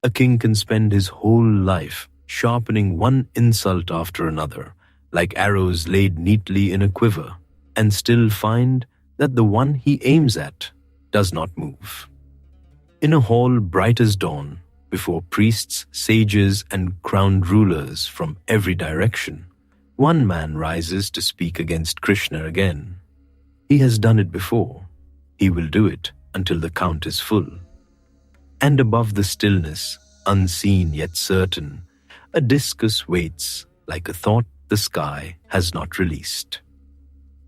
A king can spend his whole life sharpening one insult after another, like arrows laid neatly in a quiver, and still find that the one he aims at does not move. In a hall bright as dawn, before priests, sages, and crowned rulers from every direction, one man rises to speak against Krishna again. He has done it before. He will do it until the count is full. And above the stillness, unseen yet certain, a discus waits like a thought the sky has not released.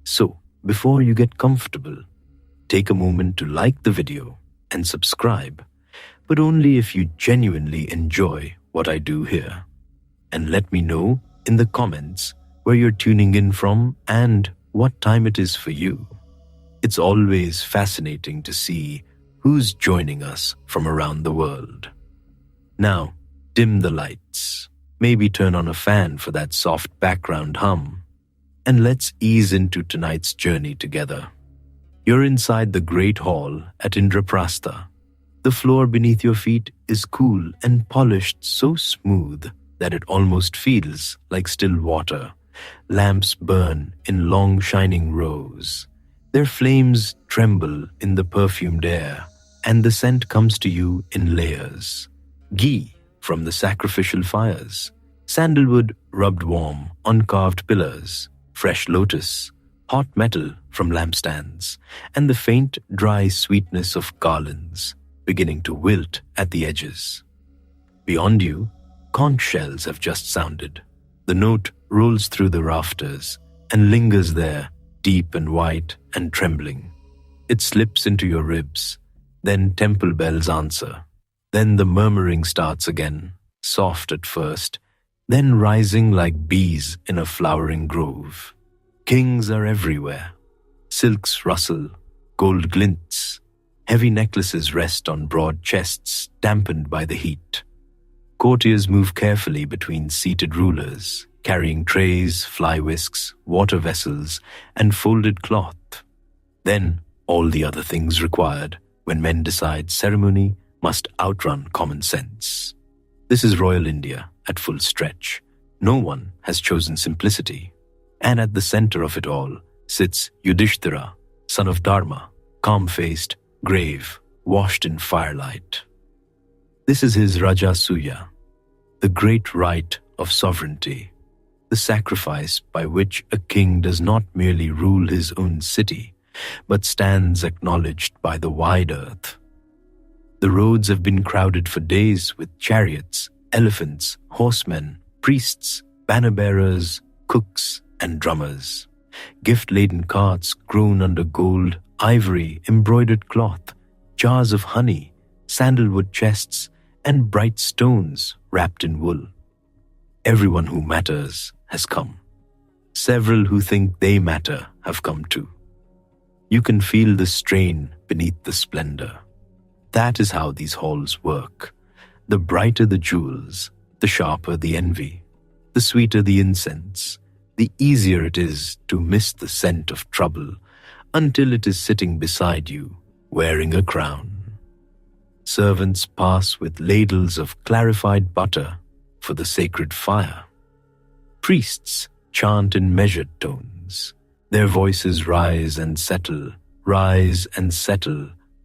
So, before you get comfortable, take a moment to like the video and subscribe, but only if you genuinely enjoy what I do here. And let me know in the comments where you're tuning in from and what time it is for you. It's always fascinating to see who's joining us from around the world. Now, dim the lights, maybe turn on a fan for that soft background hum, and let's ease into tonight's journey together. You're inside the Great Hall at Indraprastha. The floor beneath your feet is cool and polished so smooth that it almost feels like still water. Lamps burn in long shining rows. Their flames tremble in the perfumed air, and the scent comes to you in layers. Ghee from the sacrificial fires, sandalwood rubbed warm on carved pillars, fresh lotus, hot metal from lampstands, and the faint, dry sweetness of garlands beginning to wilt at the edges. Beyond you, conch shells have just sounded. The note rolls through the rafters and lingers there, deep and white and trembling. It slips into your ribs. Then temple bells answer. Then the murmuring starts again, soft at first, then rising like bees in a flowering grove. Kings are everywhere. Silks rustle, gold glints. Heavy necklaces rest on broad chests, dampened by the heat. Courtiers move carefully between seated rulers, carrying trays, fly whisks, water vessels, and folded cloth. Then all the other things required when men decide ceremony must outrun common sense. This is royal India at full stretch. No one has chosen simplicity. And at the center of it all sits Yudhishthira, son of Dharma, calm-faced, grave, washed in firelight. This is his Rajasuya, the great right of sovereignty, the sacrifice by which a king does not merely rule his own city, but stands acknowledged by the wide earth. The roads have been crowded for days with chariots, elephants, horsemen, priests, banner-bearers, cooks, and drummers. Gift-laden carts grown under gold, ivory, embroidered cloth, jars of honey, sandalwood chests, and bright stones wrapped in wool. Everyone who matters has come. Several who think they matter have come too. You can feel the strain beneath the splendor. That is how these halls work. The brighter the jewels, the sharper the envy, the sweeter the incense, the easier it is to miss the scent of trouble until it is sitting beside you, wearing a crown. Servants pass with ladles of clarified butter for the sacred fire. Priests chant in measured tones. Their voices rise and settle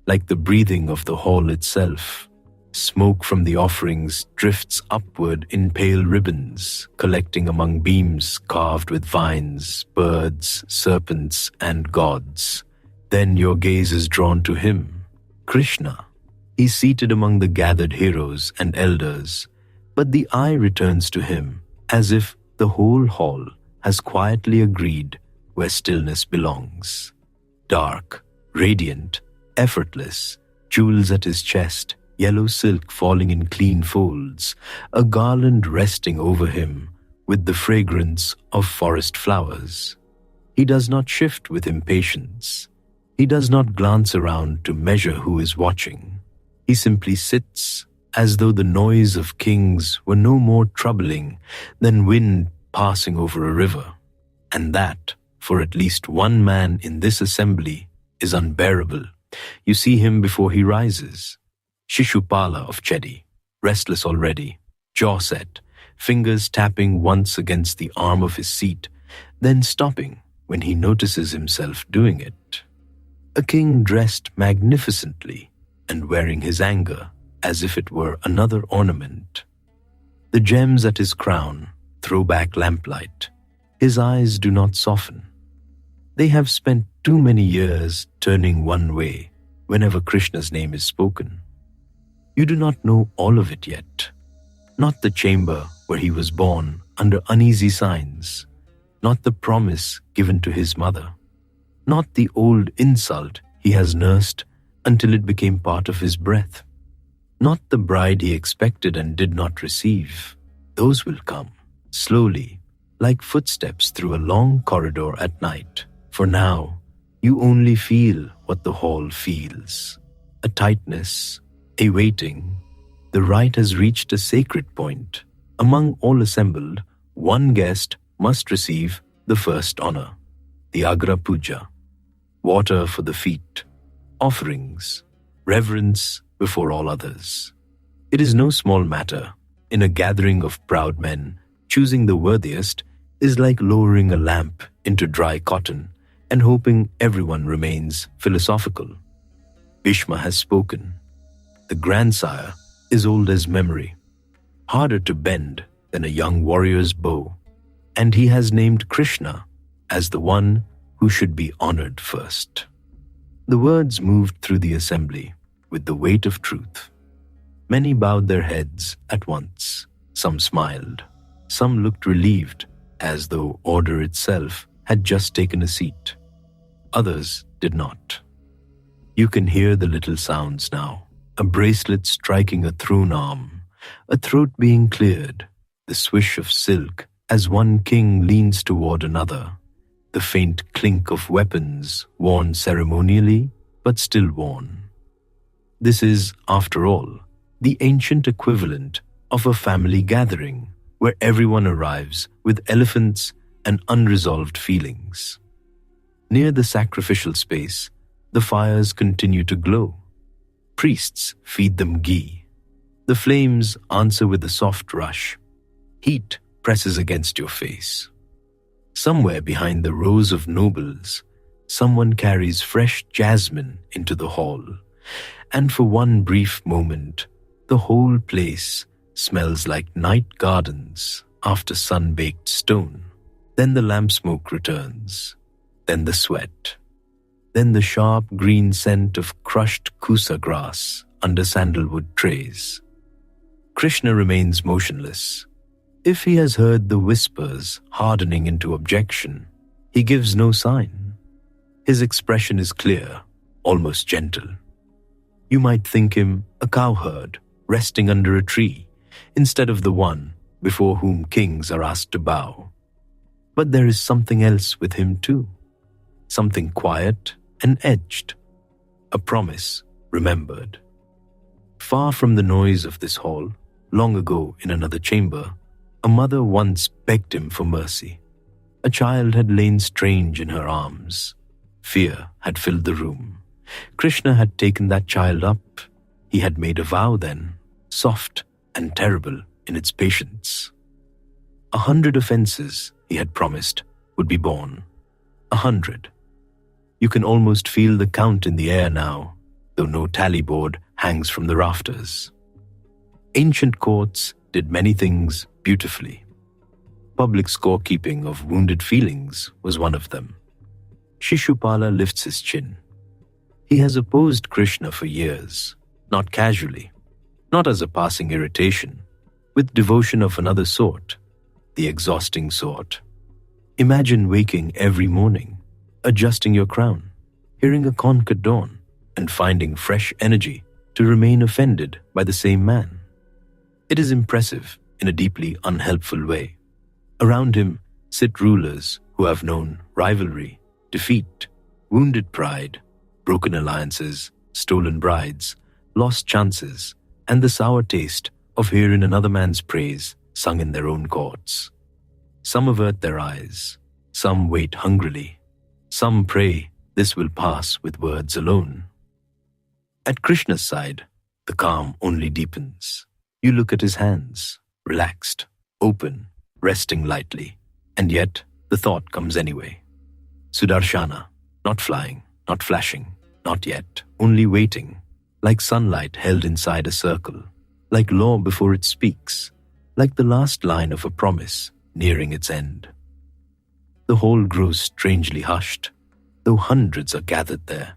like the breathing of the hall itself. Smoke from the offerings drifts upward in pale ribbons, collecting among beams carved with vines, birds, serpents, and gods. Then your gaze is drawn to him, Krishna. He's seated among the gathered heroes and elders, but the eye returns to him as if the whole hall has quietly agreed where stillness belongs. Dark, radiant, effortless, jewels at his chest, yellow silk falling in clean folds, a garland resting over him with the fragrance of forest flowers. He does not shift with impatience. He does not glance around to measure who is watching. He simply sits as though the noise of kings were no more troubling than wind passing over a river. And that, for at least one man in this assembly, is unbearable. You see him before he rises. Shishupala of Chedi, restless already, jaw set, fingers tapping once against the arm of his seat, then stopping when he notices himself doing it. A king dressed magnificently and wearing his anger as if it were another ornament. The gems at his crown throw back lamplight. His eyes do not soften. They have spent too many years turning one way whenever Krishna's name is spoken. You do not know all of it yet. Not the chamber where he was born under uneasy signs, not the promise given to his mother, not the old insult he has nursed until it became part of his breath, not the bride he expected and did not receive. Those will come, slowly, like footsteps through a long corridor at night. For now, you only feel what the hall feels. A tightness, a waiting. The rite has reached a sacred point. Among all assembled, one guest must receive the first honor, the Agra Puja, water for the feet, offerings, reverence before all others. It is no small matter. In a gathering of proud men, choosing the worthiest is like lowering a lamp into dry cotton and hoping everyone remains philosophical. Bhishma has spoken. The grandsire is old as memory, harder to bend than a young warrior's bow, and he has named Krishna as the one who should be honored first. The words moved through the assembly with the weight of truth. Many bowed their heads at once. Some smiled. Some looked relieved, as though order itself had just taken a seat. Others did not. You can hear the little sounds now. A bracelet striking a thrown arm, a throat being cleared, the swish of silk as one king leans toward another, the faint clink of weapons worn ceremonially but still worn. This is, after all, the ancient equivalent of a family gathering where everyone arrives with elephants and unresolved feelings. Near the sacrificial space, the fires continue to glow. Priests feed them ghee. The flames answer with a soft rush. Heat presses against your face. Somewhere behind the rows of nobles, someone carries fresh jasmine into the hall, and for one brief moment, the whole place smells like night gardens after sun-baked stone. Then the lamp smoke returns, then the sweat, then the sharp green scent of crushed kusa grass under sandalwood trays. Krishna remains motionless. If he has heard the whispers hardening into objection, he gives no sign. His expression is clear, almost gentle. You might think him a cowherd resting under a tree, instead of the one before whom kings are asked to bow. But there is something else with him too, something quiet and edged, a promise remembered. Far from the noise of this hall, long ago in another chamber, a mother once begged him for mercy. A child had lain strange in her arms. Fear had filled the room. Krishna had taken that child up. He had made a vow then, soft and terrible in its patience. 100 offenses, he had promised, would be borne. 100. You can almost feel the count in the air now, though no tally board hangs from the rafters. Ancient courts did many things beautifully. Public scorekeeping of wounded feelings was one of them. Shishupala lifts his chin. He has opposed Krishna for years, not casually, not as a passing irritation, with devotion of another sort, the exhausting sort. Imagine waking every morning, adjusting your crown, hearing a conch at dawn, and finding fresh energy to remain offended by the same man. It is impressive in a deeply unhelpful way. Around him sit rulers who have known rivalry, defeat, wounded pride, broken alliances, stolen brides, lost chances, and the sour taste of hearing another man's praise sung in their own courts. Some avert their eyes, some wait hungrily, some pray this will pass with words alone. At Krishna's side, the calm only deepens. You look at his hands, relaxed, open, resting lightly, and yet the thought comes anyway. Sudarshana, not flying, not flashing, not yet, only waiting, like sunlight held inside a circle, like law before it speaks, like the last line of a promise nearing its end. The whole grows strangely hushed, though hundreds are gathered there.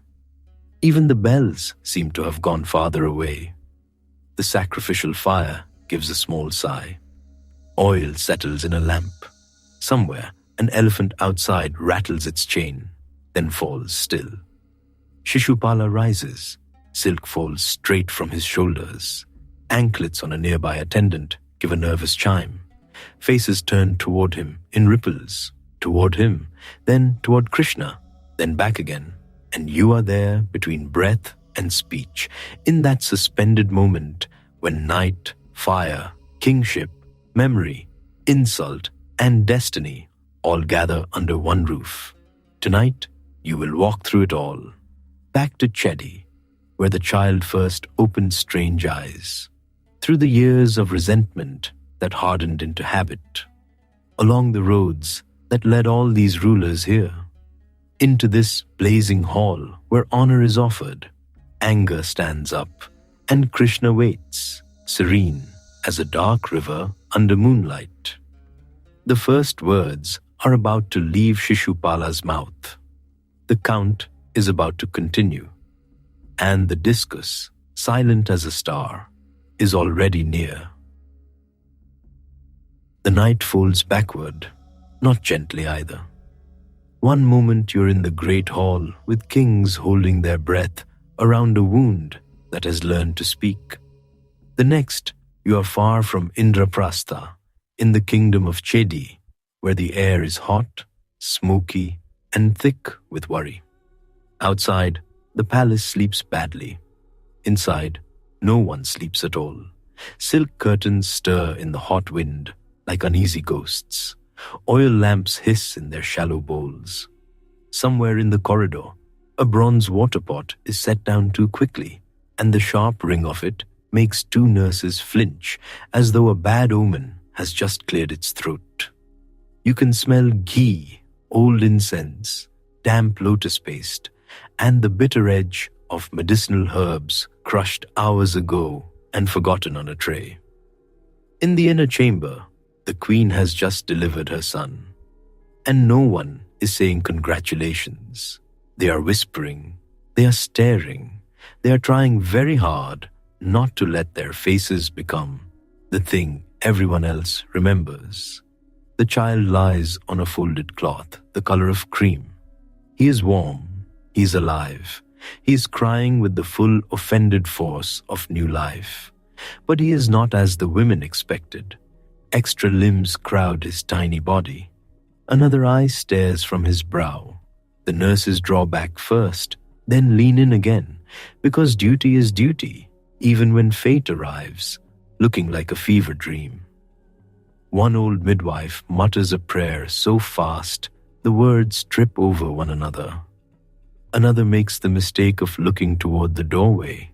Even the bells seem to have gone farther away. The sacrificial fire gives a small sigh. Oil settles in a lamp. Somewhere, an elephant outside rattles its chain, then falls still. Shishupala rises. Silk falls straight from his shoulders. Anklets on a nearby attendant give a nervous chime. Faces turn toward him in ripples, toward him, then toward Krishna, then back again. And you are there between breath and speech, in that suspended moment when night, fire, kingship, memory, insult, and destiny all gather under one roof. Tonight, you will walk through it all, back to Chedi, where the child first opened strange eyes, through the years of resentment that hardened into habit, along the roads that led all these rulers here, into this blazing hall where honor is offered, anger stands up, and Krishna waits, serene as a dark river under moonlight. The first words are about to leave Shishupala's mouth. The count is about to continue, and the discus, silent as a star, is already near. The night folds backward, not gently either. One moment you're in the great hall with kings holding their breath around a wound that has learned to speak. The next, you are far from Indraprastha, in the kingdom of Chedi, where the air is hot, smoky, and thick with worry. Outside, the palace sleeps badly. Inside, no one sleeps at all. Silk curtains stir in the hot wind like uneasy ghosts. Oil lamps hiss in their shallow bowls. Somewhere in the corridor, a bronze water pot is set down too quickly, and the sharp ring of it makes two nurses flinch as though a bad omen has just cleared its throat. You can smell ghee, old incense, damp lotus paste, and the bitter edge of medicinal herbs crushed hours ago and forgotten on a tray. In the inner chamber, the queen has just delivered her son, and no one is saying congratulations. They are whispering, they are staring, they are trying very hard not to let their faces become the thing everyone else remembers. The child lies on a folded cloth, the color of cream. He is warm, he is alive, he is crying with the full offended force of new life. But he is not as the women expected. Extra limbs crowd his tiny body. Another eye stares from his brow. The nurses draw back first, then lean in again, because duty is duty, even when fate arrives, looking like a fever dream. One old midwife mutters a prayer so fast, the words trip over one another. Another makes the mistake of looking toward the doorway,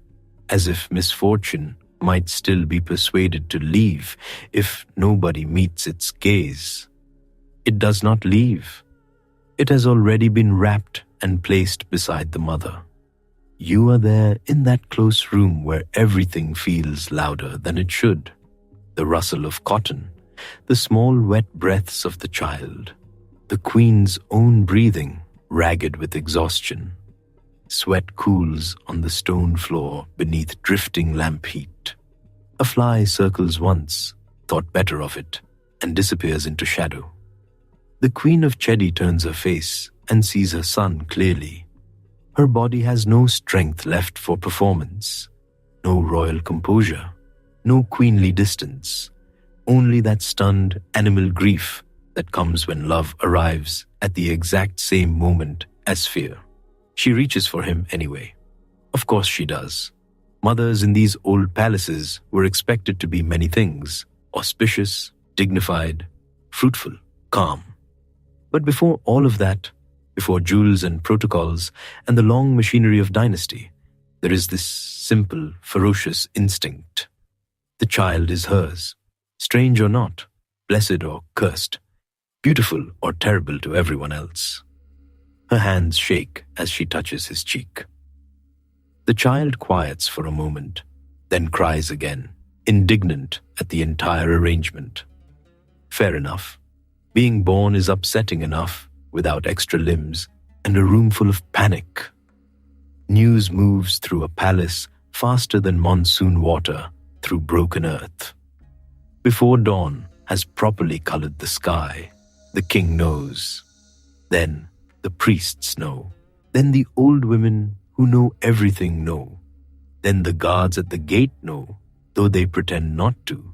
as if misfortune might still be persuaded to leave if nobody meets its gaze. It does not leave. It has already been wrapped and placed beside the mother. You are there in that close room where everything feels louder than it should. The rustle of cotton, the small wet breaths of the child, the queen's own breathing, ragged with exhaustion. Sweat cools on the stone floor beneath drifting lamp heat. A fly circles once, thought better of it, and disappears into shadow. The queen of Chedi turns her face and sees her son clearly. Her body has no strength left for performance, no royal composure, no queenly distance, only that stunned animal grief that comes when love arrives at the exact same moment as fear. She reaches for him anyway. Of course she does. Mothers in these old palaces were expected to be many things: auspicious, dignified, fruitful, calm. But before all of that, before jewels and protocols and the long machinery of dynasty, there is this simple, ferocious instinct. The child is hers, strange or not, blessed or cursed, beautiful or terrible to everyone else. Her hands shake as she touches his cheek. The child quiets for a moment, then cries again, indignant at the entire arrangement. Fair enough. Being born is upsetting enough without extra limbs and a room full of panic. News moves through a palace faster than monsoon water through broken earth. Before dawn has properly colored the sky, the king knows. Then the priests know. Then the old women who know everything know. Then the guards at the gate know, though they pretend not to.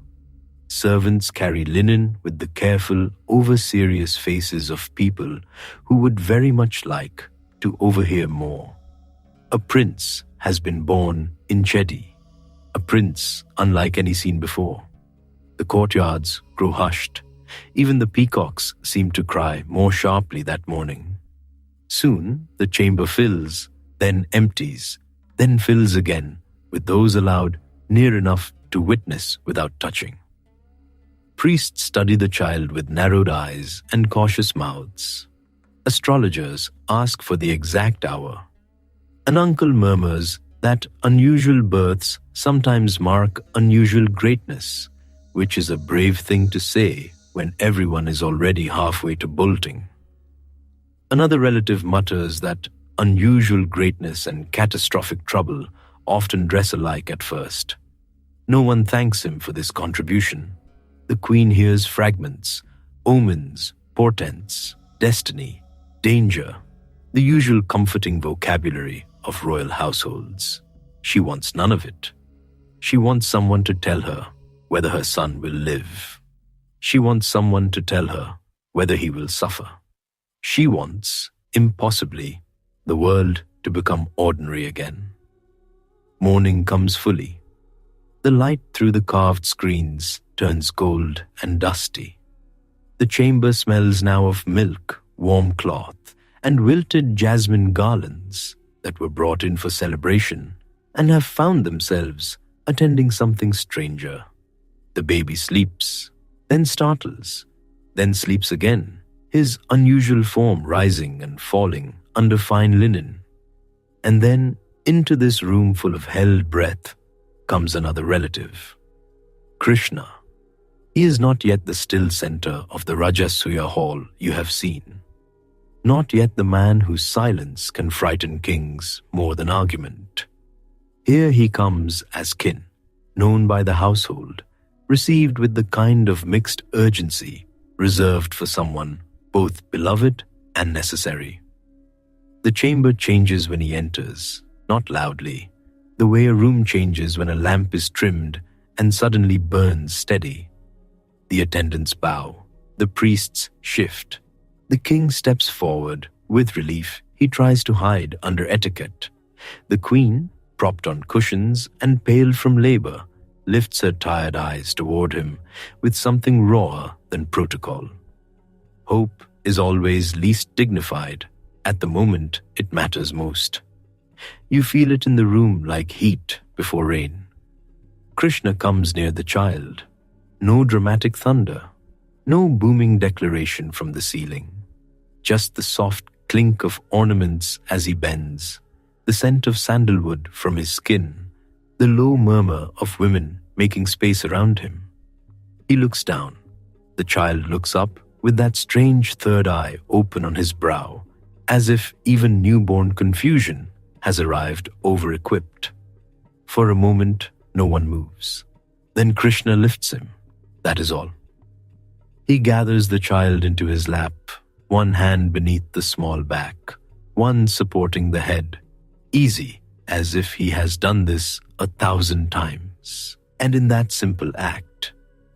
Servants carry linen with the careful, over-serious faces of people who would very much like to overhear more. A prince has been born in Chedi, a prince unlike any seen before. The courtyards grow hushed. Even the peacocks seem to cry more sharply that morning. Soon the chamber fills, then empties, then fills again with those allowed near enough to witness without touching. Priests study the child with narrowed eyes and cautious mouths. Astrologers ask for the exact hour. An uncle murmurs that unusual births sometimes mark unusual greatness, which is a brave thing to say when everyone is already halfway to bolting. Another relative mutters that unusual greatness and catastrophic trouble often dress alike at first. No one thanks him for this contribution. The queen hears fragments, omens, portents, destiny, danger, the usual comforting vocabulary of royal households. She wants none of it. She wants someone to tell her whether her son will live. She wants someone to tell her whether he will suffer. She wants, impossibly, the world to become ordinary again. Morning comes fully. The light through the carved screens turns cold and dusty. The chamber smells now of milk, warm cloth, and wilted jasmine garlands that were brought in for celebration and have found themselves attending something stranger. The baby sleeps, then startles, then sleeps again, his unusual form rising and falling under fine linen. And then, into this room full of held breath, comes another relative. Krishna. He is not yet the still center of the Rajasuya hall you have seen. Not yet the man whose silence can frighten kings more than argument. Here he comes as kin, known by the household, received with the kind of mixed urgency reserved for someone both beloved and necessary. The chamber changes when he enters, not loudly, the way a room changes when a lamp is trimmed and suddenly burns steady. The attendants bow, the priests shift. The king steps forward. With relief, he tries to hide under etiquette. The queen, propped on cushions and pale from labor, lifts her tired eyes toward him with something rawer than protocol. Hope is always least dignified. At the moment, it matters most. You feel it in the room like heat before rain. Krishna comes near the child. No dramatic thunder, no booming declaration from the ceiling. Just the soft clink of ornaments as he bends, the scent of sandalwood from his skin, the low murmur of women making space around him. He looks down. The child looks up with that strange third eye open on his brow, as if even newborn confusion has arrived over-equipped. For a moment, no one moves. Then Krishna lifts him. That is all. He gathers the child into his lap, one hand beneath the small back, one supporting the head, easy as if he has done this 1,000 times. And in that simple act,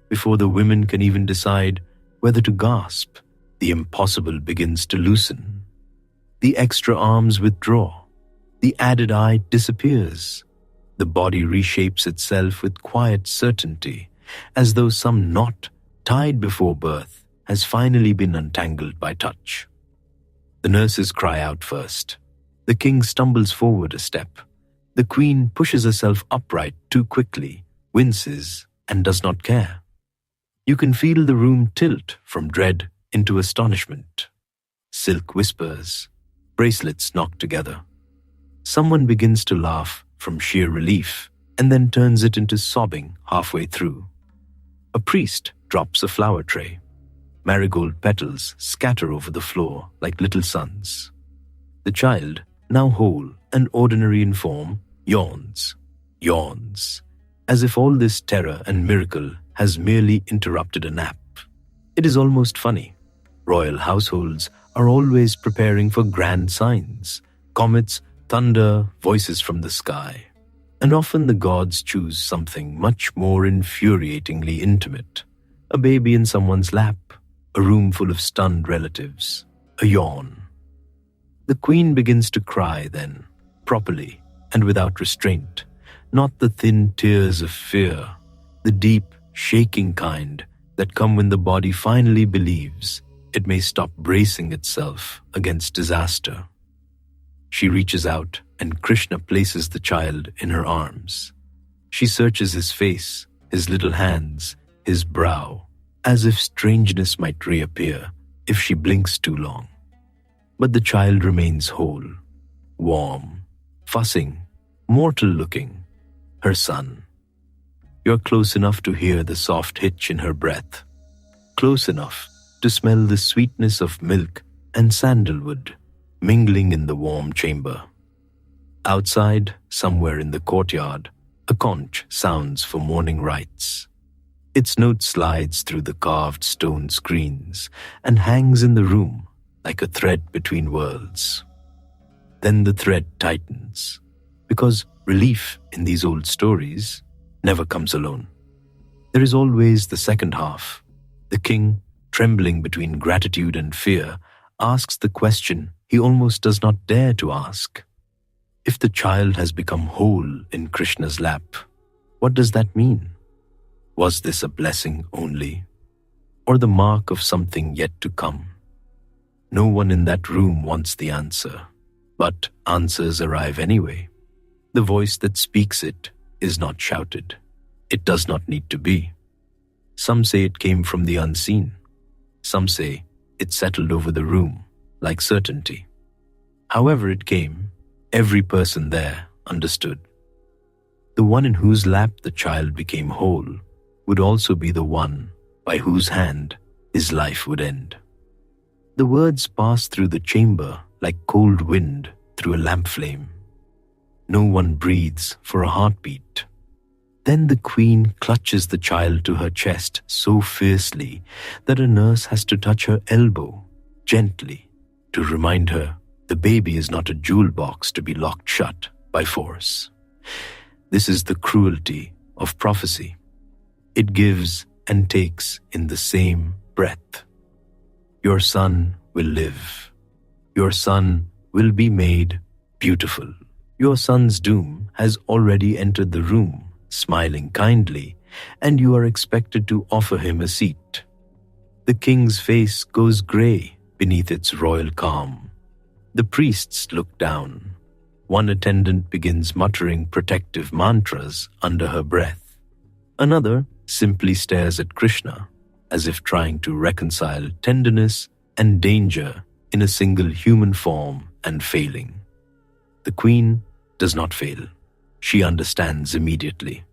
before the women can even decide whether to gasp, the impossible begins to loosen. The extra arms withdraw. The added eye disappears. The body reshapes itself with quiet certainty, as though some knot tied before birth has finally been untangled by touch. The nurses cry out first. The king stumbles forward a step. The queen pushes herself upright too quickly, winces, and does not care. You can feel the room tilt from dread into astonishment. Silk whispers, bracelets knock together. Someone begins to laugh from sheer relief and then turns it into sobbing halfway through. A priest drops a flower tray. Marigold petals scatter over the floor like little suns. The child, now whole and ordinary in form, yawns, as if all this terror and miracle has merely interrupted a nap. It is almost funny. Royal households are always preparing for grand signs, comets, thunder, voices from the sky. And often the gods choose something much more infuriatingly intimate. A baby in someone's lap, a room full of stunned relatives, a yawn. The queen begins to cry then, properly and without restraint, not the thin tears of fear, the deep, shaking kind that come when the body finally believes it may stop bracing itself against disaster. She reaches out and Krishna places the child in her arms. She searches his face, his little hands, his brow, as if strangeness might reappear if she blinks too long. But the child remains whole, warm, fussing, mortal-looking, her son. You're close enough to hear the soft hitch in her breath, close enough to smell the sweetness of milk and sandalwood mingling in the warm chamber. Outside, somewhere in the courtyard, a conch sounds for morning rites. Its note slides through the carved stone screens and hangs in the room like a thread between worlds. Then the thread tightens, because relief in these old stories never comes alone. There is always the second half. The king, trembling between gratitude and fear, asks the question he almost does not dare to ask. If the child has become whole in Krishna's lap, what does that mean? Was this a blessing only, or the mark of something yet to come? No one in that room wants the answer, but answers arrive anyway. The voice that speaks it is not shouted. It does not need to be. Some say it came from the unseen. Some say it settled over the room like certainty. However it came, every person there understood. The one in whose lap the child became whole would also be the one by whose hand his life would end. The words pass through the chamber like cold wind through a lamp flame. No one breathes for a heartbeat. Then the queen clutches the child to her chest so fiercely that a nurse has to touch her elbow gently to remind her the baby is not a jewel box to be locked shut by force. This is the cruelty of prophecy. It gives and takes in the same breath. Your son will live. Your son will be made beautiful. Your son's doom has already entered the room, smiling kindly, and you are expected to offer him a seat. The king's face goes grey beneath its royal calm. The priests look down. One attendant begins muttering protective mantras under her breath. Another simply stares at Krishna, as if trying to reconcile tenderness and danger in a single human form and failing. The queen does not fail. She understands immediately.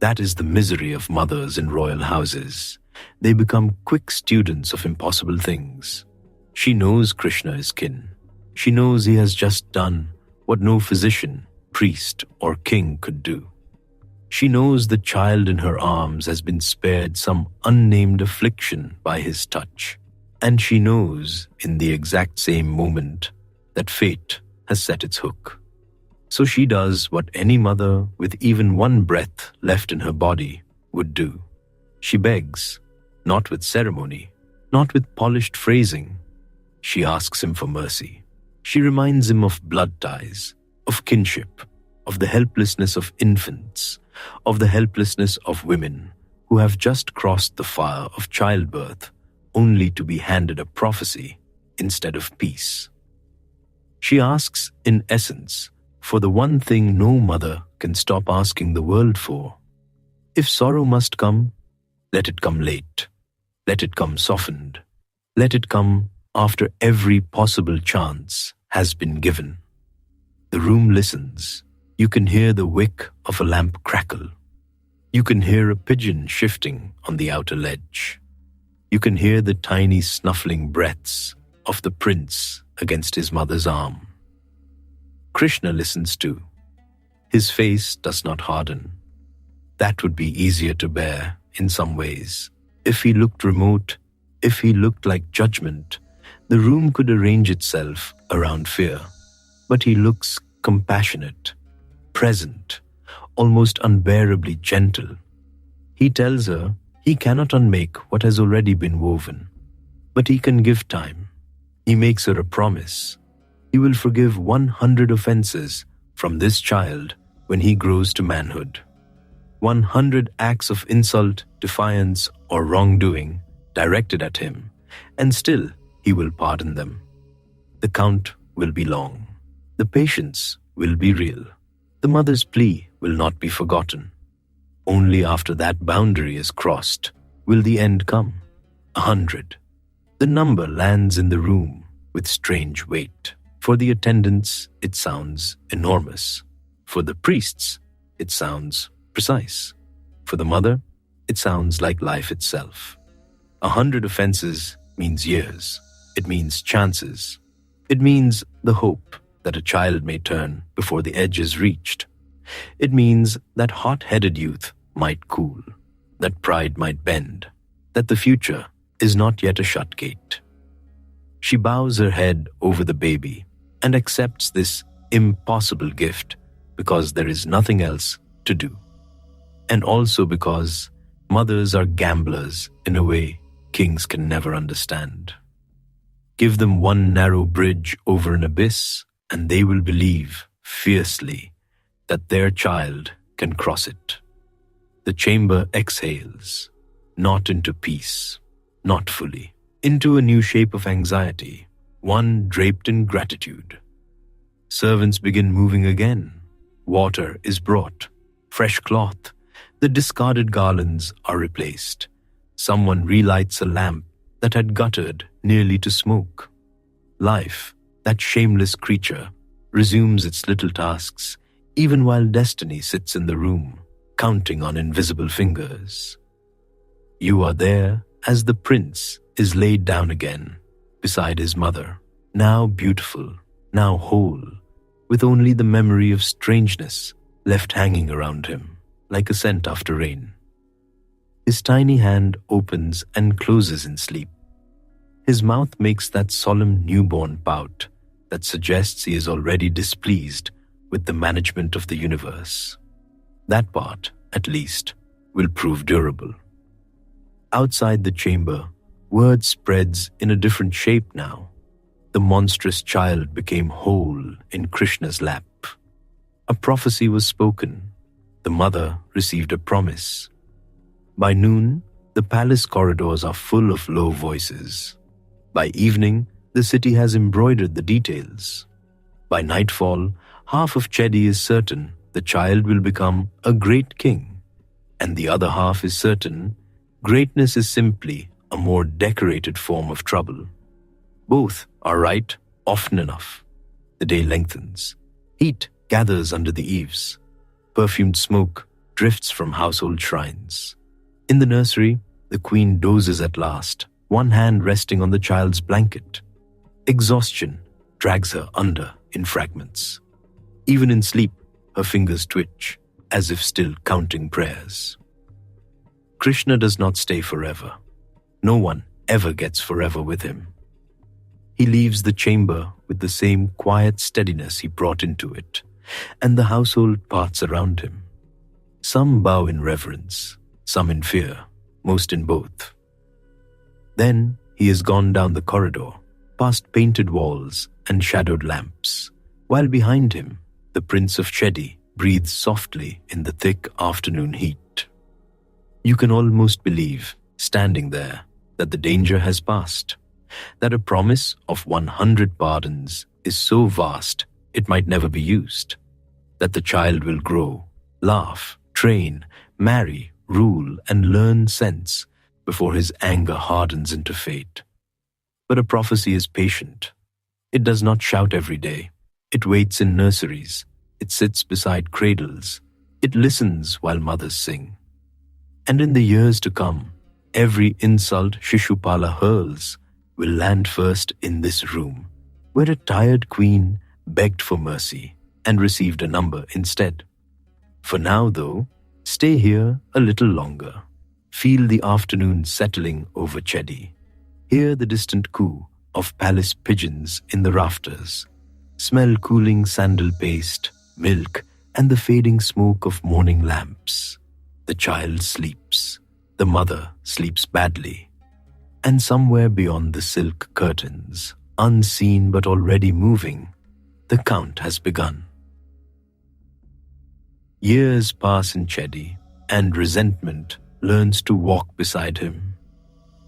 That is the misery of mothers in royal houses. They become quick students of impossible things. She knows Krishna is kin. She knows he has just done what no physician, priest, or king could do. She knows the child in her arms has been spared some unnamed affliction by his touch. And she knows in the exact same moment that fate has set its hook. So she does what any mother with even one breath left in her body would do. She begs, not with ceremony, not with polished phrasing. She asks him for mercy. She reminds him of blood ties, of kinship, of the helplessness of infants, of the helplessness of women who have just crossed the fire of childbirth only to be handed a prophecy instead of peace. She asks, in essence, for the one thing no mother can stop asking the world for. If sorrow must come, let it come late. Let it come softened. Let it come after every possible chance has been given. The room listens. You can hear the wick of a lamp crackle. You can hear a pigeon shifting on the outer ledge. You can hear the tiny snuffling breaths of the prince against his mother's arm. Krishna listens too. His face does not harden. That would be easier to bear in some ways. If he looked remote, if he looked like judgment, the room could arrange itself around fear. But he looks compassionate, present, almost unbearably gentle. He tells her he cannot unmake what has already been woven, but he can give time. He makes her a promise. He will forgive 100 offenses from this child when he grows to manhood. 100 acts of insult, defiance, or wrongdoing directed at him, and still he will pardon them. The count will be long. The patience will be real. The mother's plea will not be forgotten. Only after that boundary is crossed will the end come. 100. The number lands in the room with strange weight. For the attendants, it sounds enormous. For the priests, it sounds precise. For the mother, it sounds like life itself. 100 offenses means years. It means chances. It means the hope that a child may turn before the edge is reached. It means that hot-headed youth might cool, that pride might bend, that the future is not yet a shut gate. She bows her head over the baby and accepts this impossible gift because there is nothing else to do. And also because mothers are gamblers in a way kings can never understand. Give them one narrow bridge over an abyss, and they will believe fiercely that their child can cross it. The chamber exhales, not into peace, not fully, into a new shape of anxiety, one draped in gratitude. Servants begin moving again. Water is brought, fresh cloth, the discarded garlands are replaced. Someone relights a lamp that had guttered nearly to smoke. Life, that shameless creature, resumes its little tasks, even while destiny sits in the room, counting on invisible fingers. You are there as the prince is laid down again, beside his mother, now beautiful, now whole, with only the memory of strangeness left hanging around him, like a scent after rain. His tiny hand opens and closes in sleep. His mouth makes that solemn newborn pout that suggests he is already displeased with the management of the universe. That part, at least, will prove durable. Outside the chamber, word spreads in a different shape now. The monstrous child became whole in Krishna's lap. A prophecy was spoken. The mother received a promise. By noon, the palace corridors are full of low voices. By evening, the city has embroidered the details. By nightfall, half of Chedi is certain the child will become a great king, and the other half is certain greatness is simply a more decorated form of trouble. Both are right often enough. The day lengthens. Heat gathers under the eaves. Perfumed smoke drifts from household shrines. In the nursery, the queen dozes at last, one hand resting on the child's blanket. Exhaustion drags her under in fragments. Even in sleep, her fingers twitch, as if still counting prayers. Krishna does not stay forever. No one ever gets forever with him. He leaves the chamber with the same quiet steadiness he brought into it, and the household parts around him. Some bow in reverence, some in fear, most in both. Then he has gone down the corridor, past painted walls and shadowed lamps, while behind him, the Prince of Chedi breathes softly in the thick afternoon heat. You can almost believe, standing there, that the danger has passed, that a promise of 100 pardons is so vast it might never be used, that the child will grow, laugh, train, marry, rule and learn sense before his anger hardens into fate. But a prophecy is patient. It does not shout every day. It waits in nurseries. It sits beside cradles. It listens while mothers sing. And in the years to come, every insult Shishupala hurls will land first in this room, where a tired queen begged for mercy and received a number instead. For now, though, stay here a little longer. Feel the afternoon settling over Chedi. Hear the distant coo of palace pigeons in the rafters. Smell cooling sandal paste, milk, and the fading smoke of morning lamps. The child sleeps. The mother sleeps badly. And somewhere beyond the silk curtains, unseen but already moving, the count has begun. Years pass in Chedi, and resentment learns to walk beside him.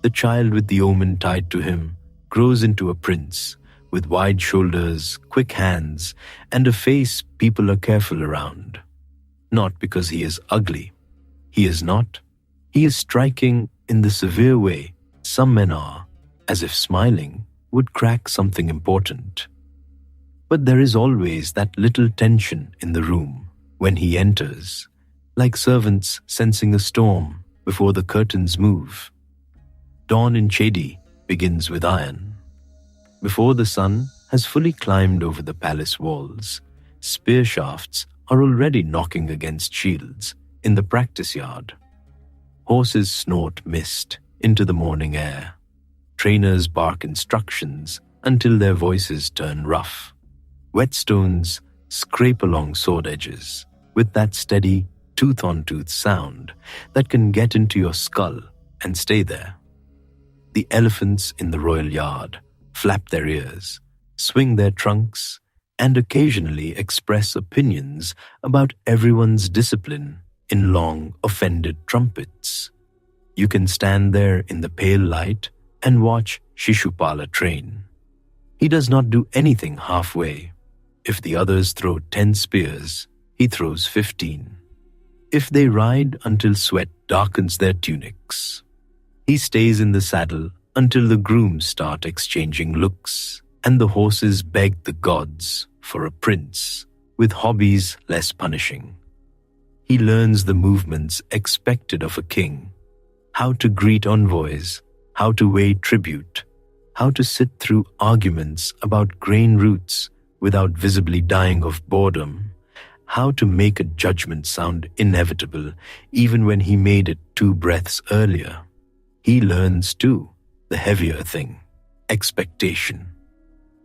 The child with the omen tied to him grows into a prince, with wide shoulders, quick hands, and a face people are careful around. Not because he is ugly. He is not. He is striking in the severe way some men are, as if smiling would crack something important. But there is always that little tension in the room when he enters, like servants sensing a storm before the curtains move. Dawn in Chedi begins with iron. Before the sun has fully climbed over the palace walls, spear shafts are already knocking against shields in the practice yard. Horses snort mist into the morning air. Trainers bark instructions until their voices turn rough. Whetstones scrape along sword edges with that steady tooth-on-tooth sound that can get into your skull and stay there. The elephants in the royal yard flap their ears, swing their trunks, and occasionally express opinions about everyone's discipline in long, offended trumpets. You can stand there in the pale light and watch Shishupala train. He does not do anything halfway. If the others throw 10 spears, he throws 15. If they ride until sweat darkens their tunics, he stays in the saddle until the grooms start exchanging looks and the horses beg the gods for a prince with hobbies less punishing. He learns the movements expected of a king, how to greet envoys, how to weigh tribute, how to sit through arguments about grain roots without visibly dying of boredom, how to make a judgment sound inevitable even when he made it 2 breaths earlier. He learns too the heavier thing, expectation.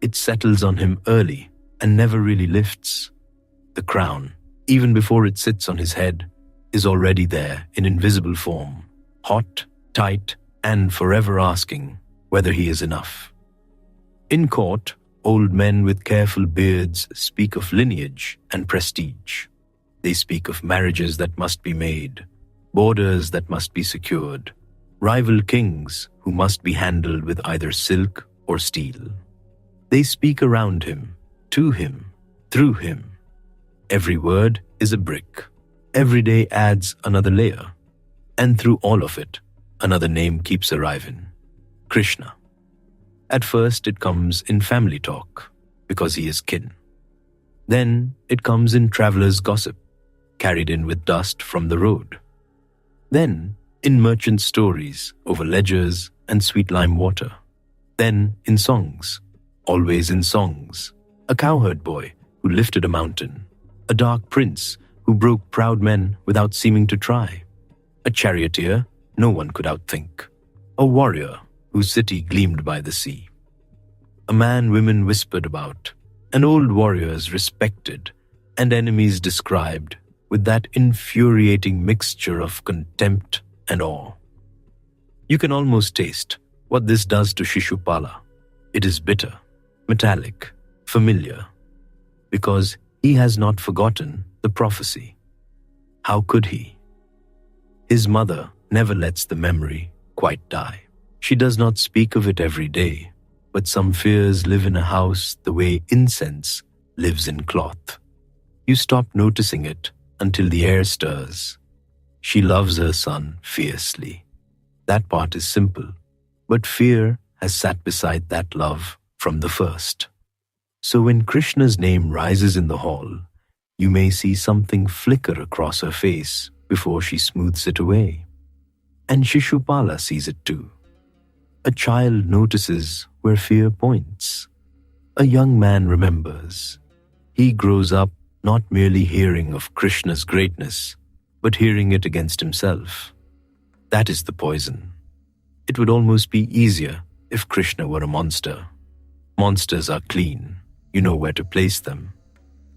It settles on him early and never really lifts. The crown, even before it sits on his head, is already there in invisible form, hot, tight, and forever asking whether he is enough. In court, old men with careful beards speak of lineage and prestige. They speak of marriages that must be made, borders that must be secured, rival kings who must be handled with either silk or steel. They speak around him, to him, through him. Every word is a brick. Every day adds another layer. And through all of it, another name keeps arriving. Krishna. At first it comes in family talk, because he is kin. Then it comes in travelers' gossip, carried in with dust from the road. Then in merchant stories over ledgers and sweet lime water. Then in songs, always in songs. A cowherd boy who lifted a mountain. A dark prince who broke proud men without seeming to try. A charioteer no one could outthink. A warrior whose city gleamed by the sea. A man women whispered about, and old warriors respected, and enemies described with that infuriating mixture of contempt and awe. You can almost taste what this does to Shishupala. It is bitter, metallic, familiar, because he has not forgotten the prophecy. How could he? His mother never lets the memory quite die. She does not speak of it every day, but some fears live in a house the way incense lives in cloth. You stop noticing it until the air stirs. She loves her son fiercely. That part is simple, but fear has sat beside that love from the first. So when Krishna's name rises in the hall, you may see something flicker across her face before she smooths it away. And Shishupala sees it too. A child notices where fear points. A young man remembers. He grows up not merely hearing of Krishna's greatness, but hearing it against himself. That is the poison. It would almost be easier if Krishna were a monster. Monsters are clean. You know where to place them.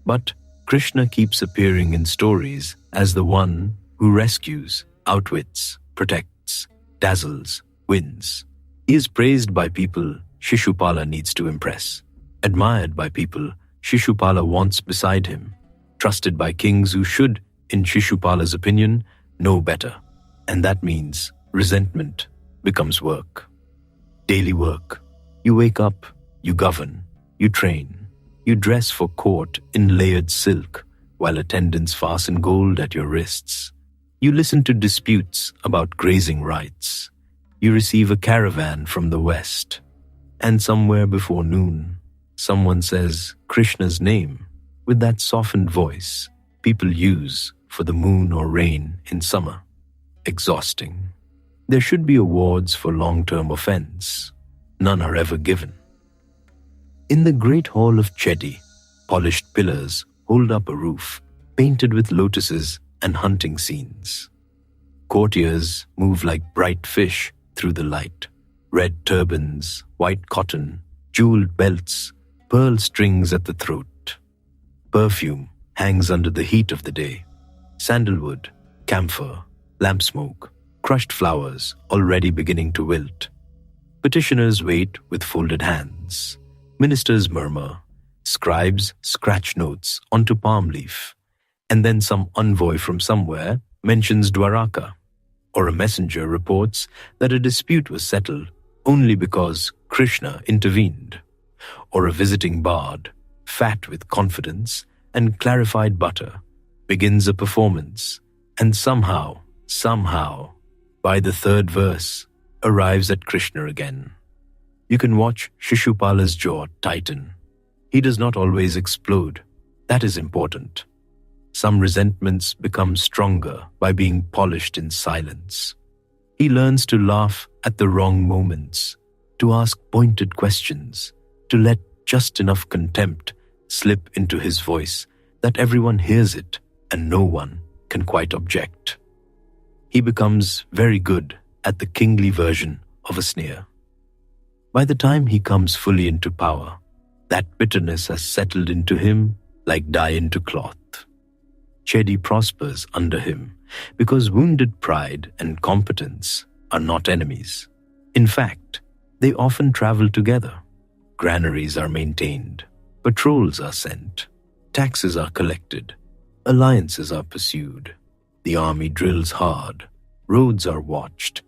But Krishna keeps appearing in stories as the one who rescues, outwits, protects, dazzles, wins. He is praised by people Shishupala needs to impress, admired by people Shishupala wants beside him, trusted by kings who should, in Shishupala's opinion, know better. And that means resentment becomes work. Daily work. You wake up, you govern, you train. You dress for court in layered silk, while attendants fasten gold at your wrists. You listen to disputes about grazing rights. You receive a caravan from the west. And somewhere before noon, someone says Krishna's name with that softened voice people use for the moon or rain in summer. Exhausting. There should be awards for long-term offense. None are ever given. In the great hall of Chedi, polished pillars hold up a roof painted with lotuses and hunting scenes. Courtiers move like bright fish through the light. Red turbans, white cotton, jeweled belts, pearl strings at the throat. Perfume hangs under the heat of the day. Sandalwood, camphor, lamp smoke, crushed flowers already beginning to wilt. Petitioners wait with folded hands. Ministers murmur, scribes scratch notes onto palm leaf, and then some envoy from somewhere mentions Dwaraka, or a messenger reports that a dispute was settled only because Krishna intervened, or a visiting bard, fat with confidence and clarified butter, begins a performance, and somehow, by the third verse, arrives at Krishna again. You can watch Shishupala's jaw tighten. He does not always explode. That is important. Some resentments become stronger by being polished in silence. He learns to laugh at the wrong moments, to ask pointed questions, to let just enough contempt slip into his voice that everyone hears it and no one can quite object. He becomes very good at the kingly version of a sneer. By the time he comes fully into power, that bitterness has settled into him like dye into cloth. Chedi prospers under him because wounded pride and competence are not enemies. In fact, they often travel together. Granaries are maintained, patrols are sent, taxes are collected, alliances are pursued. The army drills hard, roads are watched.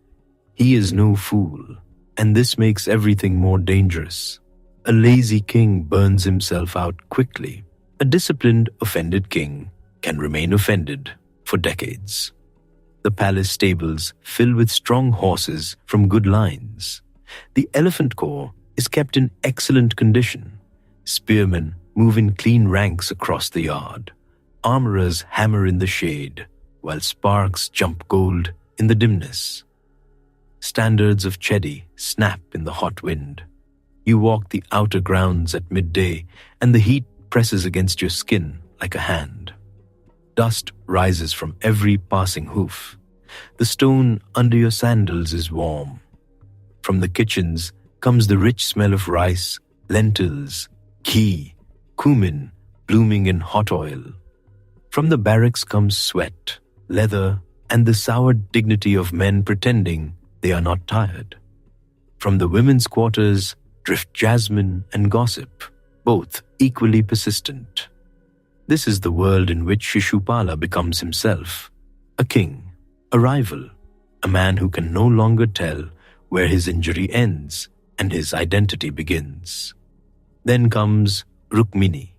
He is no fool, and this makes everything more dangerous. A lazy king burns himself out quickly. A disciplined, offended king can remain offended for decades. The palace stables fill with strong horses from good lines. The elephant corps is kept in excellent condition. Spearmen move in clean ranks across the yard. Armorers hammer in the shade, while sparks jump gold in the dimness. Standards of Chedi snap in the hot wind. You walk the outer grounds at midday, and the heat presses against your skin like a hand. Dust rises from every passing hoof. The stone under your sandals is warm. From the kitchens comes the rich smell of rice, lentils, ghee, cumin blooming in hot oil. From the barracks comes sweat, leather, and the soured dignity of men pretending they are not tired. From the women's quarters drift jasmine and gossip, both equally persistent. This is the world in which Shishupala becomes himself, a king, a rival, a man who can no longer tell where his injury ends and his identity begins. Then comes Rukmini.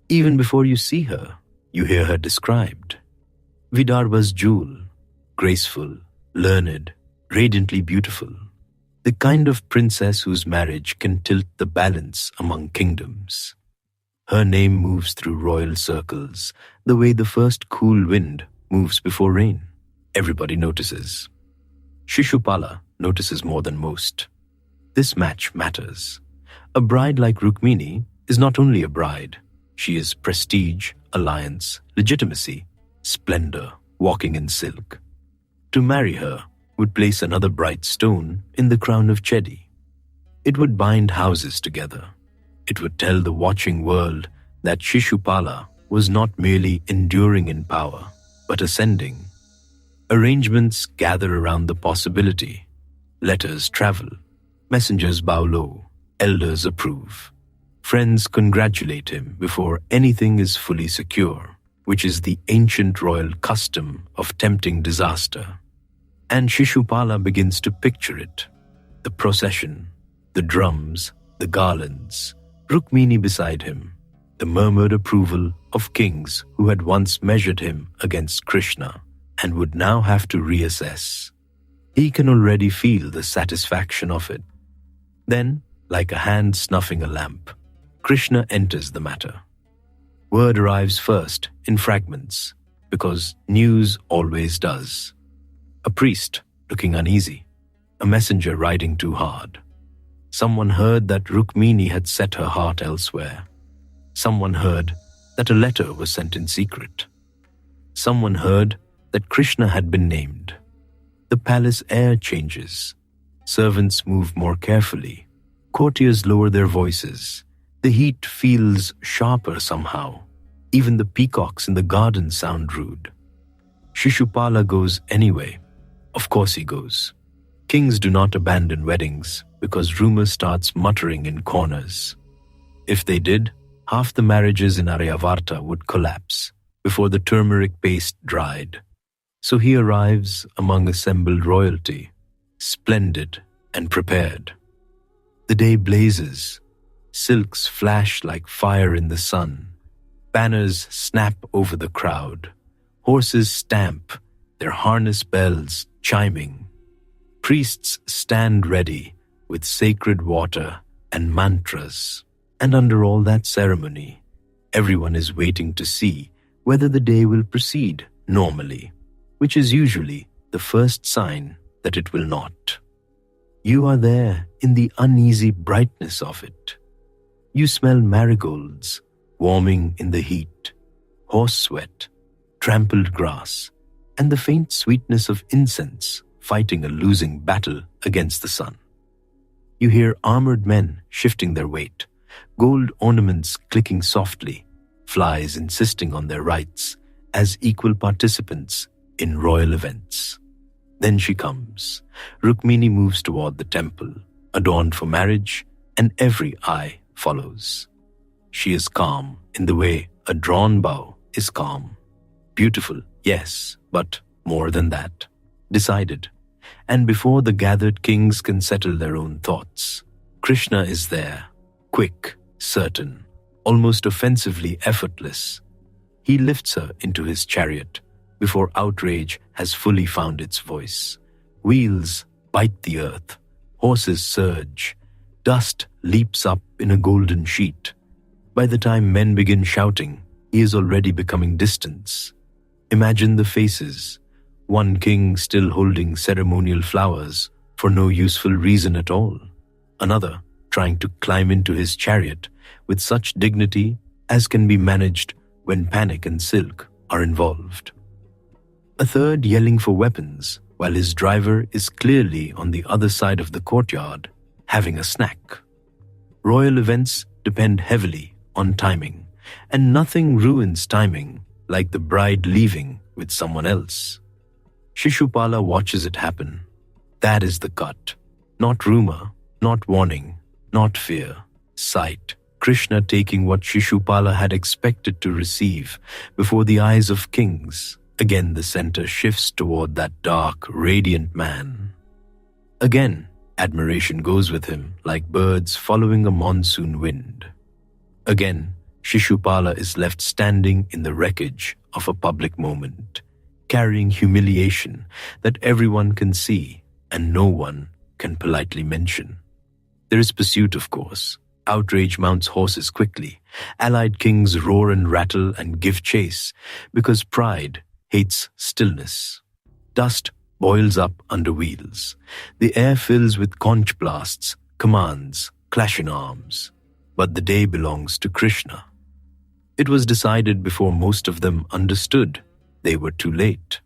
Even before you see her, you hear her described. Vidarbha's jewel, graceful, learned, radiantly beautiful. The kind of princess whose marriage can tilt the balance among kingdoms. Her name moves through royal circles, the way the first cool wind moves before rain. Everybody notices. Shishupala notices more than most. This match matters. A bride like Rukmini is not only a bride, she is prestige, alliance, legitimacy, splendor, walking in silk. To marry her would place another bright stone in the crown of Chedi. It would bind houses together. It would tell the watching world that Shishupala was not merely enduring in power, but ascending. Arrangements gather around the possibility. Letters travel. Messengers bow low. Elders approve. Friends congratulate him before anything is fully secure, which is the ancient royal custom of tempting disaster. And Shishupala begins to picture it. The procession, the drums, the garlands, Rukmini beside him, the murmured approval of kings who had once measured him against Krishna and would now have to reassess. He can already feel the satisfaction of it. Then, like a hand snuffing a lamp, Krishna enters the matter. Word arrives first in fragments, because news always does. A priest looking uneasy, a messenger riding too hard. Someone heard that Rukmini had set her heart elsewhere. Someone heard that a letter was sent in secret. Someone heard that Krishna had been named. The palace air changes. Servants move more carefully. Courtiers lower their voices. The heat feels sharper somehow. Even the peacocks in the garden sound rude. Shishupala goes anyway. Of course he goes. Kings do not abandon weddings because rumor starts muttering in corners. If they did, half the marriages in Aryavarta would collapse before the turmeric paste dried. So he arrives among assembled royalty, splendid and prepared. The day blazes. Silks flash like fire in the sun. Banners snap over the crowd. Horses stamp, their harness bells chiming. Priests stand ready with sacred water and mantras. And under all that ceremony, everyone is waiting to see whether the day will proceed normally, which is usually the first sign that it will not. You are there in the uneasy brightness of it. You smell marigolds warming in the heat, horse sweat, trampled grass, and the faint sweetness of incense fighting a losing battle against the sun. You hear armored men shifting their weight, gold ornaments clicking softly, flies insisting on their rights as equal participants in royal events. Then she comes. Rukmini moves toward the temple, adorned for marriage, and every eye follows. She is calm in the way a drawn bow is calm. Beautiful, yes, but more than that. Decided. And before the gathered kings can settle their own thoughts, Krishna is there, quick, certain, almost offensively effortless. He lifts her into his chariot before outrage has fully found its voice. Wheels bite the earth, horses surge, dust leaps up in a golden sheet. By the time men begin shouting, he is already becoming distance. Imagine the faces, one king still holding ceremonial flowers for no useful reason at all, another trying to climb into his chariot with such dignity as can be managed when panic and silk are involved. A third yelling for weapons while his driver is clearly on the other side of the courtyard having a snack. Royal events depend heavily on timing, and nothing ruins timing like the bride leaving with someone else. Shishupala watches it happen. That is the cut. Not rumor, not warning, not fear. Sight. Krishna taking what Shishupala had expected to receive before the eyes of kings. Again the center shifts toward that dark, radiant man. Again, admiration goes with him like birds following a monsoon wind. Again, Shishupala is left standing in the wreckage of a public moment, carrying humiliation that everyone can see and no one can politely mention. There is pursuit, of course. Outrage mounts horses quickly. Allied kings roar and rattle and give chase because pride hates stillness. Dust boils up under wheels. The air fills with conch blasts, commands, clashing arms. But the day belongs to Krishna. It was decided before most of them understood. They were too late.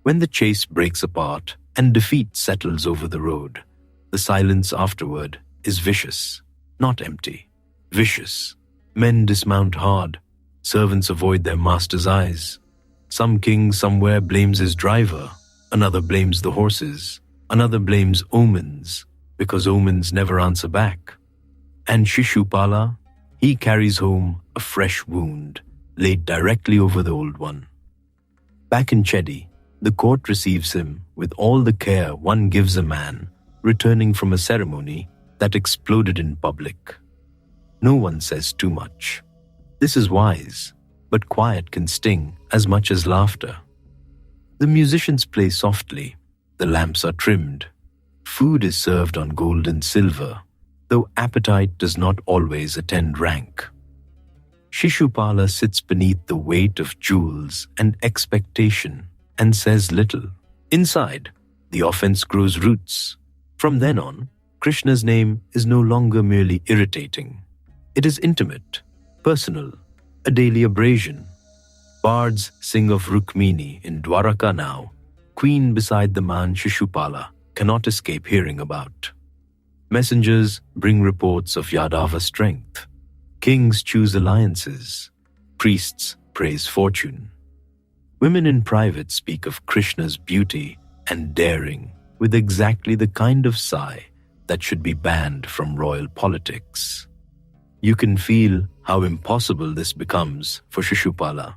When the chase breaks apart and defeat settles over the road, the silence afterward is vicious, not empty, vicious. Men dismount hard. Servants avoid their master's eyes. Some king somewhere blames his driver. Another blames the horses. Another blames omens, because omens never answer back. And Shishupala, he carries home a fresh wound, laid directly over the old one. Back in Chedi, the court receives him with all the care one gives a man returning from a ceremony that exploded in public. No one says too much. This is wise, but quiet can sting as much as laughter. The musicians play softly, the lamps are trimmed, food is served on gold and silver, though appetite does not always attend rank. Shishupala sits beneath the weight of jewels and expectation and says little. Inside, the offense grows roots. From then on, Krishna's name is no longer merely irritating. It is intimate, personal, a daily abrasion. Bards sing of Rukmini in Dwaraka now. Queen beside the man Shishupala cannot escape hearing about. Messengers bring reports of Yadava strength. Kings choose alliances. Priests praise fortune. Women in private speak of Krishna's beauty and daring with exactly the kind of sigh that should be banned from royal politics. You can feel how impossible this becomes for Shishupala.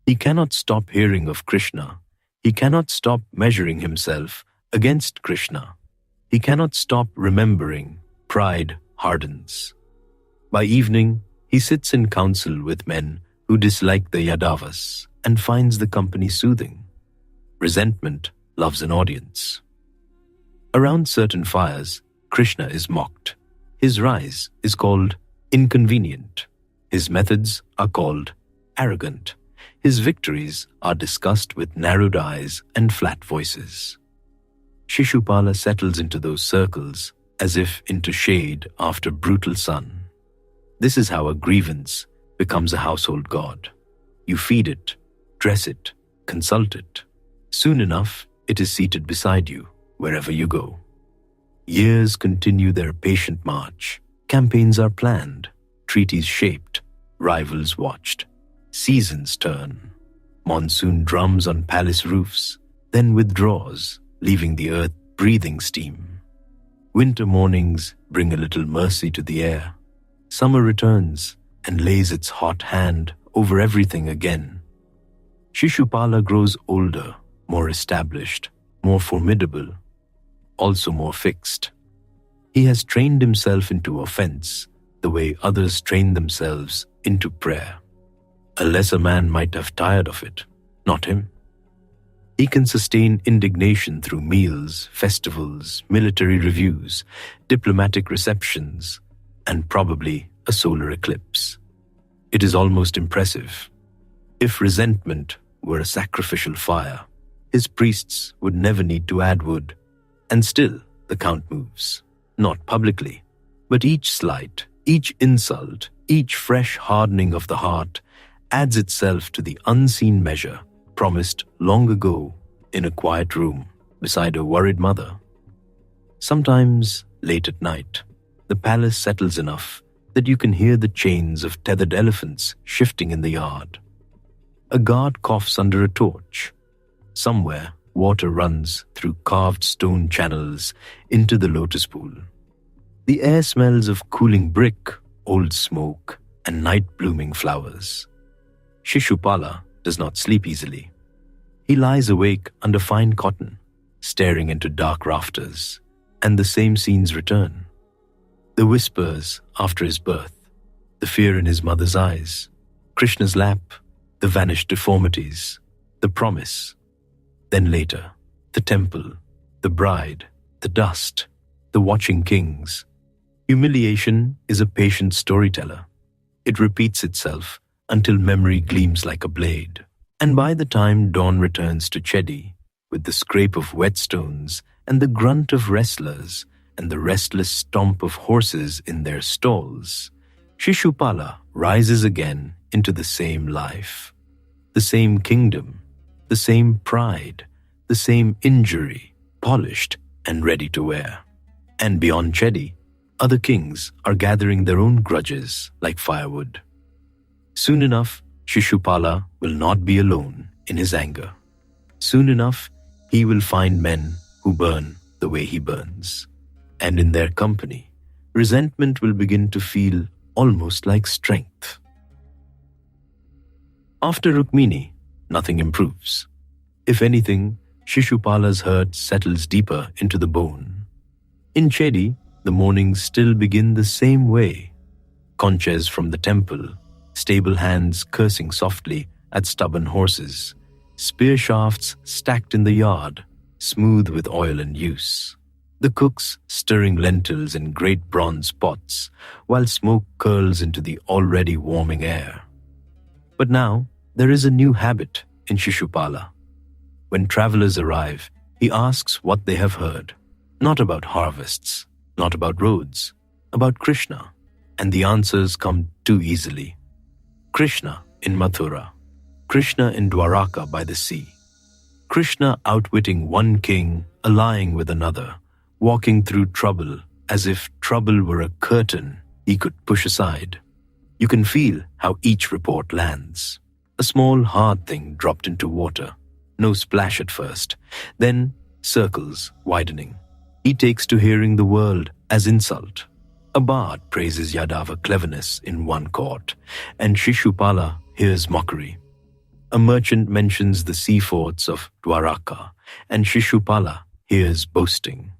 He cannot stop hearing of Krishna. He cannot stop measuring himself against Krishna. He cannot stop remembering. Pride hardens. By evening, he sits in council with men who dislike the Yadavas and finds the company soothing. Resentment loves an audience. Around certain fires, Krishna is mocked. His rise is called inconvenient. His methods are called arrogant. His victories are discussed with narrowed eyes and flat voices. Shishupala settles into those circles as if into shade after brutal sun. This is how a grievance becomes a household god. You feed it, dress it, consult it. Soon enough, it is seated beside you, wherever you go. Years continue their patient march. Campaigns are planned, treaties shaped, rivals watched. Seasons turn. Monsoon drums on palace roofs, then withdraws, leaving the earth breathing steam. Winter mornings bring a little mercy to the air. Summer returns and lays its hot hand over everything again. Shishupala grows older, more established, more formidable, also more fixed. He has trained himself into offense the way others train themselves into prayer. A lesser man might have tired of it, not him. He can sustain indignation through meals, festivals, military reviews, diplomatic receptions, and probably a solar eclipse. It is almost impressive. If resentment were a sacrificial fire, his priests would never need to add wood. And still, the count moves. Not publicly, but each slight, each insult, each fresh hardening of the heart adds itself to the unseen measure promised long ago in a quiet room beside a worried mother. Sometimes, late at night, the palace settles enough that you can hear the chains of tethered elephants shifting in the yard. A guard coughs under a torch. Somewhere, water runs through carved stone channels into the lotus pool. The air smells of cooling brick, old smoke, and night-blooming flowers. Shishupala does not sleep easily. He lies awake under fine cotton, staring into dark rafters, and the same scenes return. The whispers after his birth, the fear in his mother's eyes, Krishna's lap, the vanished deformities, the promise. Then later, the temple, the bride, the dust, the watching kings. Humiliation is a patient storyteller. It repeats itself until memory gleams like a blade. And by the time dawn returns to Chedi, with the scrape of whetstones and the grunt of wrestlers and the restless stomp of horses in their stalls, Shishupala rises again into the same life, the same kingdom, the same pride, the same injury, polished and ready to wear. And beyond Chedi, other kings are gathering their own grudges like firewood. Soon enough, Shishupala will not be alone in his anger. Soon enough, he will find men who burn the way he burns. And in their company, resentment will begin to feel almost like strength. After Rukmini, nothing improves. If anything, Shishupala's hurt settles deeper into the bone. In Chedi, the mornings still begin the same way. Conches from the temple, stable hands cursing softly at stubborn horses, spear shafts stacked in the yard, smooth with oil and use. The cooks stirring lentils in great bronze pots, while smoke curls into the already warming air. But now, there is a new habit in Shishupala. When travelers arrive, he asks what they have heard. Not about harvests, not about roads, about Krishna. And the answers come too easily. Krishna in Mathura, Krishna in Dwaraka by the sea, Krishna outwitting one king, allying with another, walking through trouble as if trouble were a curtain he could push aside. You can feel how each report lands. A small hard thing dropped into water. No splash at first, then circles widening. He takes to hearing the world as insult. A bard praises Yadava cleverness in one court, and Shishupala hears mockery. A merchant mentions the sea forts of Dwaraka, and Shishupala hears boasting.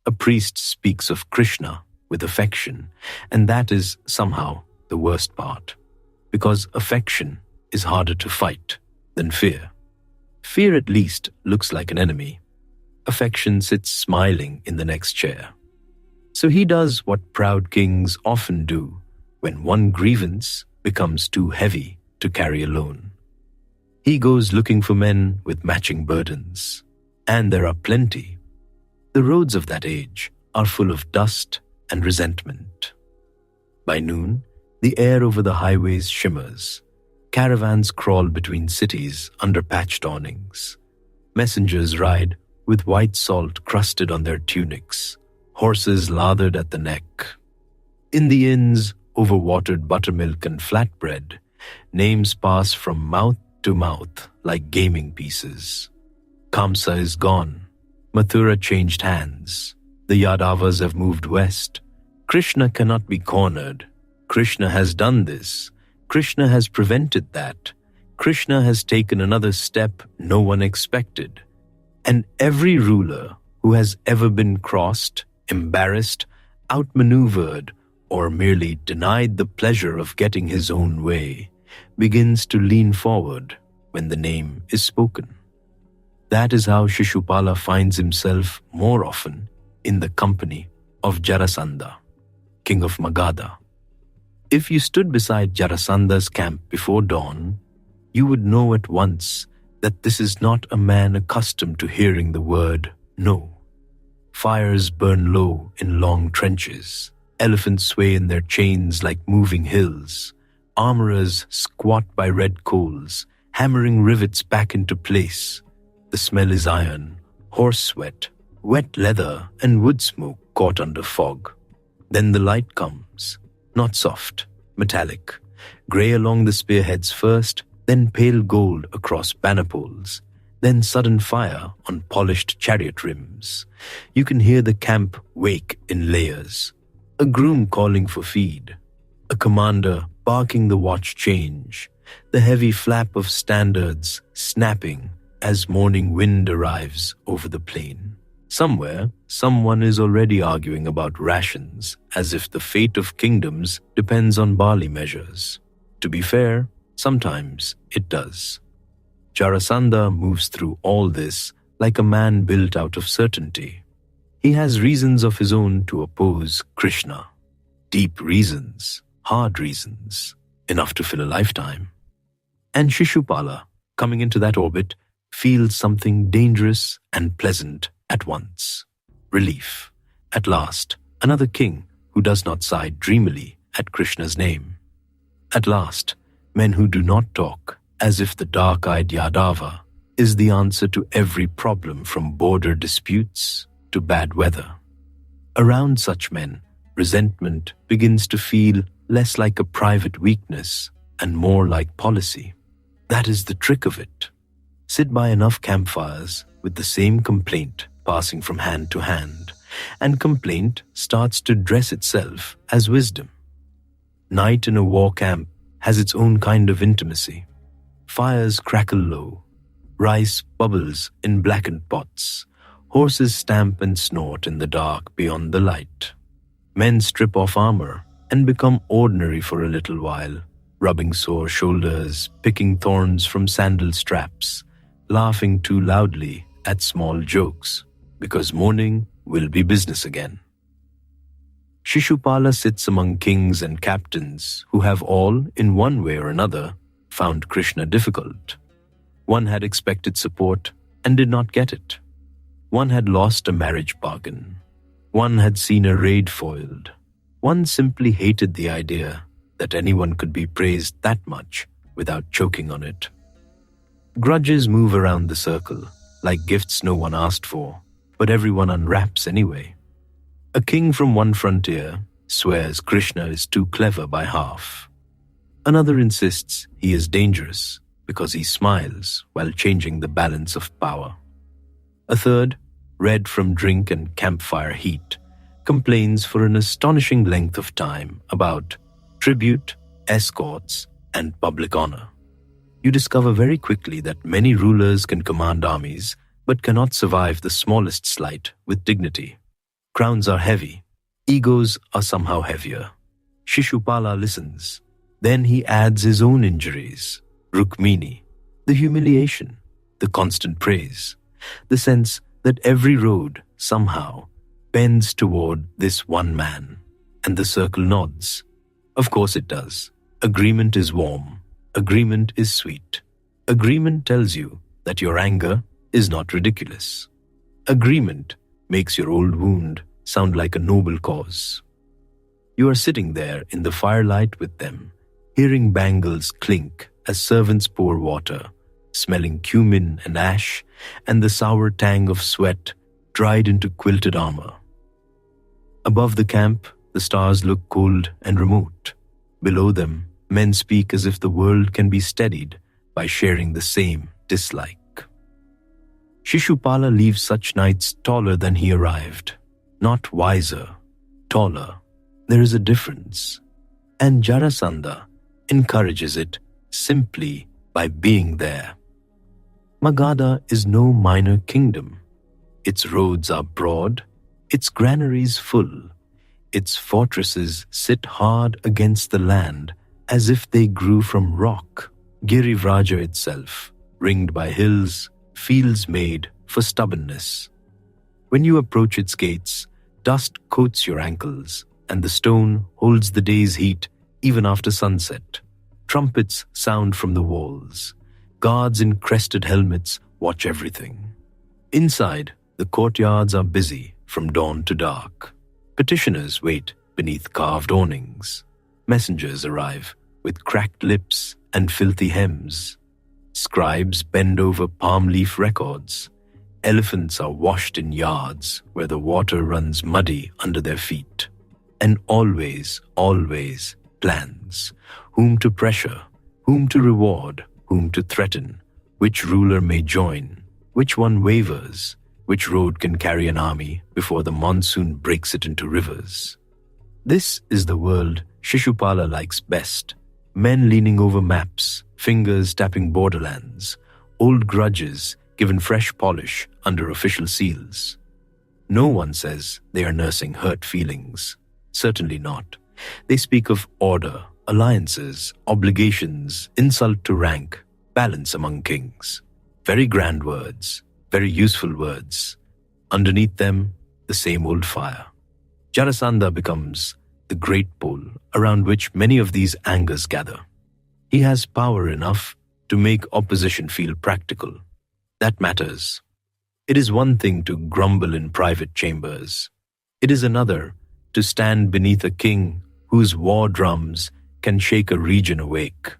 A priest speaks of Krishna with affection, and that is somehow the worst part, because affection is harder to fight than fear. Fear at least looks like an enemy. Affection sits smiling in the next chair. So he does what proud kings often do when one grievance becomes too heavy to carry alone. He goes looking for men with matching burdens, and there are plenty. The roads of that age are full of dust and resentment. By noon, the air over the highways shimmers. Caravans crawl between cities under patched awnings. Messengers ride with white salt crusted on their tunics, horses lathered at the neck. In the inns, overwatered buttermilk and flatbread, names pass from mouth to mouth like gaming pieces. Kamsa is gone. Mathura changed hands. The Yadavas have moved west. Krishna cannot be cornered. Krishna has done this. Krishna has prevented that. Krishna has taken another step no one expected. And every ruler who has ever been crossed, embarrassed, outmaneuvered, or merely denied the pleasure of getting his own way, begins to lean forward when the name is spoken. That is how Shishupala finds himself more often in the company of Jarasandha, king of Magadha. If you stood beside Jarasandha's camp before dawn, you would know at once that this is not a man accustomed to hearing the word no. Fires burn low in long trenches. Elephants sway in their chains like moving hills. Armorers squat by red coals, hammering rivets back into place. The smell is iron, horse sweat, wet leather, and wood smoke caught under fog. Then the light comes, not soft, metallic, grey along the spearheads first, then pale gold across banner poles, then sudden fire on polished chariot rims. You can hear the camp wake in layers. A groom calling for feed, a commander barking the watch change, the heavy flap of standards snapping as morning wind arrives over the plain. Somewhere, someone is already arguing about rations as if the fate of kingdoms depends on barley measures. To be fair, sometimes it does. Jarasandha moves through all this like a man built out of certainty. He has reasons of his own to oppose Krishna. Deep reasons, hard reasons, enough to fill a lifetime. And Shishupala, coming into that orbit, feels something dangerous and pleasant at once. Relief. At last, another king who does not sigh dreamily at Krishna's name. At last, men who do not talk as if the dark-eyed Yadava is the answer to every problem from border disputes to bad weather. Around such men, resentment begins to feel less like a private weakness and more like policy. That is the trick of it. Sit by enough campfires with the same complaint passing from hand to hand, and complaint starts to dress itself as wisdom. Night in a war camp has its own kind of intimacy. Fires crackle low, rice bubbles in blackened pots, horses stamp and snort in the dark beyond the light. Men strip off armor and become ordinary for a little while, rubbing sore shoulders, picking thorns from sandal straps, laughing too loudly at small jokes, because morning will be business again. Shishupala sits among kings and captains who have all, in one way or another, found Krishna difficult. One had expected support and did not get it. One had lost a marriage bargain. One had seen a raid foiled. One simply hated the idea that anyone could be praised that much without choking on it. Grudges move around the circle, like gifts no one asked for, but everyone unwraps anyway. A king from one frontier swears Krishna is too clever by half. Another insists he is dangerous because he smiles while changing the balance of power. A third, red from drink and campfire heat, complains for an astonishing length of time about tribute, escorts, and public honor. You discover very quickly that many rulers can command armies but cannot survive the smallest slight with dignity. Crowns are heavy. Egos are somehow heavier. Shishupala listens. Then he adds his own injuries. Rukmini, the humiliation, the constant praise, the sense that every road, somehow, bends toward this one man, and the circle nods. Of course it does. Agreement is warm. Agreement is sweet. Agreement tells you that your anger is not ridiculous. Agreement makes your old wound sound like a noble cause. You are sitting there in the firelight with them, hearing bangles clink as servants pour water, smelling cumin and ash and the sour tang of sweat dried into quilted armor. Above the camp, the stars look cold and remote. Below them, men speak as if the world can be steadied by sharing the same dislike. Shishupala leaves such nights taller than he arrived. Not wiser, taller. There is a difference. And Jarasandha encourages it simply by being there. Magadha is no minor kingdom. Its roads are broad, its granaries full, its fortresses sit hard against the land as if they grew from rock. Girivraja itself, ringed by hills, fields made for stubbornness. When you approach its gates, dust coats your ankles, and the stone holds the day's heat even after sunset. Trumpets sound from the walls. Guards in crested helmets watch everything. Inside, the courtyards are busy from dawn to dark. Petitioners wait beneath carved awnings. Messengers arrive with cracked lips and filthy hems. Scribes bend over palm leaf records. Elephants are washed in yards where the water runs muddy under their feet. And always, always plans. Whom to pressure, whom to reward, whom to threaten, which ruler may join, which one wavers, which road can carry an army before the monsoon breaks it into rivers. This is the world Shishupala likes best. Men leaning over maps, fingers tapping borderlands, old grudges given fresh polish under official seals. No one says they are nursing hurt feelings. Certainly not. They speak of order, alliances, obligations, insult to rank, balance among kings. Very grand words, very useful words. Underneath them, the same old fire. Jarasandha becomes the great pole around which many of these angers gather. He has power enough to make opposition feel practical. That matters. It is one thing to grumble in private chambers. It is another to stand beneath a king whose war drums can shake a region awake.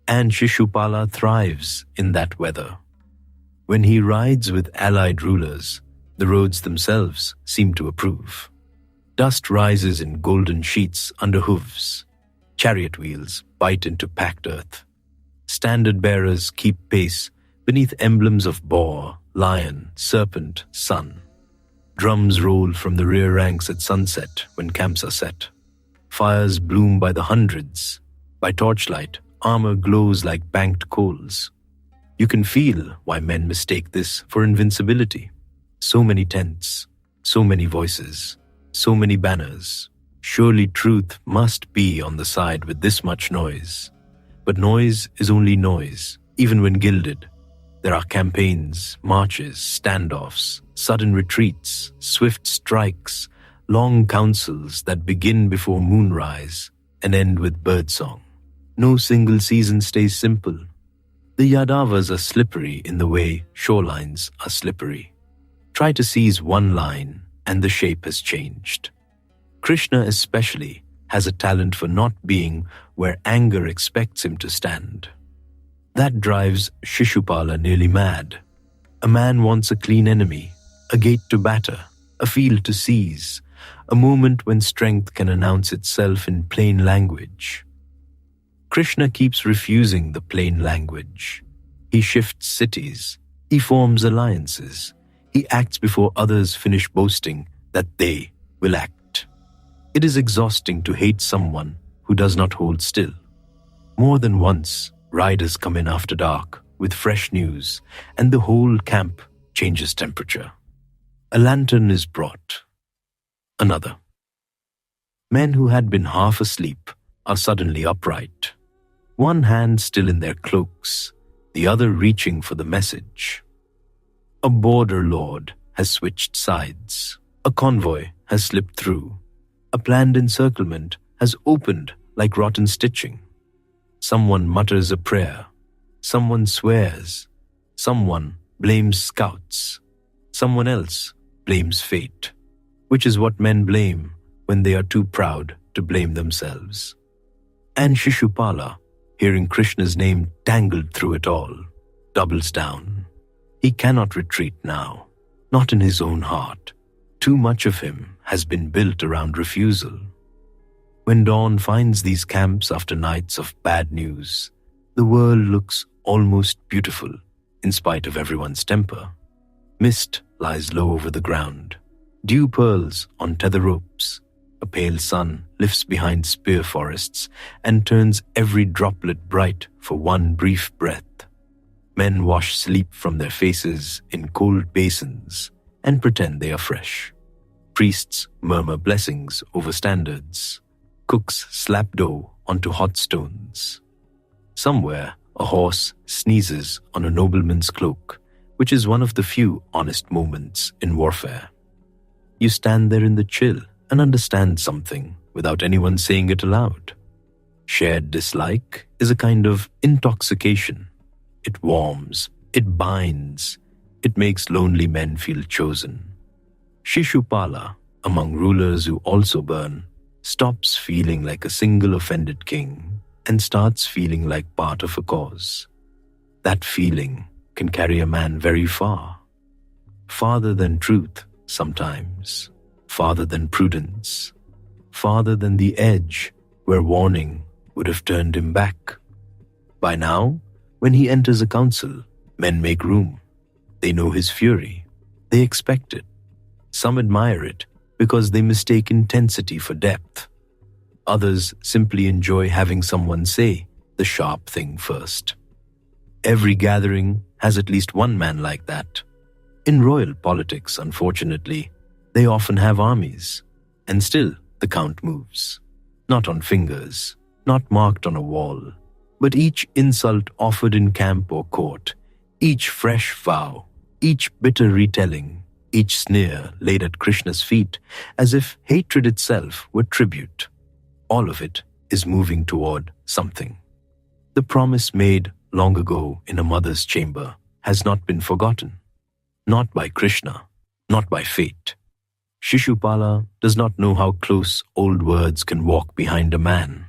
And Shishupala thrives in that weather. When he rides with allied rulers, the roads themselves seem to approve. Dust rises in golden sheets under hooves. Chariot wheels bite into packed earth. Standard-bearers keep pace beneath emblems of boar, lion, serpent, sun. Drums roll from the rear ranks at sunset when camps are set. Fires bloom by the hundreds. By torchlight, armor glows like banked coals. You can feel why men mistake this for invincibility. So many tents, so many voices, so many banners. Surely truth must be on the side with this much noise. But noise is only noise, even when gilded. There are campaigns, marches, standoffs, sudden retreats, swift strikes, long councils that begin before moonrise and end with birdsong. No single season stays simple. The Yadavas are slippery in the way shorelines are slippery. Try to seize one line and the shape has changed. Krishna especially has a talent for not being where anger expects him to stand. That drives Shishupala nearly mad. A man wants a clean enemy, a gate to batter, a field to seize, a moment when strength can announce itself in plain language. Krishna keeps refusing the plain language. He shifts cities, he forms alliances, he acts before others finish boasting that they will act. It is exhausting to hate someone who does not hold still. More than once, riders come in after dark with fresh news, and the whole camp changes temperature. A lantern is brought. Another. Men who had been half asleep are suddenly upright. One hand still in their cloaks, the other reaching for the message. A border lord has switched sides. A convoy has slipped through. A planned encirclement has opened like rotten stitching. Someone mutters a prayer. Someone swears. Someone blames scouts. Someone else blames fate, which is what men blame when they are too proud to blame themselves. And Shishupala, hearing Krishna's name tangled through it all, doubles down. He cannot retreat now, not in his own heart. Too much of him has been built around refusal. When dawn finds these camps after nights of bad news, the world looks almost beautiful in spite of everyone's temper. Mist lies low over the ground. Dew pearls on tether ropes. A pale sun lifts behind spear forests and turns every droplet bright for one brief breath. Men wash sleep from their faces in cold basins and pretend they are fresh. Priests murmur blessings over standards. Cooks slap dough onto hot stones. Somewhere, a horse sneezes on a nobleman's cloak, which is one of the few honest moments in warfare. You stand there in the chill and understand something without anyone saying it aloud. Shared dislike is a kind of intoxication. It warms, it binds, it makes lonely men feel chosen. Shishupala, among rulers who also burn, stops feeling like a single offended king and starts feeling like part of a cause. That feeling can carry a man very far. Farther than truth, sometimes. Farther than prudence. Farther than the edge where warning would have turned him back. By now, when he enters a council, men make room. They know his fury. They expect it. Some admire it because they mistake intensity for depth. Others simply enjoy having someone say the sharp thing first. Every gathering has at least one man like that. In royal politics, unfortunately, they often have armies, and still the count moves. Not on fingers, not marked on a wall, But each insult offered in camp or court, each fresh vow, each bitter retelling, each sneer laid at Krishna's feet as if hatred itself were tribute, all of it is moving toward something. The promise made long ago in a mother's chamber has not been forgotten. Not by Krishna, not by fate. Shishupala does not know how close old words can walk behind a man.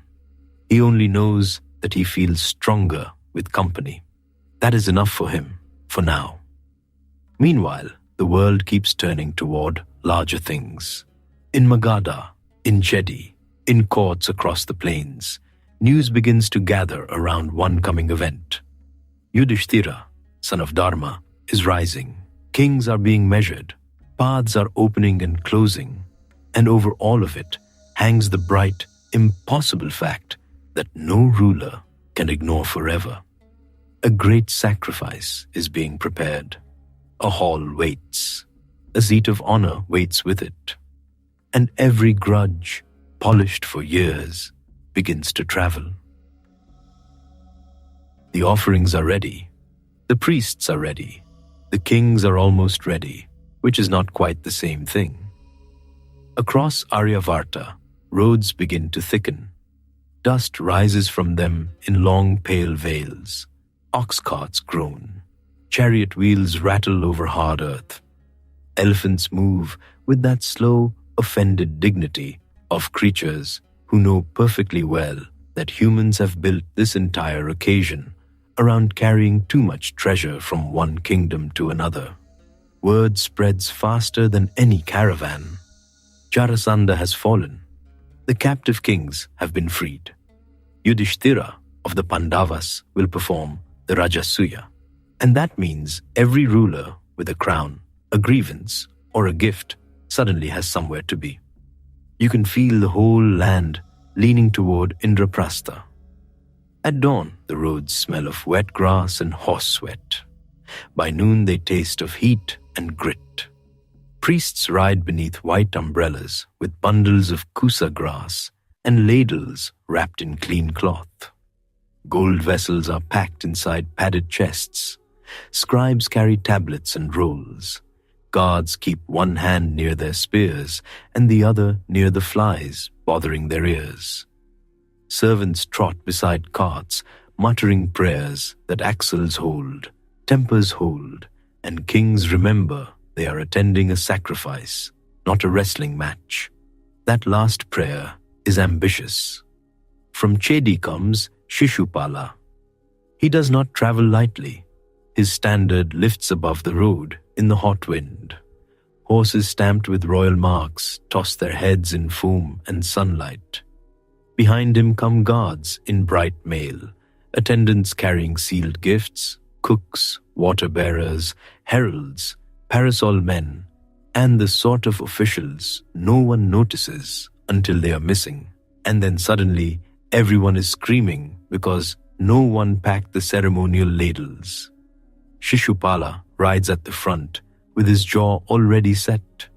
He only knows that he feels stronger with company. That is enough for him, for now. Meanwhile, the world keeps turning toward larger things. In Magadha, in Chedi, in courts across the plains, news begins to gather around one coming event. Yudhishthira, son of Dharma, is rising. Kings are being measured. Paths are opening and closing. And over all of it hangs the bright, impossible fact that no ruler can ignore forever. A great sacrifice is being prepared. A hall waits. A seat of honor waits with it. And every grudge, polished for years, begins to travel. The offerings are ready. The priests are ready. The kings are almost ready, which is not quite the same thing. Across Aryavarta, roads begin to thicken. Dust rises from them in long pale veils. Ox carts groan. Chariot wheels rattle over hard earth. Elephants move with that slow, offended dignity of creatures who know perfectly well that humans have built this entire occasion around carrying too much treasure from one kingdom to another. Word spreads faster than any caravan. Jarasandha has fallen. The captive kings have been freed. Yudhishthira of the Pandavas will perform the Rajasuya. And that means every ruler with a crown, a grievance, or a gift suddenly has somewhere to be. You can feel the whole land leaning toward Indraprastha. At dawn, the roads smell of wet grass and horse sweat. By noon, they taste of heat and grit. Priests ride beneath white umbrellas with bundles of kusa grass and ladles wrapped in clean cloth. Gold vessels are packed inside padded chests. Scribes carry tablets and rolls. Guards keep one hand near their spears and the other near the flies, bothering their ears. Servants trot beside carts, muttering prayers that axles hold, tempers hold, and kings remember they are attending a sacrifice, not a wrestling match. That last prayer is ambitious. From Chedi comes Shishupala. He does not travel lightly. His standard lifts above the road in the hot wind. Horses stamped with royal marks toss their heads in foam and sunlight. Behind him come guards in bright mail, attendants carrying sealed gifts, cooks, water bearers, heralds, parasol men, and the sort of officials no one notices until they are missing. And then suddenly, everyone is screaming because no one packed the ceremonial ladles. Shishupala rides at the front with his jaw already set.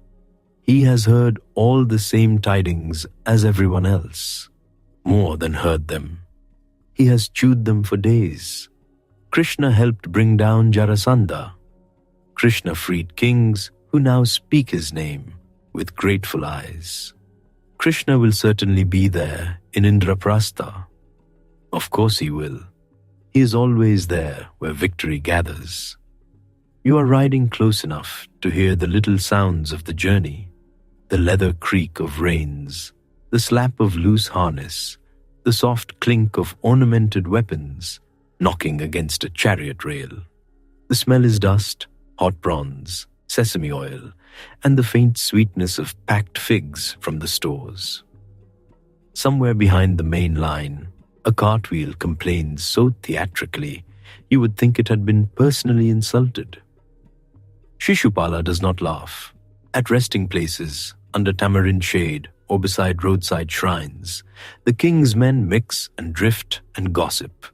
He has heard all the same tidings as everyone else. More than heard them. He has chewed them for days. Krishna helped bring down Jarasandha. Krishna freed kings who now speak his name with grateful eyes. Krishna will certainly be there in Indraprastha. Of course he will. He is always there where victory gathers. You are riding close enough to hear the little sounds of the journey, the leather creak of reins, the slap of loose harness, the soft clink of ornamented weapons knocking against a chariot rail. The smell is dust, hot bronze, sesame oil, and the faint sweetness of packed figs from the stores. Somewhere behind the main line, a cartwheel complains so theatrically you would think it had been personally insulted. Shishupala does not laugh. At resting places, under tamarind shade, or beside roadside shrines, the king's men mix and drift and gossip.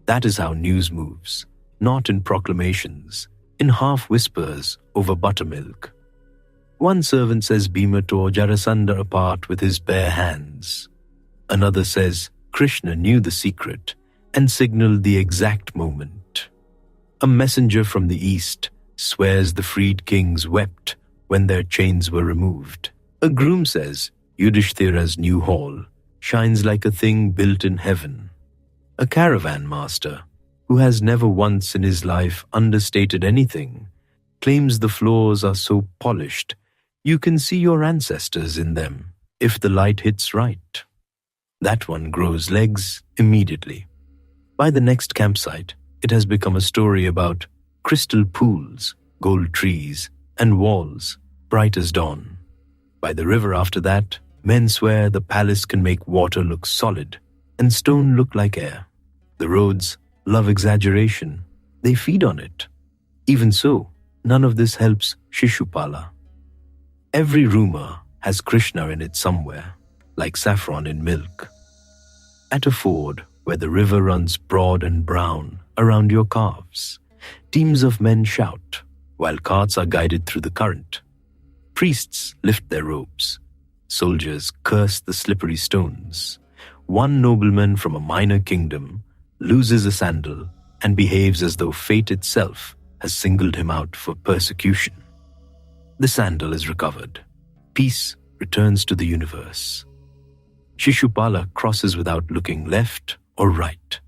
That is how news moves, not in proclamations, in half whispers over buttermilk. One servant says Bhima tore Jarasandha apart with his bare hands. Another says Krishna knew the secret and signal the exact moment. A messenger from the east swears the freed kings wept when their chains were removed. A groom says Yudhishthira's new hall shines like a thing built in heaven. A caravan master, who has never once in his life understated anything, claims the floors are so polished you can see your ancestors in them if the light hits right. That one grows legs immediately. By the next campsite, it has become a story about crystal pools, gold trees, and walls bright as dawn. By the river after that, men swear the palace can make water look solid and stone look like air. The roads love exaggeration. They feed on it. Even so, none of this helps Shishupala. Every rumor has Krishna in it somewhere, like saffron in milk. At a ford where the river runs broad and brown around your calves, teams of men shout while carts are guided through the current. Priests lift their robes. Soldiers curse the slippery stones. One nobleman from a minor kingdom loses a sandal and behaves as though fate itself has singled him out for persecution. The sandal is recovered. Peace returns to the universe. Shishupala crosses without looking left or right.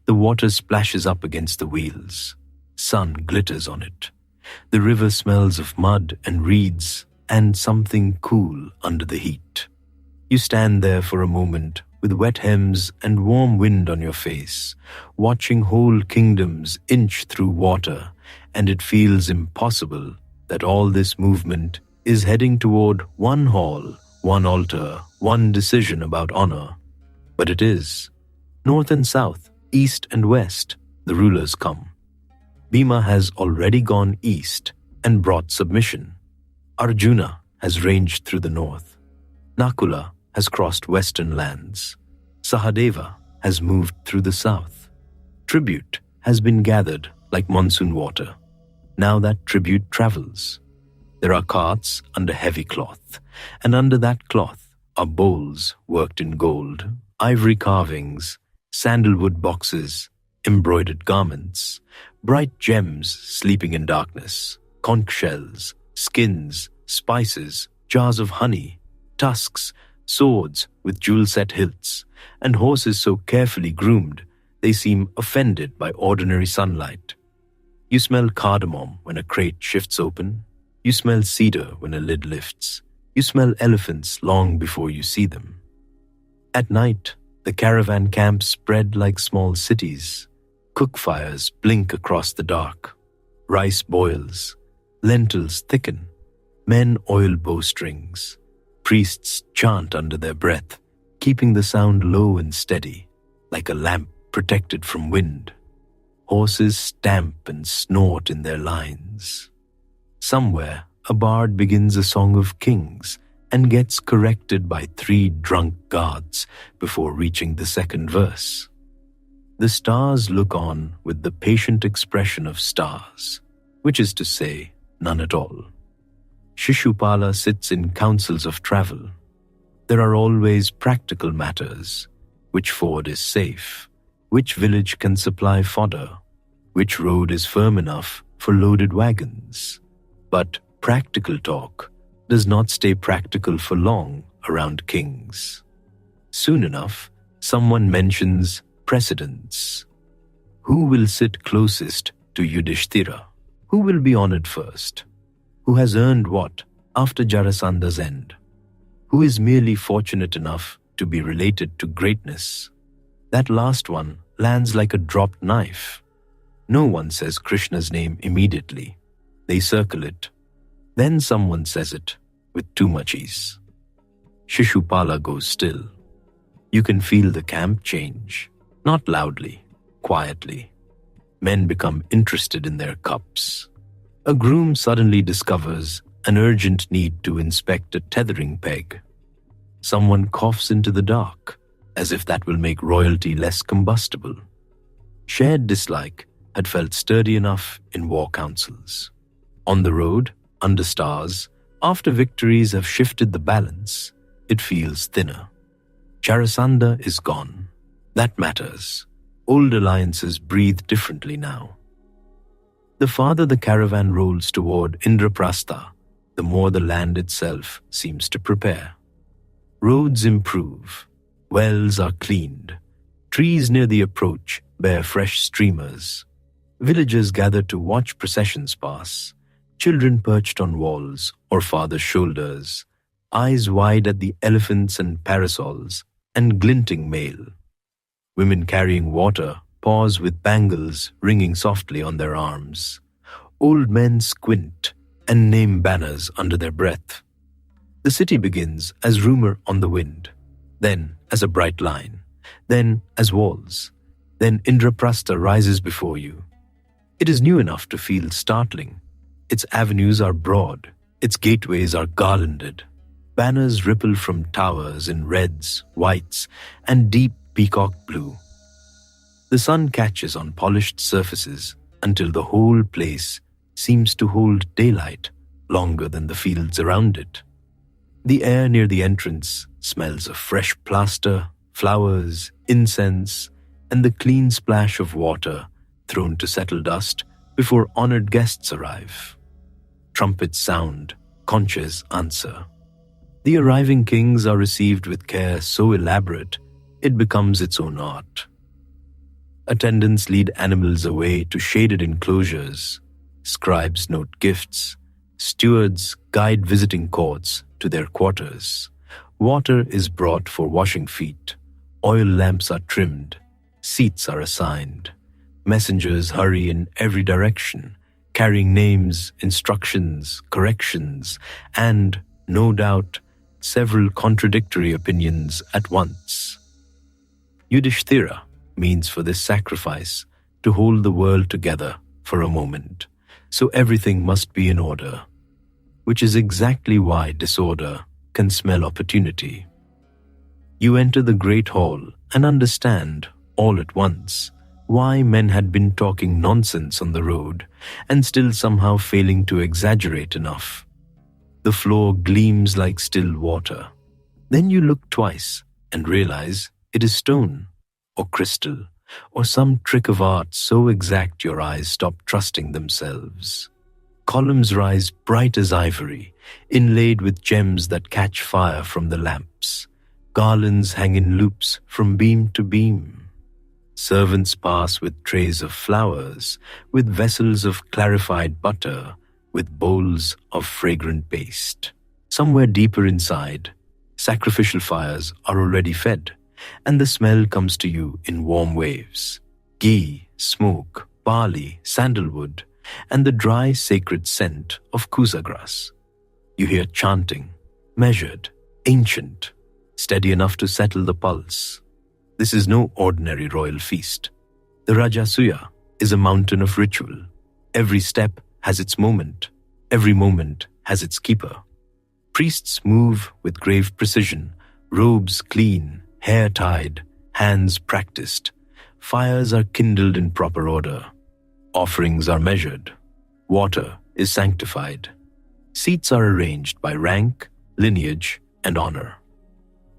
The water splashes up against the wheels. Sun glitters on it. The river smells of mud and reeds and something cool under the heat. You stand there for a moment with wet hems and warm wind on your face, watching whole kingdoms inch through water, and it feels impossible that all this movement is heading toward one hall, one altar, one decision about honor. But it is. North and south, east and west, the rulers come. Bhima has already gone east and brought submission. Arjuna has ranged through the north. Nakula has crossed western lands. Sahadeva has moved through the south. Tribute has been gathered like monsoon water. Now that tribute travels. There are carts under heavy cloth, and under that cloth are bowls worked in gold, ivory carvings, sandalwood boxes, embroidered garments, bright gems sleeping in darkness, conch shells, skins, spices, jars of honey, tusks, swords with jewel-set hilts, and horses so carefully groomed they seem offended by ordinary sunlight. You smell cardamom when a crate shifts open. You smell cedar when a lid lifts. You smell elephants long before you see them. At night, the caravan camps spread like small cities. Cook fires blink across the dark. Rice boils. Lentils thicken. Men oil bowstrings. Priests chant under their breath, keeping the sound low and steady, like a lamp protected from wind. Horses stamp and snort in their lines. Somewhere, a bard begins a song of kings and gets corrected by 3 drunk guards before reaching the second verse. The stars look on with the patient expression of stars, which is to say, none at all. Shishupala sits in councils of travel. There are always practical matters. Which ford is safe? Which village can supply fodder? Which road is firm enough for loaded wagons? But practical talk does not stay practical for long around kings. Soon enough, someone mentions precedence. Who will sit closest to Yudhishthira? Who will be honored first? Who has earned what after Jarasandha's end? Who is merely fortunate enough to be related to greatness? That last one lands like a dropped knife. No one says Krishna's name immediately. They circle it. Then someone says it with too much ease. Shishupala goes still. You can feel the camp change, not loudly, quietly. Men become interested in their cups. A groom suddenly discovers an urgent need to inspect a tethering peg. Someone coughs into the dark, as if that will make royalty less combustible. Shared dislike had felt sturdy enough in war councils. On the road, under stars, after victories have shifted the balance, it feels thinner. Jarasandha is gone. That matters. Old alliances breathe differently now. The farther the caravan rolls toward Indraprastha, the more the land itself seems to prepare. Roads improve, wells are cleaned, trees near the approach bear fresh streamers. Villagers gather to watch processions pass, children perched on walls or fathers' shoulders, eyes wide at the elephants and parasols and glinting mail. Women carrying water pause with bangles ringing softly on their arms. Old men squint and name banners under their breath. The city begins as rumor on the wind, then as a bright line, then as walls, then Indraprastha rises before you. It is new enough to feel startling. Its avenues are broad, its gateways are garlanded. Banners ripple from towers in reds, whites, and deep peacock blue. The sun catches on polished surfaces until the whole place seems to hold daylight longer than the fields around it. The air near the entrance smells of fresh plaster, flowers, incense, and the clean splash of water thrown to settle dust before honored guests arrive. Trumpets sound, conches answer. The arriving kings are received with care so elaborate it becomes its own art. Attendants lead animals away to shaded enclosures. Scribes note gifts. Stewards guide visiting courts to their quarters. Water is brought for washing feet. Oil lamps are trimmed. Seats are assigned. Messengers hurry in every direction, carrying names, instructions, corrections, and, no doubt, several contradictory opinions at once. Yudhishthira means for this sacrifice to hold the world together for a moment, so everything must be in order, which is exactly why disorder can smell opportunity. You enter the great hall and understand, all at once, why men had been talking nonsense on the road and still somehow failing to exaggerate enough. The floor gleams like still water. Then you look twice and realize it is stone or crystal or some trick of art so exact your eyes stop trusting themselves. Columns rise bright as ivory, inlaid with gems that catch fire from the lamps. Garlands hang in loops from beam to beam. Servants pass with trays of flowers, with vessels of clarified butter, with bowls of fragrant paste. Somewhere deeper inside, sacrificial fires are already fed, and the smell comes to you in warm waves. Ghee, smoke, barley, sandalwood, and the dry sacred scent of kusa grass. You hear chanting, measured, ancient, steady enough to settle the pulse. This is no ordinary royal feast. The Rajasuya is a mountain of ritual. Every step has its moment. Every moment has its keeper. Priests move with grave precision, robes clean, hair tied, hands practiced. Fires are kindled in proper order. Offerings are measured. Water is sanctified. Seats are arranged by rank, lineage, and honor.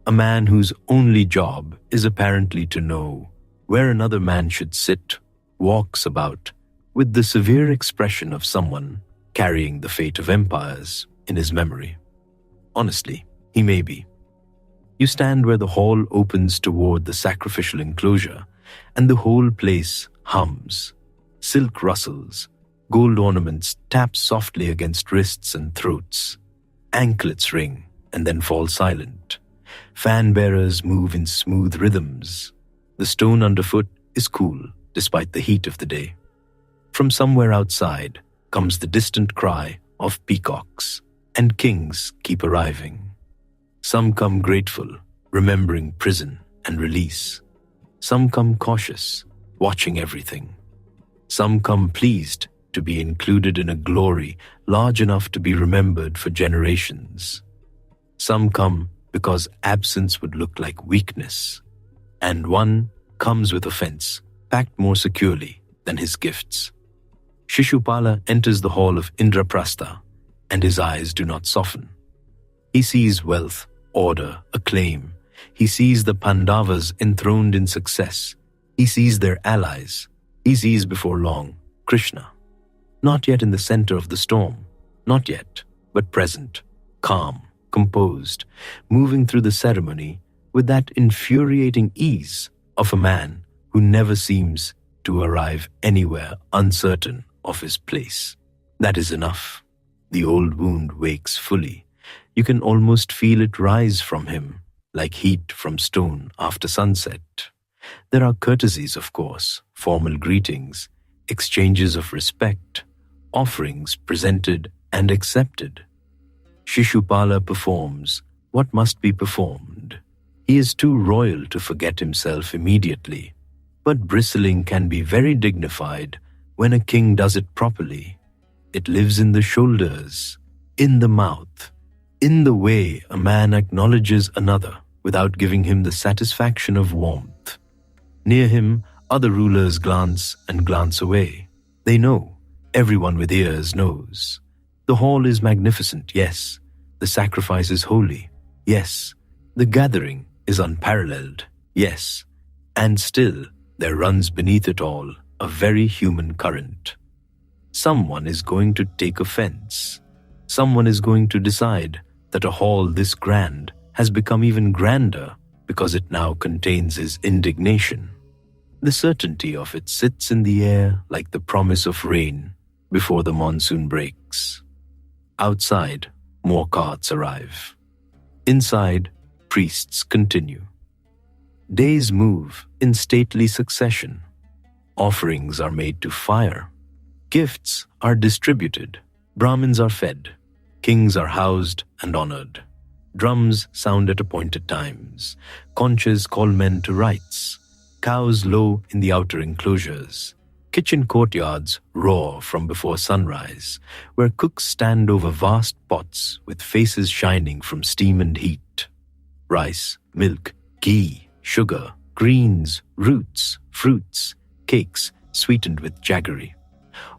A man whose only job is apparently to know where another man should sit walks about with the severe expression of someone carrying the fate of empires in his memory. Honestly, he may be. You stand where the hall opens toward the sacrificial enclosure, and the whole place hums. Silk rustles, gold ornaments tap softly against wrists and throats. Anklets ring and then fall silent. Fan-bearers move in smooth rhythms. The stone underfoot is cool despite the heat of the day. From somewhere outside comes the distant cry of peacocks, and kings keep arriving. Some come grateful, remembering prison and release. Some come cautious, watching everything. Some come pleased to be included in a glory large enough to be remembered for generations. Some come because absence would look like weakness, and one comes with offense, packed more securely than his gifts. Shishupala enters the hall of Indraprastha, and his eyes do not soften. He sees wealth, order, acclaim. He sees the Pandavas enthroned in success. He sees their allies. He sees before long Krishna. Not yet in the center of the storm. Not yet, but present, calm, composed, moving through the ceremony with that infuriating ease of a man who never seems to arrive anywhere uncertain of his place. That is enough. The old wound wakes fully. You can almost feel it rise from him, like heat from stone after sunset. There are courtesies, of course, formal greetings, exchanges of respect, offerings presented and accepted. Shishupala performs what must be performed. He is too royal to forget himself immediately, but bristling can be very dignified when a king does it properly. It lives in the shoulders, in the mouth, in the way a man acknowledges another without giving him the satisfaction of warmth. Near him, other rulers glance and glance away. They know. Everyone with ears knows. The hall is magnificent, yes. The sacrifice is holy, yes. The gathering is unparalleled, yes. And still, there runs beneath it all a very human current. Someone is going to take offense. Someone is going to decide that a hall this grand has become even grander because it now contains his indignation. The certainty of it sits in the air like the promise of rain before the monsoon breaks. Outside, more carts arrive. Inside, priests continue. Days move in stately succession. Offerings are made to fire. Gifts are distributed. Brahmins are fed. Kings are housed and honored. Drums sound at appointed times. Conches call men to rites. Cows low in the outer enclosures. Kitchen courtyards roar from before sunrise, where cooks stand over vast pots with faces shining from steam and heat. Rice, milk, ghee, sugar, greens, roots, fruits, cakes sweetened with jaggery.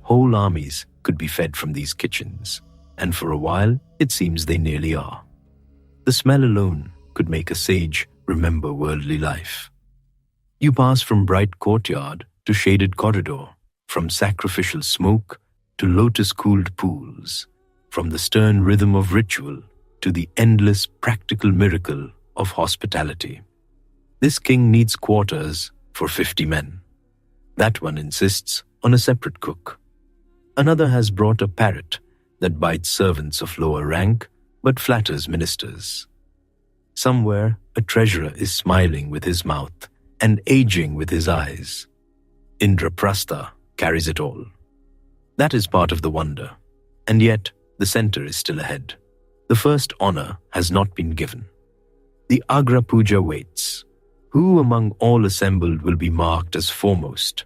Whole armies could be fed from these kitchens, and for a while it seems they nearly are. The smell alone could make a sage remember worldly life. You pass from bright courtyard to shaded corridor, from sacrificial smoke to lotus-cooled pools, from the stern rhythm of ritual to the endless practical miracle of hospitality. This king needs quarters for 50 men. That one insists on a separate cook. Another has brought a parrot that bites servants of lower rank but flatters ministers. Somewhere, a treasurer is smiling with his mouth and aging with his eyes. Indraprastha carries it all. That is part of the wonder, and yet the center is still ahead. The first honor has not been given. The Agra Puja waits. Who among all assembled will be marked as foremost?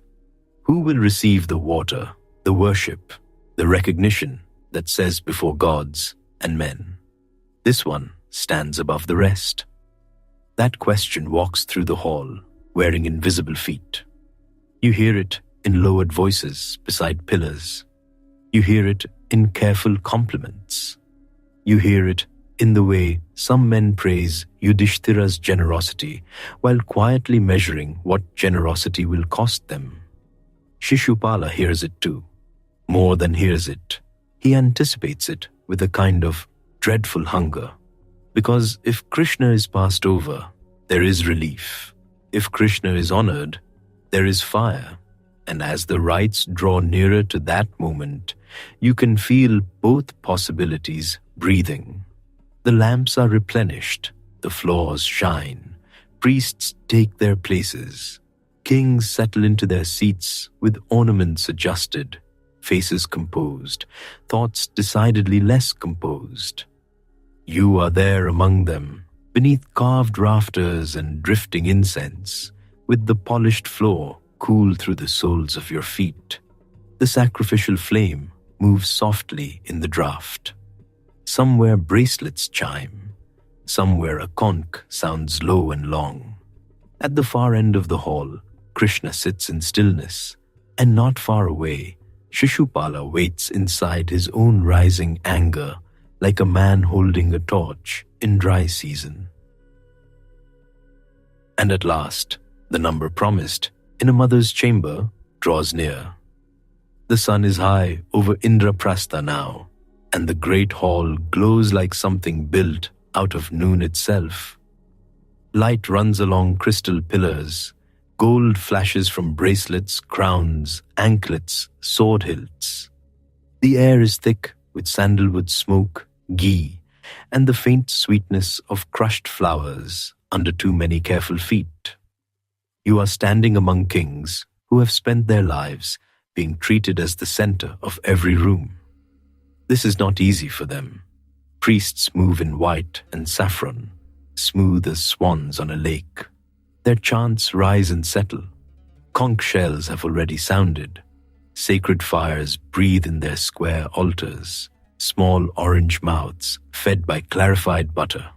Who will receive the water, the worship, the recognition that says before gods and men, this one stands above the rest? That question walks through the hall, wearing invisible feet. You hear it in lowered voices beside pillars. You hear it in careful compliments. You hear it in the way some men praise Yudhishthira's generosity while quietly measuring what generosity will cost them. Shishupala hears it too. More than hears it, he anticipates it with a kind of dreadful hunger. Because if Krishna is passed over, there is relief. If Krishna is honored, there is fire. And as the rites draw nearer to that moment, you can feel both possibilities breathing. The lamps are replenished, the floors shine, priests take their places, kings settle into their seats with ornaments adjusted, faces composed, thoughts decidedly less composed. You are there among them, beneath carved rafters and drifting incense, with the polished floor cool through the soles of your feet. The sacrificial flame moves softly in the draught. Somewhere bracelets chime. Somewhere a conch sounds low and long. At the far end of the hall, Krishna sits in stillness, and not far away, Shishupala waits inside his own rising anger, like a man holding a torch in dry season. And at last, the number promised in a mother's chamber draws near. The sun is high over Indraprastha now, and the great hall glows like something built out of noon itself. Light runs along crystal pillars, gold flashes from bracelets, crowns, anklets, sword hilts. The air is thick with sandalwood smoke, ghee, and the faint sweetness of crushed flowers under too many careful feet. You are standing among kings who have spent their lives being treated as the center of every room. This is not easy for them. Priests move in white and saffron, smooth as swans on a lake. Their chants rise and settle. Conch shells have already sounded. Sacred fires breathe in their square altars, small orange mouths fed by clarified butter.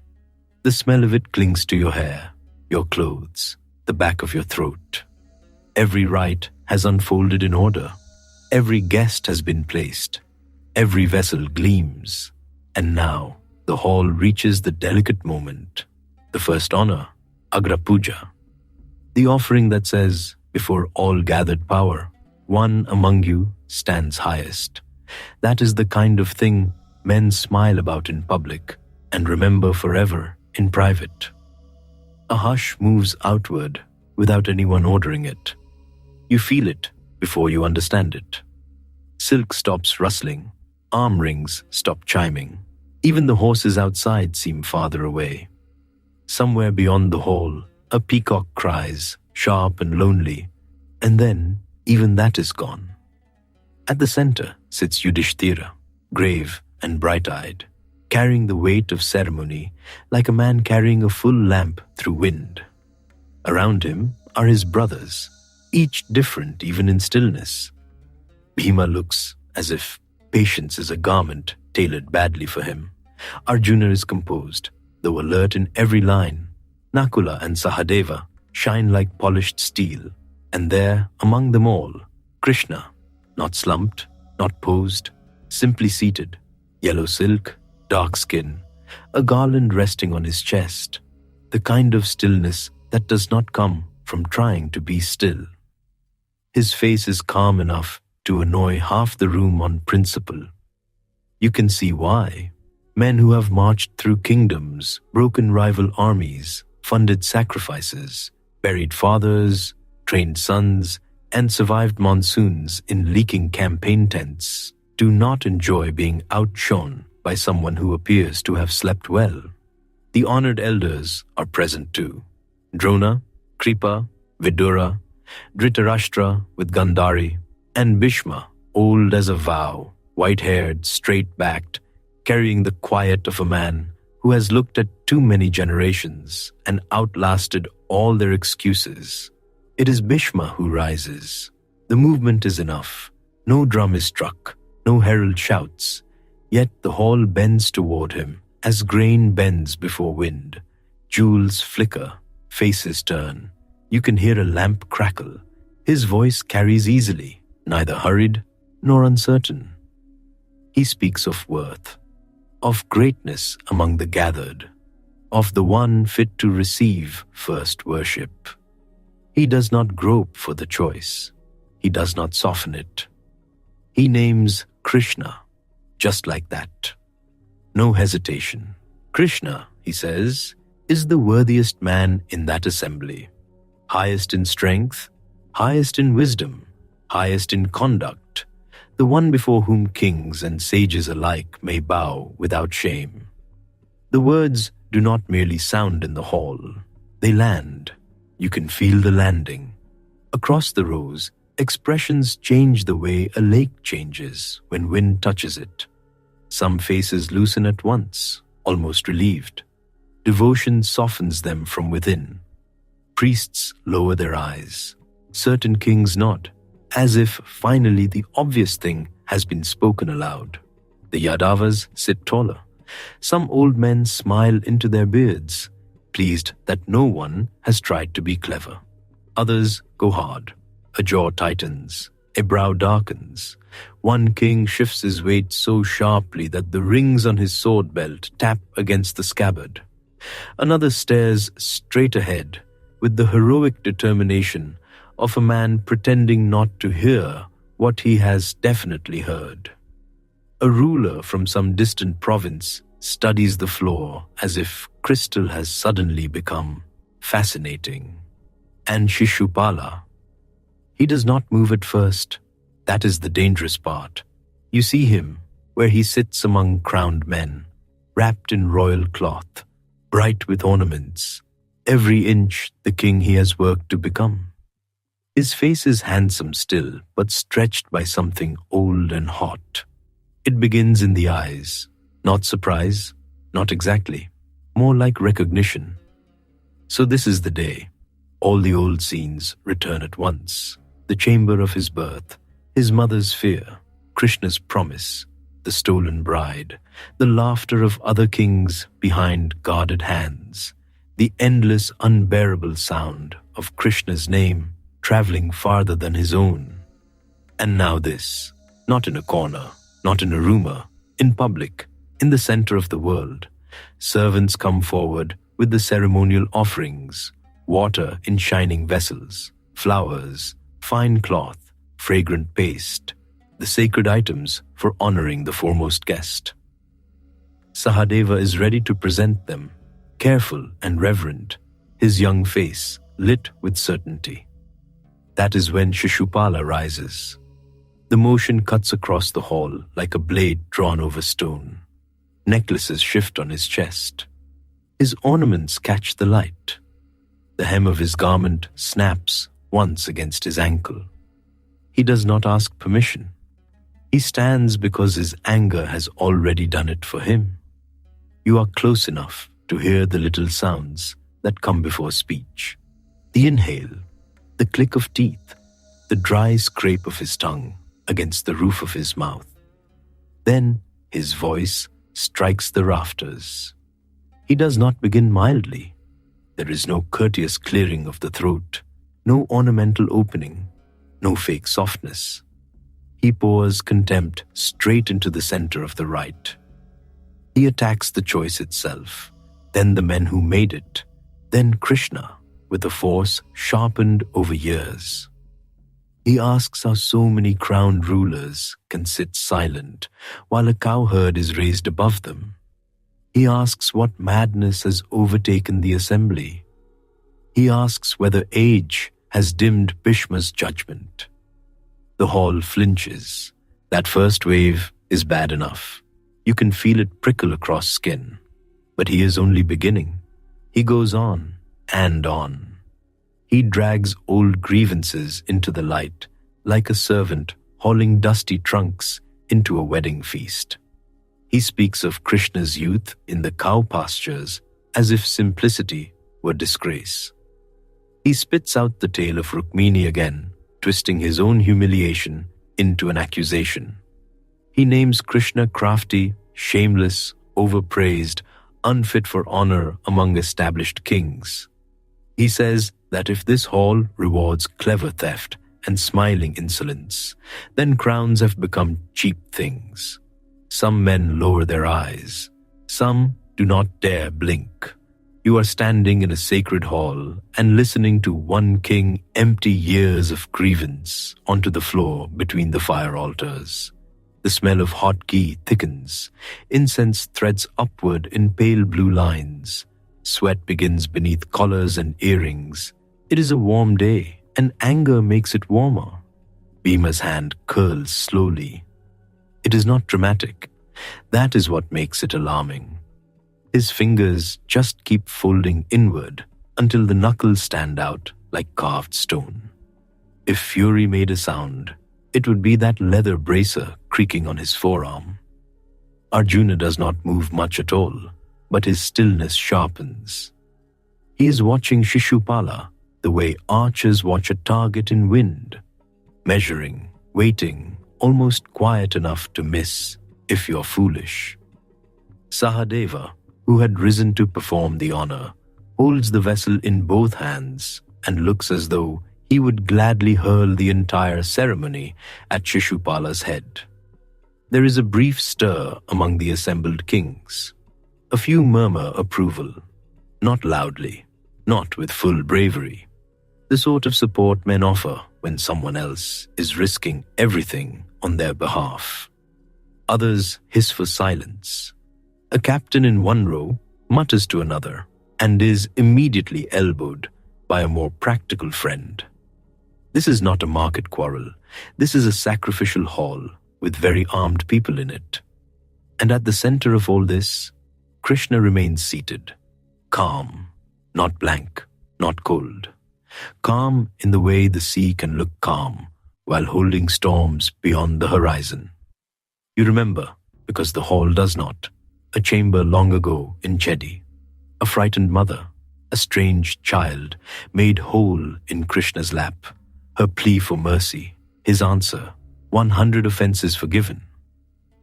The smell of it clings to your hair, your clothes, the back of your throat. Every rite has unfolded in order. Every guest has been placed. Every vessel gleams. And now the hall reaches the delicate moment, the first honor, Agra Puja. The offering that says, before all gathered power, one among you stands highest. That is the kind of thing men smile about in public and remember forever in private. A hush moves outward without anyone ordering it. You feel it before you understand it. Silk stops rustling, arm rings stop chiming. Even the horses outside seem farther away. Somewhere beyond the hall, a peacock cries, sharp and lonely, and then even that is gone. At the center sits Yudhishthira, grave and bright-eyed, carrying the weight of ceremony like a man carrying a full lamp through wind. Around him are his brothers, each different even in stillness. Bhima looks as if patience is a garment tailored badly for him. Arjuna is composed, though alert in every line. Nakula and Sahadeva shine like polished steel. And there, among them all, Krishna, not slumped, not posed, simply seated, yellow silk, dark skin, a garland resting on his chest, the kind of stillness that does not come from trying to be still. His face is calm enough to annoy half the room on principle. You can see why. Men who have marched through kingdoms, broken rival armies, funded sacrifices, buried fathers, trained sons, and survived monsoons in leaking campaign tents do not enjoy being outshone by someone who appears to have slept well. The honored elders are present too. Drona, Kripa, Vidura, Dhritarashtra with Gandhari, and Bhishma, old as a vow, white-haired, straight-backed, carrying the quiet of a man who has looked at too many generations and outlasted all their excuses. It is Bhishma who rises. The movement is enough. No drum is struck, no herald shouts. Yet the hall bends toward him as grain bends before wind. Jewels flicker, faces turn. You can hear a lamp crackle. His voice carries easily, neither hurried nor uncertain. He speaks of worth, of greatness among the gathered, of the one fit to receive first worship. He does not grope for the choice. He does not soften it. He names Krishna, just like that. No hesitation. Krishna, he says, is the worthiest man in that assembly. Highest in strength, highest in wisdom, highest in conduct, the one before whom kings and sages alike may bow without shame. The words do not merely sound in the hall. They land. You can feel the landing. Across the rows, expressions change the way a lake changes when wind touches it. Some faces loosen at once, almost relieved. Devotion softens them from within. Priests lower their eyes. Certain kings nod, as if finally the obvious thing has been spoken aloud. The Yadavas sit taller. Some old men smile into their beards, pleased that no one has tried to be clever. Others go hard. A jaw tightens, a brow darkens. One king shifts his weight so sharply that the rings on his sword belt tap against the scabbard. Another stares straight ahead with the heroic determination of a man pretending not to hear what he has definitely heard. A ruler from some distant province studies the floor as if crystal has suddenly become fascinating. And Shishupala, he does not move at first. That is the dangerous part. You see him where he sits among crowned men, wrapped in royal cloth, bright with ornaments, every inch the king he has worked to become. His face is handsome still, but stretched by something old and hot. It begins in the eyes. Not surprise, not exactly, more like recognition. So this is the day. All the old scenes return at once. The chamber of his birth, his mother's fear, Krishna's promise, the stolen bride, the laughter of other kings behind guarded hands, the endless unbearable sound of Krishna's name traveling farther than his own. And now this, not in a corner, not in a rumor, in public, in the center of the world. Servants come forward with the ceremonial offerings, water in shining vessels, flowers, fine cloth, fragrant paste, the sacred items for honoring the foremost guest. Sahadeva is ready to present them, careful and reverent, his young face lit with certainty. That is when Shishupala rises. The motion cuts across the hall like a blade drawn over stone. Necklaces shift on his chest. His ornaments catch the light. The hem of his garment snaps once against his ankle. He does not ask permission. He stands because his anger has already done it for him. You are close enough to hear the little sounds that come before speech. The inhale, the click of teeth, the dry scrape of his tongue against the roof of his mouth. Then his voice strikes the rafters. He does not begin mildly. There is no courteous clearing of the throat, no ornamental opening, no fake softness. He pours contempt straight into the center of the right. He attacks the choice itself, then the men who made it, then Krishna, with a force sharpened over years. He asks how so many crowned rulers can sit silent while a cowherd is raised above them. He asks what madness has overtaken the assembly. He asks whether age has dimmed Bhishma's judgment. The hall flinches. That first wave is bad enough. You can feel it prickle across skin. But he is only beginning. He goes on and on. He drags old grievances into the light, like a servant hauling dusty trunks into a wedding feast. He speaks of Krishna's youth in the cow pastures as if simplicity were disgrace. He spits out the tale of Rukmini again, twisting his own humiliation into an accusation. He names Krishna crafty, shameless, overpraised, unfit for honor among established kings. He says that if this hall rewards clever theft and smiling insolence, then crowns have become cheap things. Some men lower their eyes. Some do not dare blink. You are standing in a sacred hall and listening to one king empty years of grievance onto the floor between the fire altars. The smell of hot ghee thickens. Incense threads upward in pale blue lines. Sweat begins beneath collars and earrings. It is a warm day, and anger makes it warmer. Bhima's hand curls slowly. It is not dramatic. That is what makes it alarming. His fingers just keep folding inward until the knuckles stand out like carved stone. If fury made a sound, it would be that leather bracer creaking on his forearm. Arjuna does not move much at all, but his stillness sharpens. He is watching Shishupala the way archers watch a target in wind, measuring, waiting, almost quiet enough to miss if you're foolish. Sahadeva, who had risen to perform the honor, holds the vessel in both hands and looks as though he would gladly hurl the entire ceremony at Shishupala's head. There is a brief stir among the assembled kings. A few murmur approval, not loudly, not with full bravery. the sort of support men offer when someone else is risking everything on their behalf. Others hiss for silence. A captain in one row mutters to another and is immediately elbowed by a more practical friend. This is not a market quarrel. This is a sacrificial hall with very armed people in it. And at the center of all this, Krishna remains seated, calm, not blank, not cold. Calm in the way the sea can look calm while holding storms beyond the horizon. You remember, because the hall does not, a chamber long ago in Chedi, a frightened mother, a strange child, made whole in Krishna's lap, her plea for mercy, his answer, 100 offenses forgiven.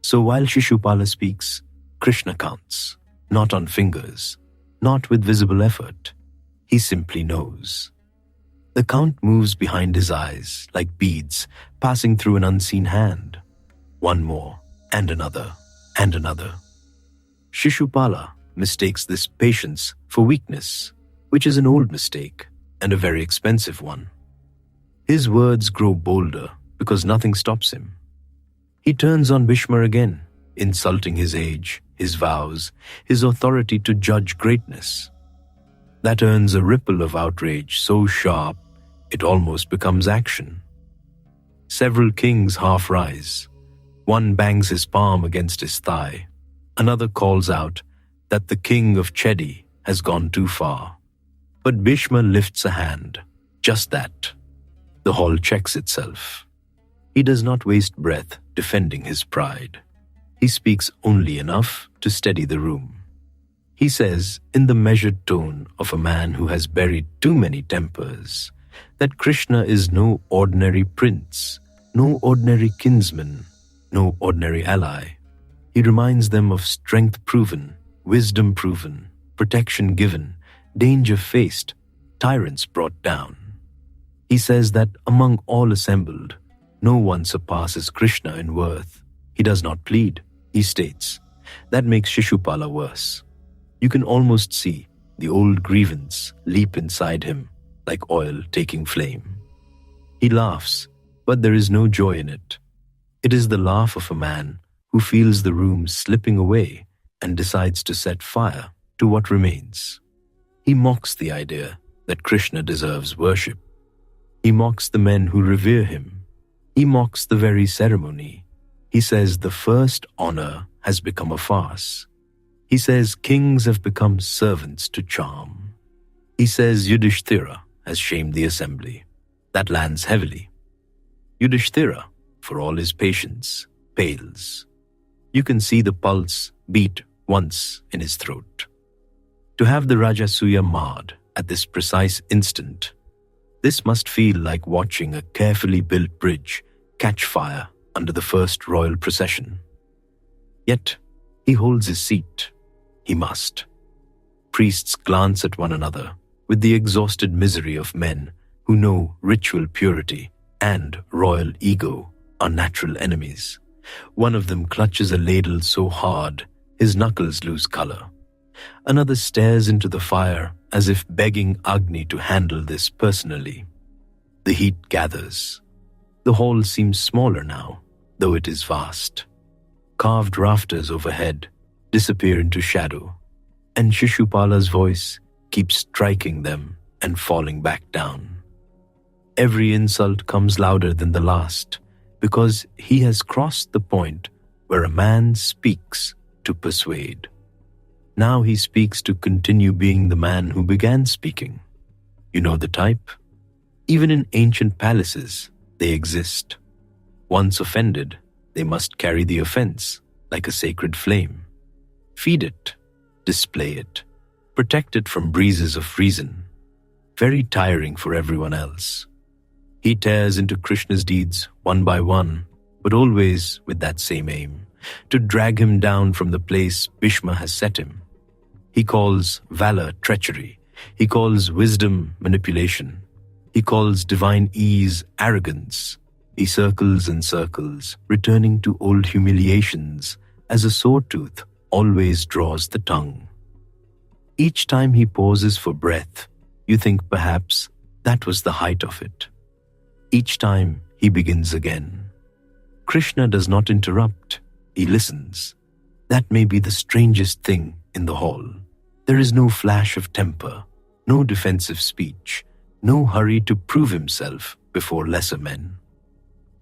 So while Shishupala speaks, Krishna counts, not on fingers, not with visible effort. He simply knows. The count moves behind his eyes like beads passing through an unseen hand. One more, and another, and another. Shishupala mistakes this patience for weakness, which is an old mistake and a very expensive one. His words grow bolder because nothing stops him. He turns on Bhishma again, insulting his age, his vows, his authority to judge greatness. That earns a ripple of outrage so sharp it almost becomes action. Several kings half rise. One bangs his palm against his thigh. Another calls out that the king of Chedi has gone too far. But Bhishma lifts a hand. Just that. The hall checks itself. He does not waste breath defending his pride. He speaks only enough to steady the room. He says, in the measured tone of a man who has buried too many tempers, that Krishna is no ordinary prince, no ordinary kinsman, no ordinary ally. He reminds them of strength proven, wisdom proven, protection given, danger faced, tyrants brought down. He says that among all assembled, no one surpasses Krishna in worth. He does not plead, he states. That makes Shishupala worse. You can almost see the old grievance leap inside him like oil taking flame. He laughs, but there is no joy in it. It is the laugh of a man who feels the room slipping away and decides to set fire to what remains. He mocks the idea that Krishna deserves worship. He mocks the men who revere him. He mocks the very ceremony. He says the first honor has become a farce. He says kings have become servants to charm. He says Yudhishthira has shamed the assembly. That lands heavily. Yudhishthira, for all his patience, pales. You can see the pulse beat once in his throat. To have the Rajasuya marred at this precise instant, this must feel like watching a carefully built bridge catch fire under the first royal procession. Yet, he holds his seat. He must. Priests glance at one another with the exhausted misery of men who know ritual purity and royal ego are natural enemies. One of them clutches a ladle so hard his knuckles lose color. Another stares into the fire as if begging Agni to handle this personally. The heat gathers. The hall seems smaller now, though it is vast. Carved rafters overhead disappear into shadow, and Shishupala's voice keeps striking them and falling back down. Every insult comes louder than the last, because he has crossed the point where a man speaks to persuade. Now he speaks to continue being the man who began speaking. You know the type? Even in ancient palaces, they exist. Once offended, they must carry the offense like a sacred flame. Feed it, display it, protect it from breezes of reason. Very tiring for everyone else. He tears into Krishna's deeds one by one, but always with that same aim, to drag him down from the place Bhishma has set him. He calls valor treachery. He calls wisdom manipulation. He calls divine ease arrogance. He circles and circles, returning to old humiliations as a sore tooth always draws the tongue. Each time he pauses for breath, you think perhaps That was the height of it. Each time he begins again. Krishna does not interrupt, he listens. That may be the strangest thing in the hall. There is no flash of temper, no defensive speech, no hurry to prove himself before lesser men.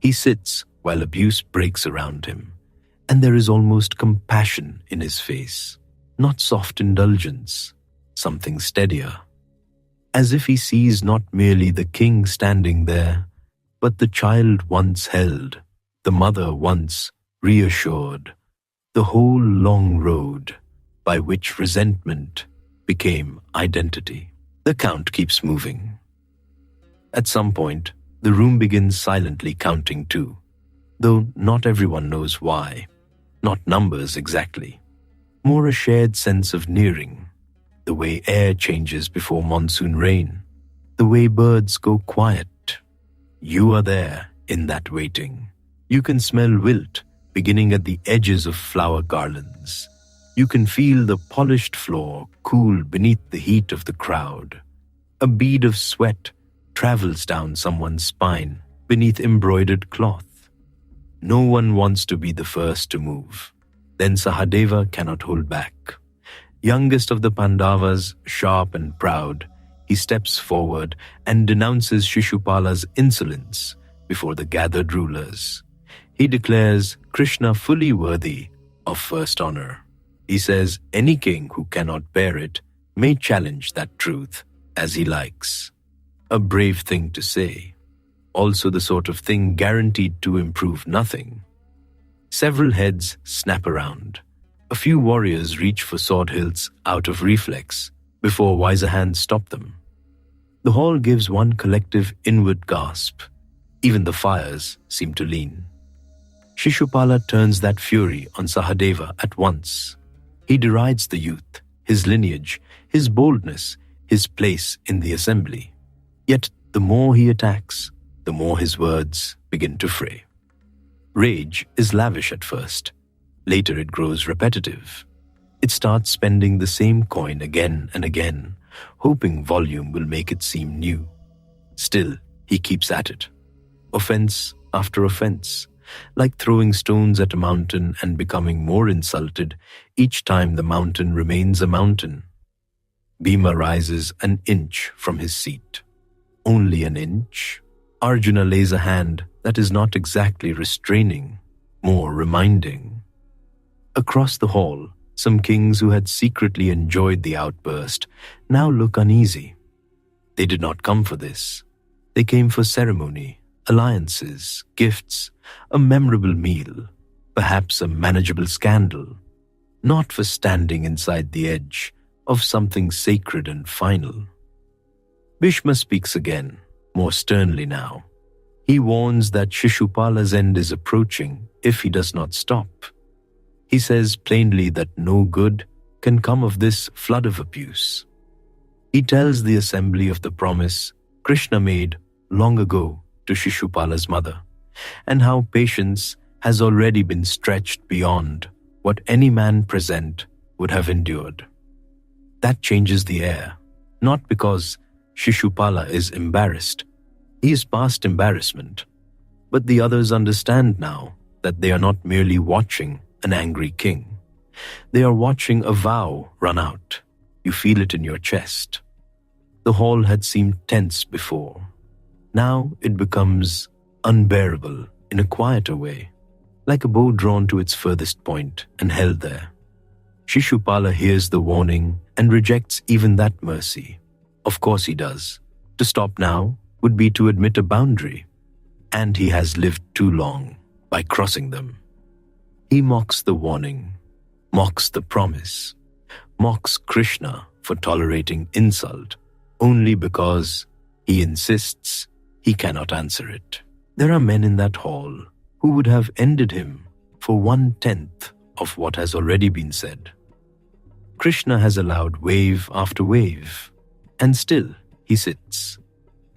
He sits while abuse breaks around him, and there is almost compassion in his face, not soft indulgence, something steadier. As if he sees not merely the king standing there, but the child once held, the mother once reassured, the whole long road by which resentment became identity. The count keeps moving. At some point, the room begins silently counting too, though not everyone knows why, not numbers exactly, more a shared sense of nearing, the way air changes before monsoon rain, the way birds go quiet. You are there in that waiting. You can smell wilt beginning at the edges of flower garlands. You can feel the polished floor cool beneath the heat of the crowd. A bead of sweat travels down someone's spine beneath embroidered cloth. No one wants to be the first to move. Then Sahadeva cannot hold back. Youngest of the Pandavas, sharp and proud, he steps forward and denounces Shishupala's insolence before the gathered rulers. He declares Krishna fully worthy of first honor. He says any king who cannot bear it may challenge that truth as he likes. A brave thing to say, also the sort of thing guaranteed to improve nothing. Several heads snap around. A few warriors reach for sword hilts out of reflex before wiser hands stop them. The hall gives one collective inward gasp. Even the fires seem to lean. Shishupala turns that fury on Sahadeva at once. He derides the youth, his lineage, his boldness, his place in the assembly. Yet the more he attacks, the more his words begin to fray. Rage is lavish at first. Later it grows repetitive. It starts spending the same coin again and again, hoping volume will make it seem new. Still, he keeps at it. Offense after offense, like throwing stones at a mountain and becoming more insulted each time the mountain remains a mountain. Bhima rises an inch from his seat. Only an inch. Arjuna lays a hand that is not exactly restraining, more reminding. Across the hall, some kings who had secretly enjoyed the outburst now look uneasy. They did not come for this. They came for ceremony, alliances, gifts, a memorable meal, perhaps a manageable scandal, not for standing inside the edge of something sacred and final. Bhishma speaks again, more sternly now. He warns that Shishupala's end is approaching if he does not stop. He says plainly that no good can come of this flood of abuse. He tells the assembly of the promise Krishna made long ago to Shishupala's mother, and how patience has already been stretched beyond what any man present would have endured. That changes the air, not because Shishupala is embarrassed. He is past embarrassment. But the others understand now that they are not merely watching an angry king. They are watching a vow run out. You feel it in your chest. The hall had seemed tense before. Now it becomes unbearable in a quieter way, like a bow drawn to its furthest point and held there. Shishupala hears the warning and rejects even that mercy. Of course he does. To stop now would be to admit a boundary, and he has lived too long by crossing them. He mocks the warning, mocks the promise, mocks Krishna for tolerating insult only because he insists he cannot answer it. There are men in that hall who would have ended him for 1/10 of what has already been said. Krishna has allowed wave after wave, and still he sits.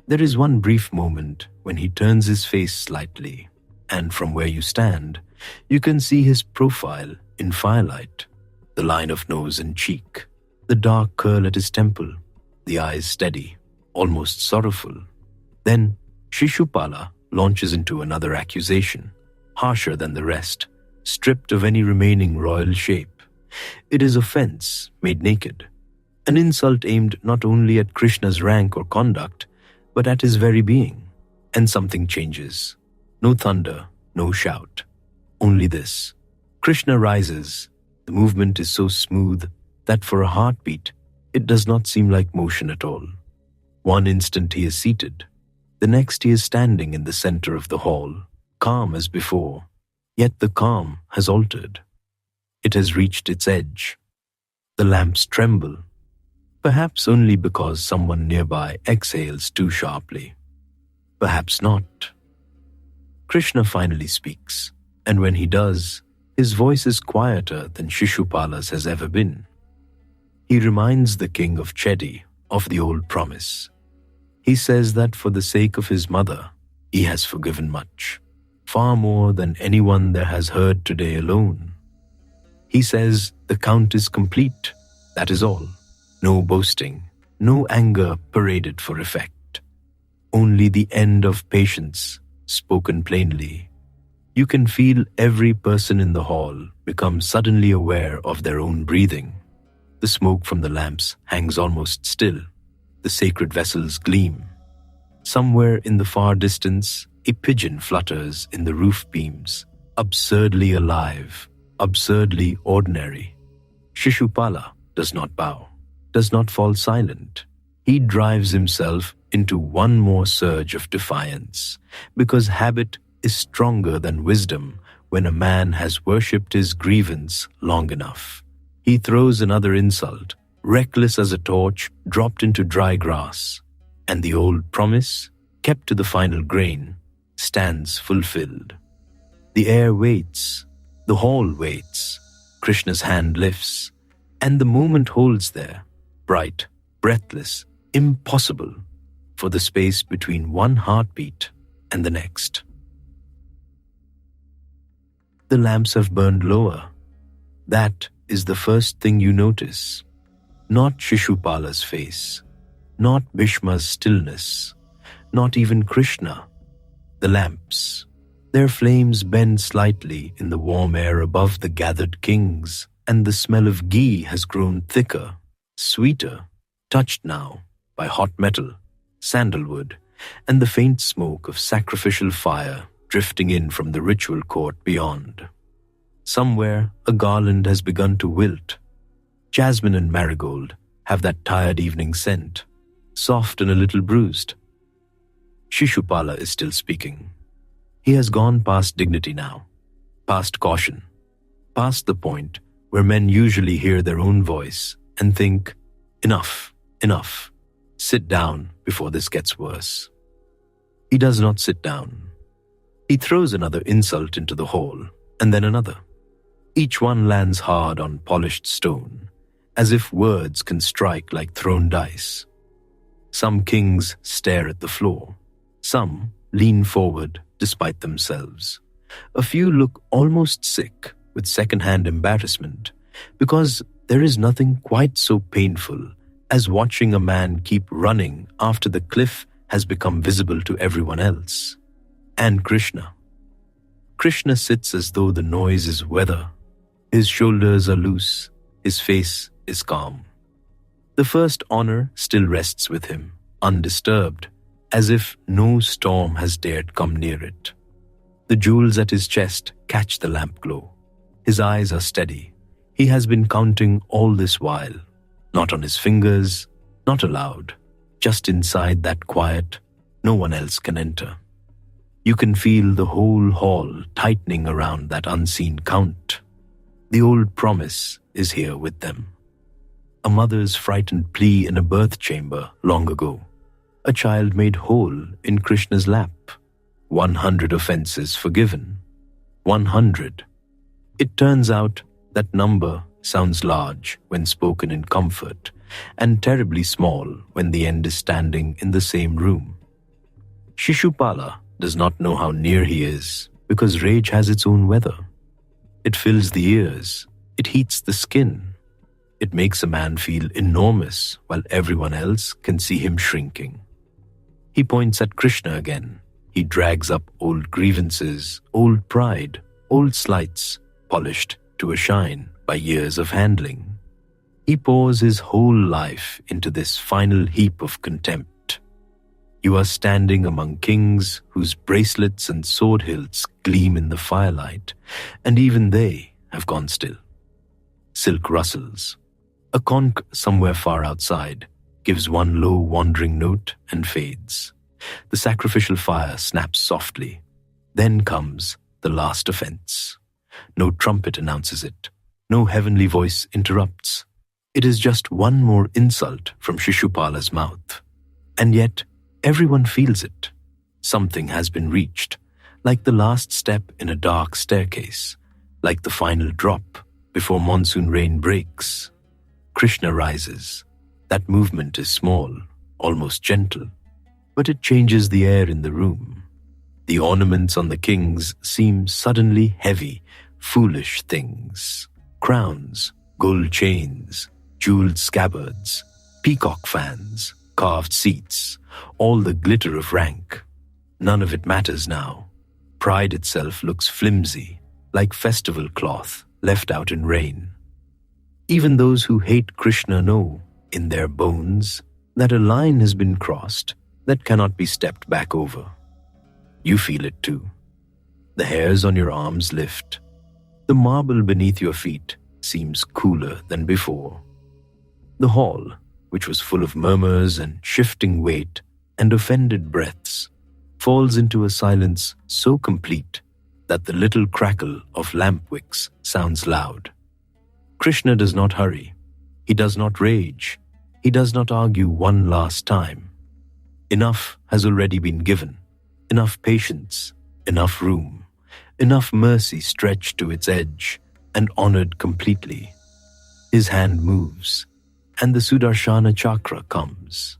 There is one brief moment when he turns his face slightly, and from where you stand, you can see his profile in firelight, the line of nose and cheek, the dark curl at his temple, the eyes steady. almost sorrowful. Then Shishupala launches into another accusation, harsher than the rest, stripped of any remaining royal shape. It is offense made naked, an insult aimed not only at Krishna's rank or conduct, but at his very being. And something changes. No thunder, no shout. Only this. Krishna rises. The movement is so smooth that for a heartbeat, it does not seem like motion at all. One instant he is seated. The next he is standing in the center of the hall, calm as before. Yet the calm has altered. It has reached its edge. The lamps tremble, perhaps only because someone nearby exhales too sharply. Perhaps not. Krishna finally speaks, and when he does, his voice is quieter than Shishupala's has ever been. He reminds the king of Chedi of the old promise. He says that for the sake of his mother, he has forgiven much, far more than anyone there has heard today alone. He says the count is complete, that is all. No boasting, no anger paraded for effect. Only the end of patience, spoken plainly. You can feel every person in the hall become suddenly aware of their own breathing. The smoke from the lamps hangs almost still. The sacred vessels gleam. Somewhere in the far distance, a pigeon flutters in the roof beams, absurdly alive, absurdly ordinary. Shishupala does not bow, does not fall silent. He drives himself into one more surge of defiance, because habit is stronger than wisdom when a man has worshipped his grievance long enough. He throws another insult, reckless as a torch dropped into dry grass, and the old promise, kept to the final grain, stands fulfilled. The air waits, the hall waits, Krishna's hand lifts, and the moment holds there, bright, breathless, impossible, for the space between one heartbeat and the next. The lamps have burned lower. That is the first thing you notice. Not Shishupala's face, not Bhishma's stillness, not even Krishna. The lamps. Their flames bend slightly in the warm air above the gathered kings, and the smell of ghee has grown thicker, sweeter, touched now by hot metal, sandalwood, and the faint smoke of sacrificial fire drifting in from the ritual court beyond. Somewhere, a garland has begun to wilt. Jasmine and marigold have that tired evening scent, soft and a little bruised. Shishupala is still speaking. He has gone past dignity now, past caution, past the point where men usually hear their own voice and think, enough, enough, sit down before this gets worse. He does not sit down. He throws another insult into the hall, and then another. Each one lands hard on polished stone, as if words can strike like thrown dice. Some kings stare at the floor. Some lean forward despite themselves. A few look almost sick with second-hand embarrassment, because there is nothing quite so painful as watching a man keep running after the cliff has become visible to everyone else. And Krishna. Krishna sits as though the noise is weather. His shoulders are loose, his face is calm. The first honor still rests with him, undisturbed, as if no storm has dared come near it. The jewels at his chest catch the lamp glow. His eyes are steady. He has been counting all this while, not on his fingers, not aloud, just inside that quiet, no one else can enter. You can feel the whole hall tightening around that unseen count. The old promise is here with them. A mother's frightened plea in a birth chamber long ago. A child made whole in Krishna's lap. 100 offenses forgiven. 100. It turns out that number sounds large when spoken in comfort, and terribly small when the end is standing in the same room. Shishupala does not know how near he is, because rage has its own weather. It fills the ears, it heats the skin. It makes a man feel enormous while everyone else can see him shrinking. He points at Krishna again. He drags up old grievances, old pride, old slights, polished to a shine by years of handling. He pours his whole life into this final heap of contempt. You are standing among kings whose bracelets and sword hilts gleam in the firelight, and even they have gone still. Silk rustles. A conch somewhere far outside gives one low wandering note and fades. The sacrificial fire snaps softly. Then comes the last offense. No trumpet announces it. No heavenly voice interrupts. It is just one more insult from Shishupala's mouth. And yet, everyone feels it. Something has been reached, like the last step in a dark staircase, like the final drop before monsoon rain breaks. Krishna rises. That movement is small, almost gentle, but it changes the air in the room. The ornaments on the kings seem suddenly heavy, foolish things. Crowns, gold chains, jeweled scabbards, peacock fans, carved seats, all the glitter of rank. None of it matters now. Pride itself looks flimsy, like festival cloth left out in rain. Even those who hate Krishna know, in their bones, that a line has been crossed that cannot be stepped back over. You feel it too. The hairs on your arms lift. The marble beneath your feet seems cooler than before. The hall, which was full of murmurs and shifting weight and offended breaths, falls into a silence so complete that the little crackle of lamp wicks sounds loud. Krishna does not hurry. He does not rage. He does not argue one last time. Enough has already been given. Enough patience, enough room, enough mercy stretched to its edge and honored completely. His hand moves, and the Sudarshana chakra comes,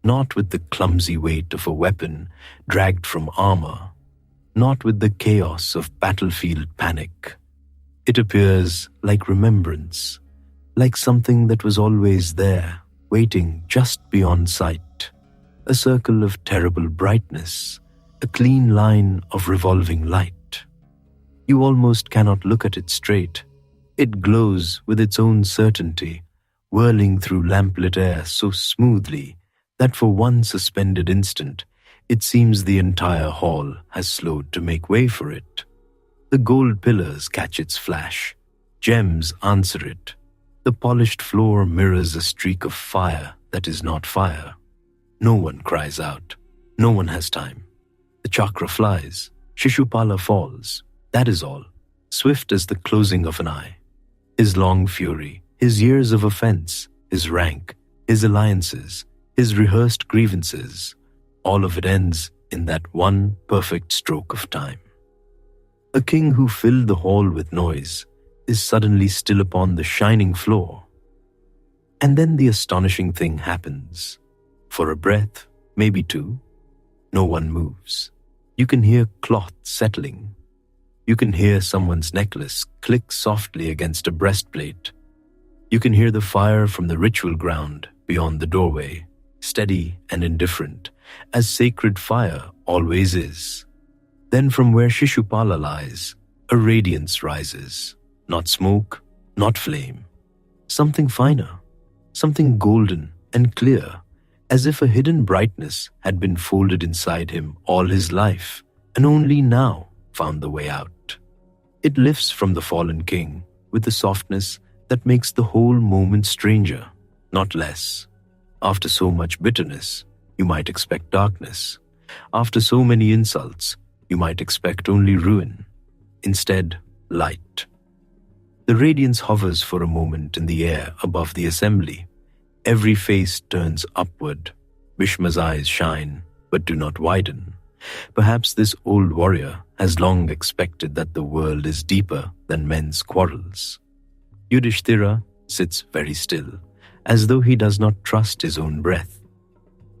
not with the clumsy weight of a weapon dragged from armor, not with the chaos of battlefield panic. It appears like remembrance, like something that was always there, waiting just beyond sight, a circle of terrible brightness, a clean line of revolving light. You almost cannot look at it straight. It glows with its own certainty, whirling through lamplit air so smoothly that for one suspended instant, it seems the entire hall has slowed to make way for it. The gold pillars catch its flash. Gems answer it. The polished floor mirrors a streak of fire that is not fire. No one cries out. No one has time. The chakra flies. Shishupala falls. That is all, swift as the closing of an eye. His long fury, his years of offense, his rank, his alliances, his rehearsed grievances, all of it ends in that one perfect stroke of time. A king who filled the hall with noise is suddenly still upon the shining floor. And then the astonishing thing happens. For a breath, maybe two, no one moves. You can hear cloth settling. You can hear someone's necklace click softly against a breastplate. You can hear the fire from the ritual ground beyond the doorway, steady and indifferent, as sacred fire always is. Then from where Shishupala lies, a radiance rises. Not smoke, not flame. Something finer, something golden and clear, as if a hidden brightness had been folded inside him all his life, and only now found the way out. It lifts from the fallen king with the softness that makes the whole moment stranger, not less. After so much bitterness, you might expect darkness. After so many insults, you might expect only ruin. Instead, light. The radiance hovers for a moment in the air above the assembly. Every face turns upward. Bhishma's eyes shine, but do not widen. Perhaps this old warrior has long expected that the world is deeper than men's quarrels. Yudhishthira sits very still, as though he does not trust his own breath.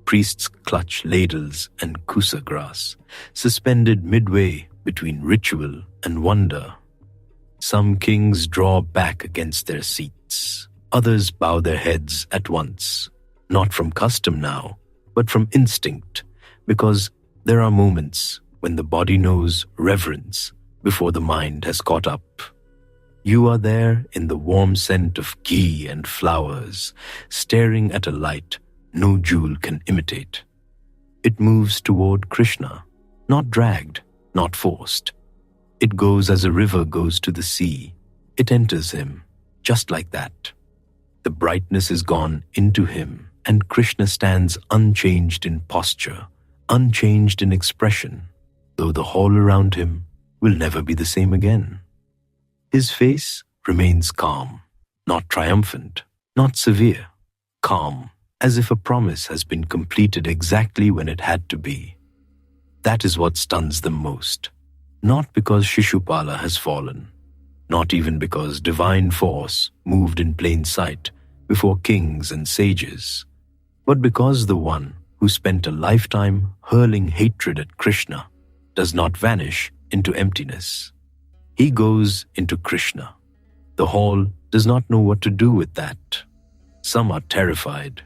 Priests clutch ladles and kusa grass, suspended midway between ritual and wonder. Some kings draw back against their seats. Others bow their heads at once, not from custom now, but from instinct, because there are moments when the body knows reverence before the mind has caught up. You are there in the warm scent of ghee and flowers, staring at a light no jewel can imitate. It moves toward Krishna, not dragged, not forced. It goes as a river goes to the sea. It enters him, just like that. The brightness is gone into him, and Krishna stands unchanged in posture, unchanged in expression, though the hall around him will never be the same again. His face remains calm, not triumphant, not severe, calm, as if a promise has been completed exactly when it had to be. That is what stuns them most, not because Shishupala has fallen, not even because divine force moved in plain sight before kings and sages, but because the one who spent a lifetime hurling hatred at Krishna does not vanish into emptiness. He goes into Krishna. The hall does not know what to do with that. Some are terrified.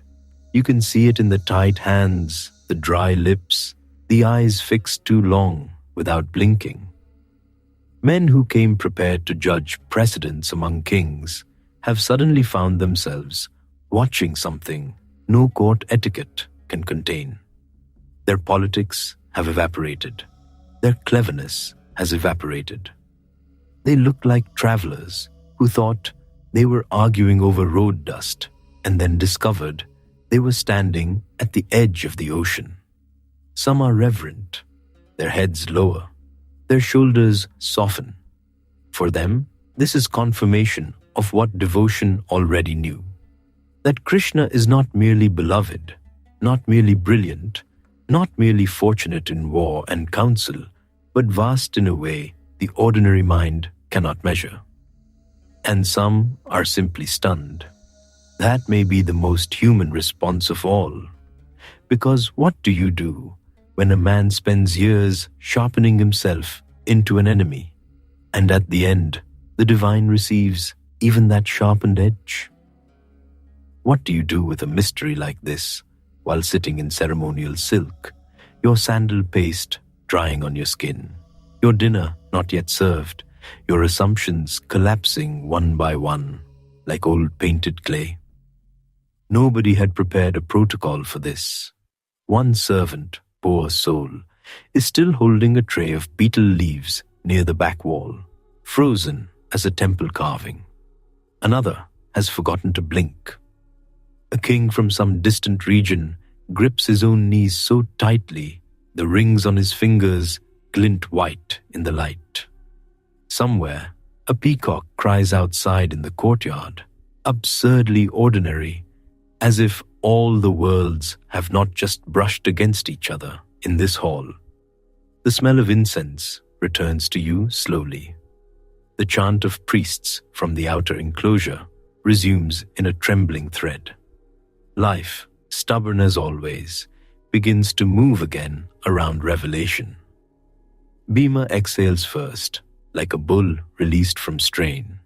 You can see it in the tight hands, the dry lips, the eyes fixed too long without blinking. Men who came prepared to judge precedents among kings have suddenly found themselves watching something no court etiquette can contain. Their politics have evaporated. Their cleverness has evaporated. They look like travelers who thought they were arguing over road dust and then discovered they were standing at the edge of the ocean. Some are reverent, their heads lower, their shoulders soften. For them, this is confirmation of what devotion already knew. That Krishna is not merely beloved, not merely brilliant, not merely fortunate in war and counsel, but vast in a way the ordinary mind cannot measure. And some are simply stunned. That may be the most human response of all. Because what do you do when a man spends years sharpening himself into an enemy, and at the end, the divine receives even that sharpened edge? What do you do with a mystery like this while sitting in ceremonial silk, your sandal paste drying on your skin, your dinner not yet served, your assumptions collapsing one by one like old painted clay? Nobody had prepared a protocol for this. One servant, poor soul, is still holding a tray of betel leaves near the back wall, frozen as a temple carving. Another has forgotten to blink. A king from some distant region grips his own knees so tightly the rings on his fingers glint white in the light. Somewhere, a peacock cries outside in the courtyard, absurdly ordinary, as if all the worlds have not just brushed against each other in this hall. The smell of incense returns to you slowly. The chant of priests from the outer enclosure resumes in a trembling thread. Life, stubborn as always, begins to move again around revelation. Bhima exhales first, like a bull released from strain.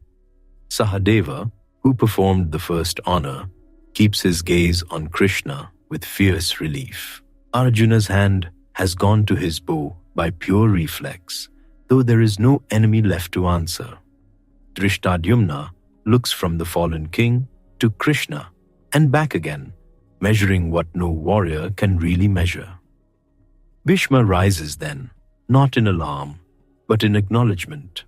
Sahadeva, who performed the first honor, keeps his gaze on Krishna with fierce relief. Arjuna's hand has gone to his bow by pure reflex, though there is no enemy left to answer. Drishtadyumna looks from the fallen king to Krishna and back again, measuring what no warrior can really measure. Bhishma rises then, not in alarm, but in acknowledgement.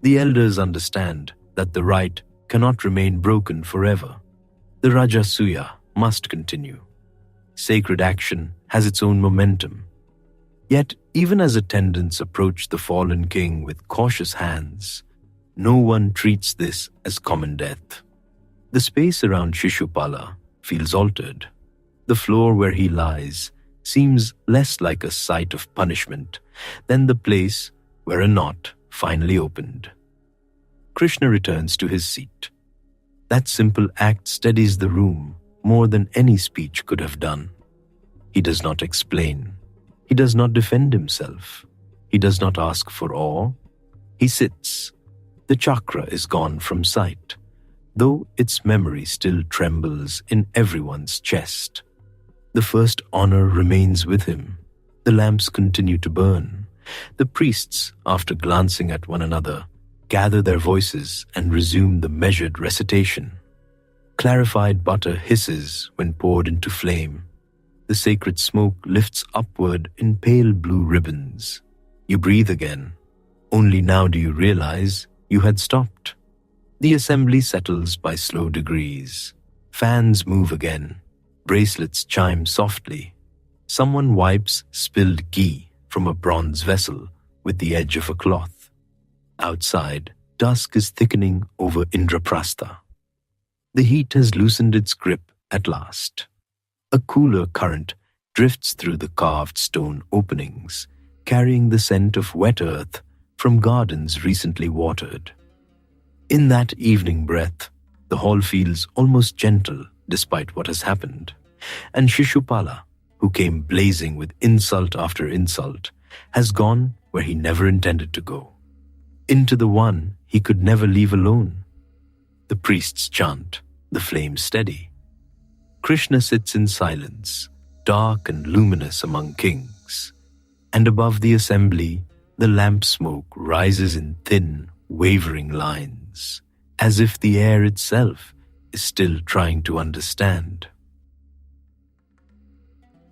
The elders understand that the right cannot remain broken forever. The Rajasuya must continue. Sacred action has its own momentum. Yet, even as attendants approach the fallen king with cautious hands, no one treats this as common death. The space around Shishupala feels altered. The floor where he lies seems less like a site of punishment than the place where a knot finally opened. Krishna returns to his seat. That simple act steadies the room more than any speech could have done. He does not explain. He does not defend himself. He does not ask for awe. He sits. The chakra is gone from sight. though its memory still trembles in everyone's chest. The first honor remains with him. The lamps continue to burn. The priests, after glancing at one another, gather their voices and resume the measured recitation. Clarified butter hisses when poured into flame. The sacred smoke lifts upward in pale blue ribbons. You breathe again. Only now do you realize you had stopped. The assembly settles by slow degrees. Fans move again. Bracelets chime softly. Someone wipes spilled ghee from a bronze vessel with the edge of a cloth. Outside, dusk is thickening over Indraprastha. The heat has loosened its grip at last. A cooler current drifts through the carved stone openings, carrying the scent of wet earth from gardens recently watered. In that evening breath, the hall feels almost gentle despite what has happened, and Shishupala, who came blazing with insult after insult, has gone where he never intended to go, into the one he could never leave alone. The priests chant, the flames steady. Krishna sits in silence, dark and luminous among kings, and above the assembly, the lamp smoke rises in thin, wavering lines, as if the air itself is still trying to understand.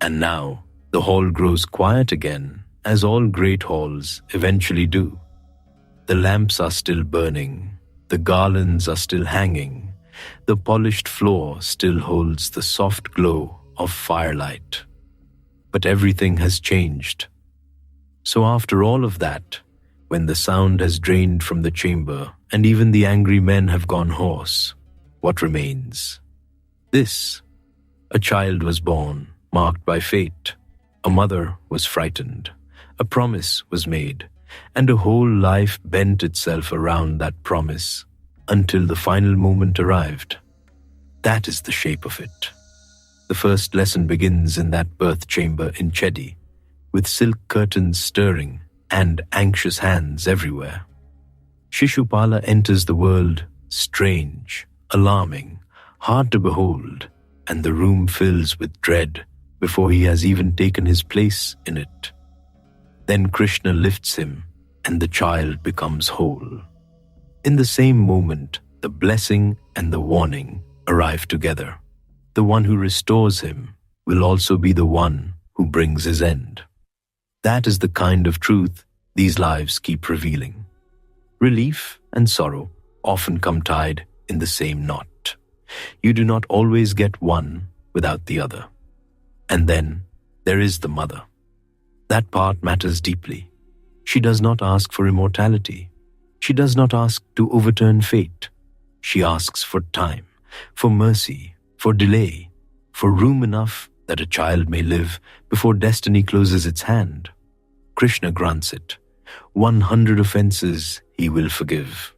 And now, the hall grows quiet again, as all great halls eventually do. The lamps are still burning, the garlands are still hanging, the polished floor still holds the soft glow of firelight. But everything has changed. So after all of that, when the sound has drained from the chamber and even the angry men have gone hoarse, what remains? This: a child was born, marked by fate. A mother was frightened. A promise was made, and a whole life bent itself around that promise until the final moment arrived. That is the shape of it. The first lesson begins in that birth chamber in Chedi, with silk curtains stirring and anxious hands everywhere. Shishupala enters the world strange, alarming, hard to behold, and the room fills with dread before he has even taken his place in it. Then Krishna lifts him, and the child becomes whole. In the same moment, the blessing and the warning arrive together. The one who restores him will also be the one who brings his end. That is the kind of truth these lives keep revealing. Relief and sorrow often come tied in the same knot. You do not always get one without the other. And then there is the mother. That part matters deeply. She does not ask for immortality. She does not ask to overturn fate. She asks for time, for mercy, for delay, for room enough that a child may live before destiny closes its hand. Krishna grants it. 100 offenses he will forgive.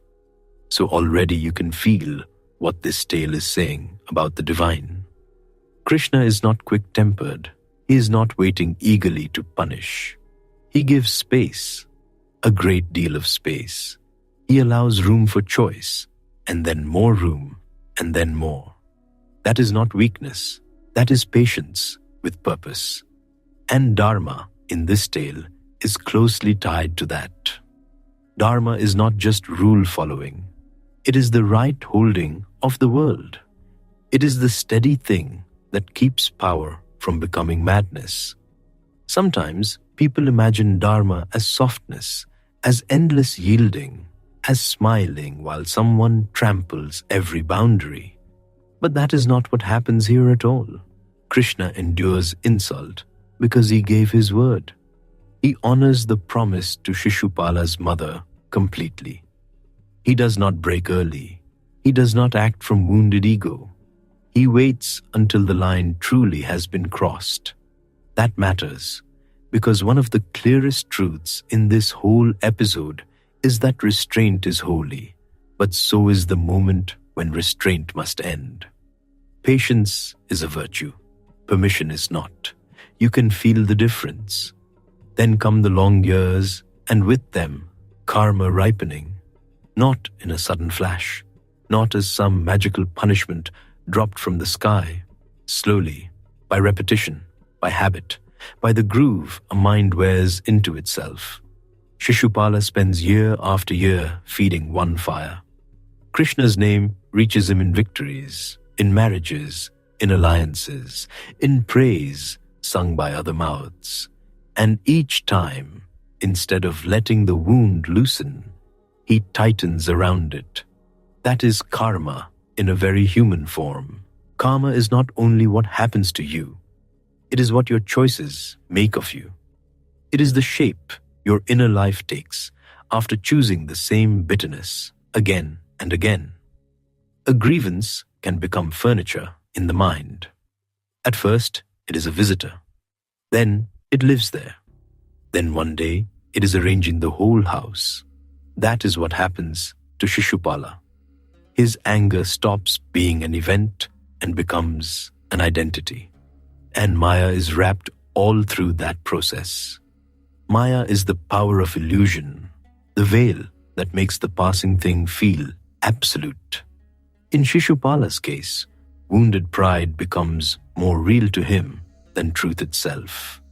So already you can feel what this tale is saying about the divine. Krishna is not quick-tempered. He is not waiting eagerly to punish. He gives space, a great deal of space. He allows room for choice, and then more room, and then more. That is not weakness. That is patience with purpose. And Dharma, in this tale, is closely tied to that. Dharma is not just rule-following. It is the right holding of the world. It is the steady thing that keeps power from becoming madness. Sometimes people imagine Dharma as softness, as endless yielding, as smiling while someone tramples every boundary. But that is not what happens here at all. Krishna endures insult because he gave his word. He honors the promise to Shishupala's mother completely. He does not break early. He does not act from wounded ego. He waits until the line truly has been crossed. That matters, because one of the clearest truths in this whole episode is that restraint is holy, but so is the moment when restraint must end. Patience is a virtue. Permission is not. You can feel the difference. Then come the long years, and with them, karma ripening. Not in a sudden flash, not as some magical punishment dropped from the sky, slowly, by repetition, by habit, by the groove a mind wears into itself. Shishupala spends year after year feeding one fire. Krishna's name reaches him in victories, in marriages, in alliances, in praise sung by other mouths. And each time, instead of letting the wound loosen, he tightens around it. That is karma in a very human form. Karma is not only what happens to you, it is what your choices make of you. It is the shape your inner life takes after choosing the same bitterness again and again. A grievance can become furniture in the mind. At first, it is a visitor. Then, it lives there. Then one day, it is arranging the whole house. That is what happens to Shishupala. His anger stops being an event and becomes an identity. And Maya is wrapped all through that process. Maya is the power of illusion, the veil that makes the passing thing feel absolute. In Shishupala's case, wounded pride becomes more real to him than truth itself.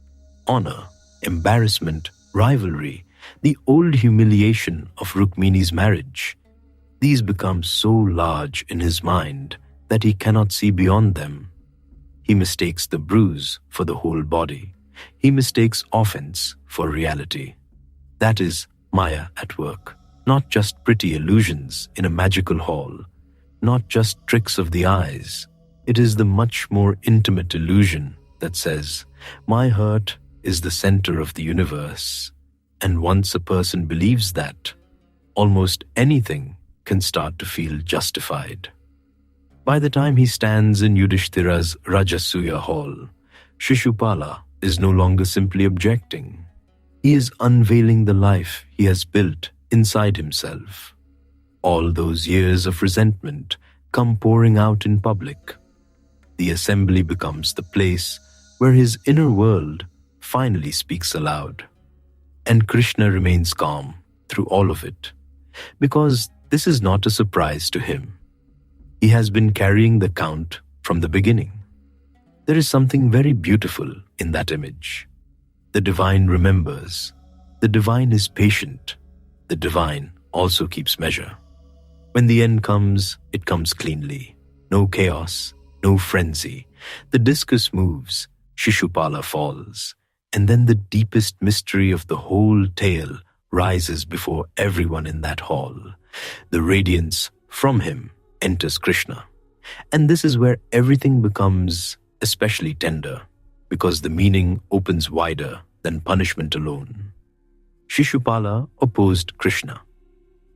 Honor, embarrassment, rivalry, the old humiliation of Rukmini's marriage, these become so large in his mind that he cannot see beyond them. He mistakes the bruise for the whole body. He mistakes offense for reality. That is Maya at work, not just pretty illusions in a magical hall, not just tricks of the eyes. It is the much more intimate illusion that says, my hurt is the center of the universe. And once a person believes that, almost anything can start to feel justified. By the time he stands in Yudhishthira's Rajasuya hall, Shishupala is no longer simply objecting. He is unveiling the life he has built inside himself. All those years of resentment come pouring out in public. The assembly becomes the place where his inner world finally speaks aloud. And Krishna remains calm through all of it, because this is not a surprise to him. He has been carrying the count from the beginning. There is something very beautiful in that image. The divine remembers. The divine is patient. The divine also keeps measure. When the end comes, it comes cleanly. No chaos, no frenzy. The discus moves, Shishupala falls, and then the deepest mystery of the whole tale rises before everyone in that hall. The radiance from him enters Krishna. And this is where everything becomes especially tender, because the meaning opens wider than punishment alone. Shishupala opposed Krishna,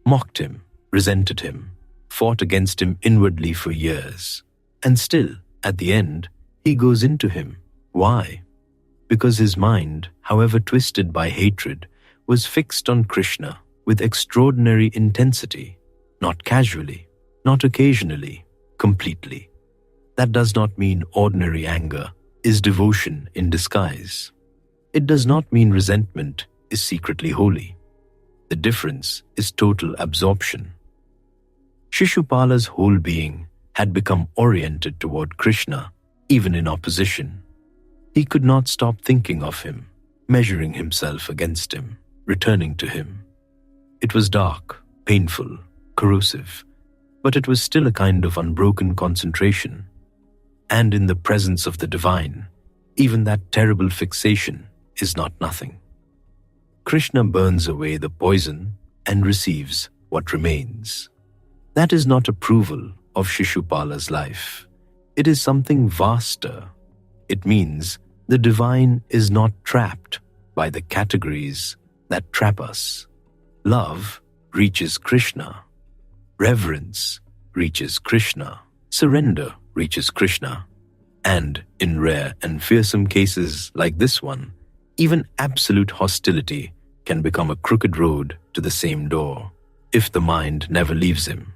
mocked him, resented him, fought against him inwardly for years. And still, at the end, he goes into him. Why? Because his mind, however twisted by hatred, was fixed on Krishna with extraordinary intensity, not casually, not occasionally, completely. That does not mean ordinary anger is devotion in disguise. It does not mean resentment is secretly holy. The difference is total absorption. Shishupala's whole being had become oriented toward Krishna, even in opposition. He could not stop thinking of him, measuring himself against him, returning to him. It was dark, painful, corrosive, but it was still a kind of unbroken concentration. And in the presence of the divine, even that terrible fixation is not nothing. Krishna burns away the poison and receives what remains. That is not approval of Shishupala's life. It is something vaster. It means the divine is not trapped by the categories that trap us. Love reaches Krishna. Reverence reaches Krishna. Surrender reaches Krishna. And in rare and fearsome cases like this one, even absolute hostility can become a crooked road to the same door, if the mind never leaves him.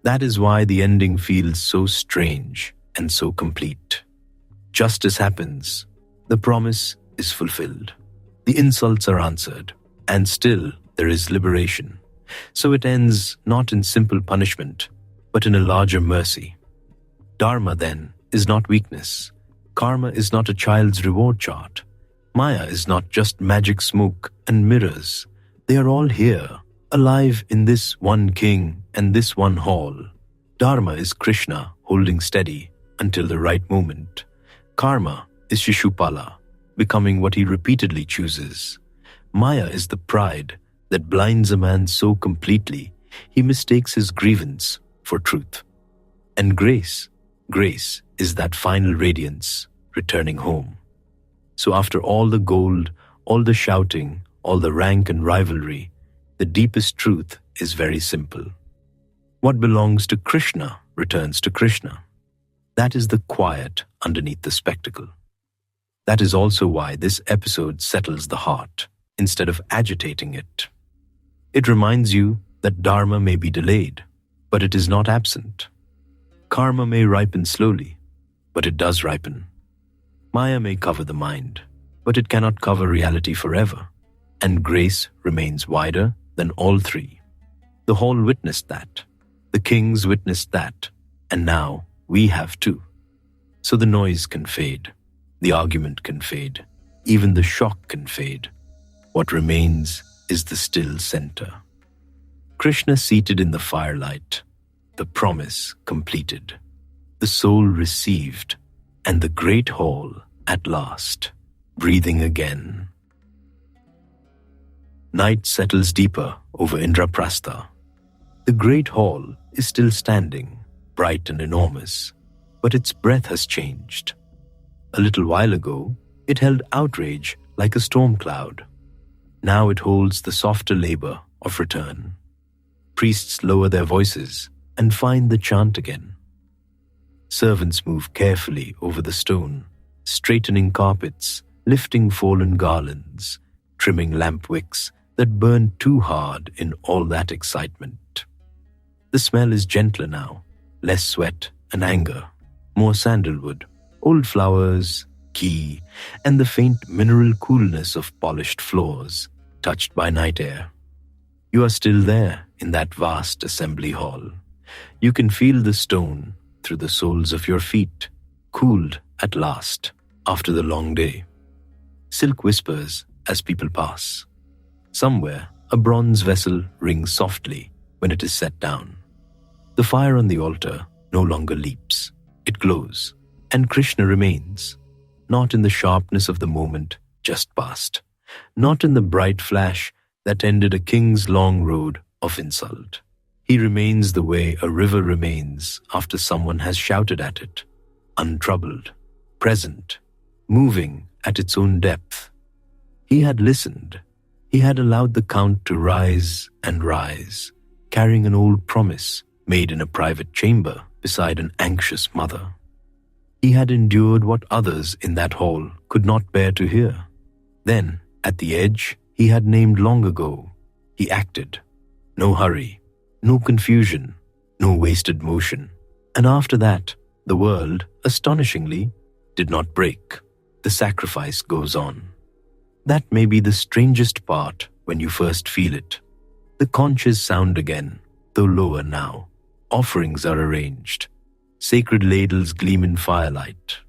That is why the ending feels so strange and so complete. Justice happens. The promise is fulfilled. The insults are answered. And still there is liberation. So it ends not in simple punishment, but in a larger mercy. Dharma, then, is not weakness. Karma is not a child's reward chart. Maya is not just magic smoke and mirrors. They are all here, alive in this one king and this one hall. Dharma is Krishna holding steady until the right moment. Karma is Shishupala, becoming what he repeatedly chooses. Maya is the pride that blinds a man so completely he mistakes his grievance for truth. And grace is that final radiance returning home. So after all the gold, all the shouting, all the rank and rivalry, the deepest truth is very simple. What belongs to Krishna returns to Krishna. That is the quiet underneath the spectacle. That is also why this episode settles the heart instead of agitating it. It reminds you that Dharma may be delayed, but it is not absent. Karma may ripen slowly, but it does ripen. Maya may cover the mind, but it cannot cover reality forever. And grace remains wider than all three. The hall witnessed that. The kings witnessed that. And now we have too. So the noise can fade. The argument can fade. Even the shock can fade. What remains is the still center. Krishna seated in the firelight. The promise completed. The soul received. And the great hall, at last, breathing again. Night settles deeper over Indraprastha. The great hall is still standing, bright and enormous, but its breath has changed. A little while ago, it held outrage like a storm cloud. Now it holds the softer labor of return. Priests lower their voices and find the chant again. Servants move carefully over the stone, straightening carpets, lifting fallen garlands, trimming lamp wicks that burned too hard in all that excitement. The smell is gentler now, less sweat and anger, more sandalwood, old flowers, ghee, and the faint mineral coolness of polished floors, touched by night air. You are still there in that vast assembly hall. You can feel the stone through the soles of your feet, cooled at last after the long day. Silk whispers as people pass. Somewhere, a bronze vessel rings softly when it is set down. The fire on the altar no longer leaps. It glows, and Krishna remains, not in the sharpness of the moment just past, not in the bright flash that ended a king's long road of insult. He remains the way a river remains after someone has shouted at it, untroubled, present, moving at its own depth. He had listened. He had allowed the count to rise and rise, carrying an old promise made in a private chamber beside an anxious mother. He had endured what others in that hall could not bear to hear. Then, at the edge he had named long ago, he acted. No hurry, no confusion, no wasted motion. And after that, the world, astonishingly, did not break. The sacrifice goes on. That may be the strangest part when you first feel it. The conches sound again, though lower now. Offerings are arranged. Sacred ladles gleam in firelight.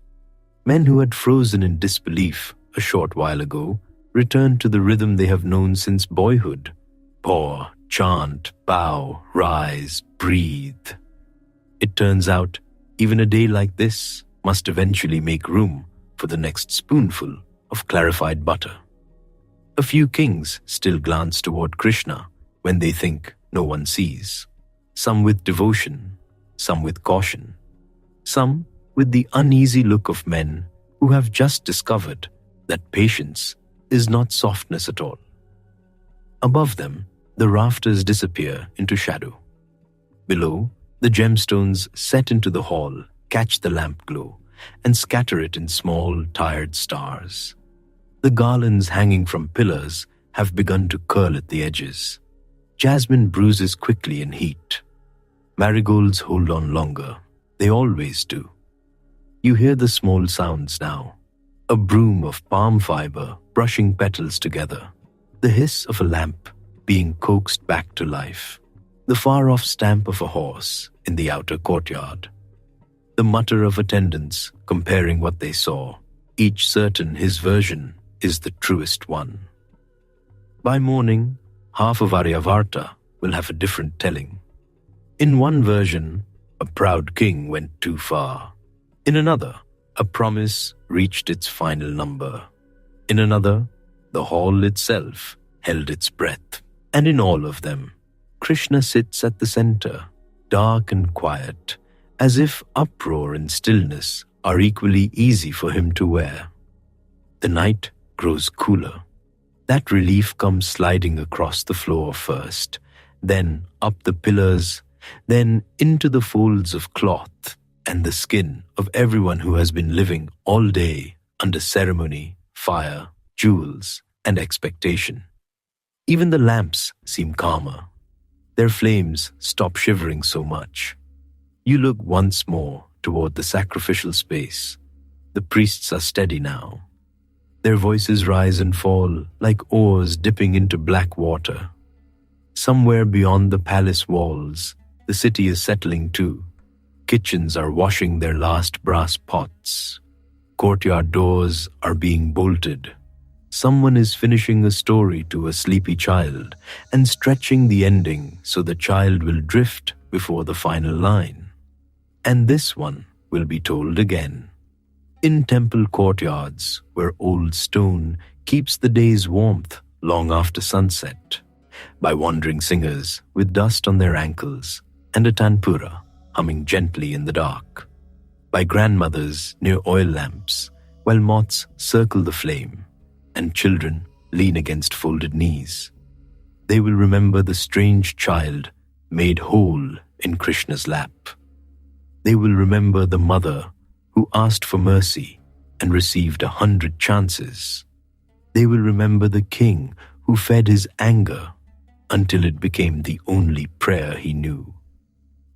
Men who had frozen in disbelief a short while ago return to the rhythm they have known since boyhood. Pour, chant, bow, rise, breathe. It turns out, even a day like this must eventually make room for the next spoonful of clarified butter. A few kings still glance toward Krishna when they think no one sees. Some with devotion, some with caution, some with the uneasy look of men who have just discovered that patience is not softness at all. Above them, the rafters disappear into shadow. Below, the gemstones set into the hall catch the lamp glow and scatter it in small, tired stars. The garlands hanging from pillars have begun to curl at the edges. Jasmine bruises quickly in heat. Marigolds hold on longer. They always do. You hear the small sounds now. A broom of palm fiber brushing petals together. The hiss of a lamp being coaxed back to life. The far-off stamp of a horse in the outer courtyard. The mutter of attendants comparing what they saw, each certain his version is the truest one. By morning, half of Aryavarta will have a different telling. In one version, a proud king went too far. In another, a promise reached its final number. In another, the hall itself held its breath. And in all of them, Krishna sits at the center, dark and quiet, as if uproar and stillness are equally easy for him to wear. The night grows cooler. That relief comes sliding across the floor first, then up the pillars, then into the folds of cloth and the skin of everyone who has been living all day under ceremony, fire, jewels, and expectation. Even the lamps seem calmer. Their flames stop shivering so much. You look once more toward the sacrificial space. The priests are steady now. Their voices rise and fall like oars dipping into black water. Somewhere beyond the palace walls, the city is settling too. Kitchens are washing their last brass pots. Courtyard doors are being bolted. Someone is finishing a story to a sleepy child and stretching the ending so the child will drift before the final line. And this one will be told again. In temple courtyards, where old stone keeps the day's warmth long after sunset, by wandering singers with dust on their ankles and a tanpura humming gently in the dark, by grandmothers near oil lamps while moths circle the flame and children lean against folded knees. They will remember the strange child made whole in Krishna's lap. They will remember the mother who asked for mercy and received 100 chances. They will remember the king who fed his anger until it became the only prayer he knew.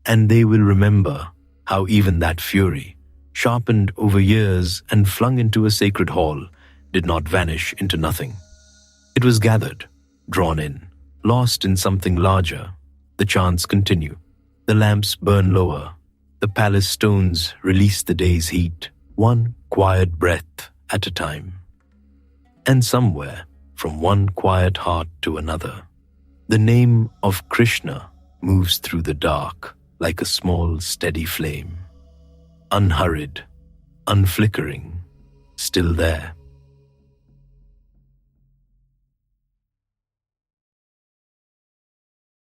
And they will remember how even that fury, sharpened over years and flung into a sacred hall, did not vanish into nothing. It was gathered, drawn in, lost in something larger. The chants continue. The lamps burn lower. The palace stones release the day's heat, one quiet breath at a time. And somewhere, from one quiet heart to another, the name of Krishna moves through the dark like a small, steady flame. Unhurried, unflickering, still there.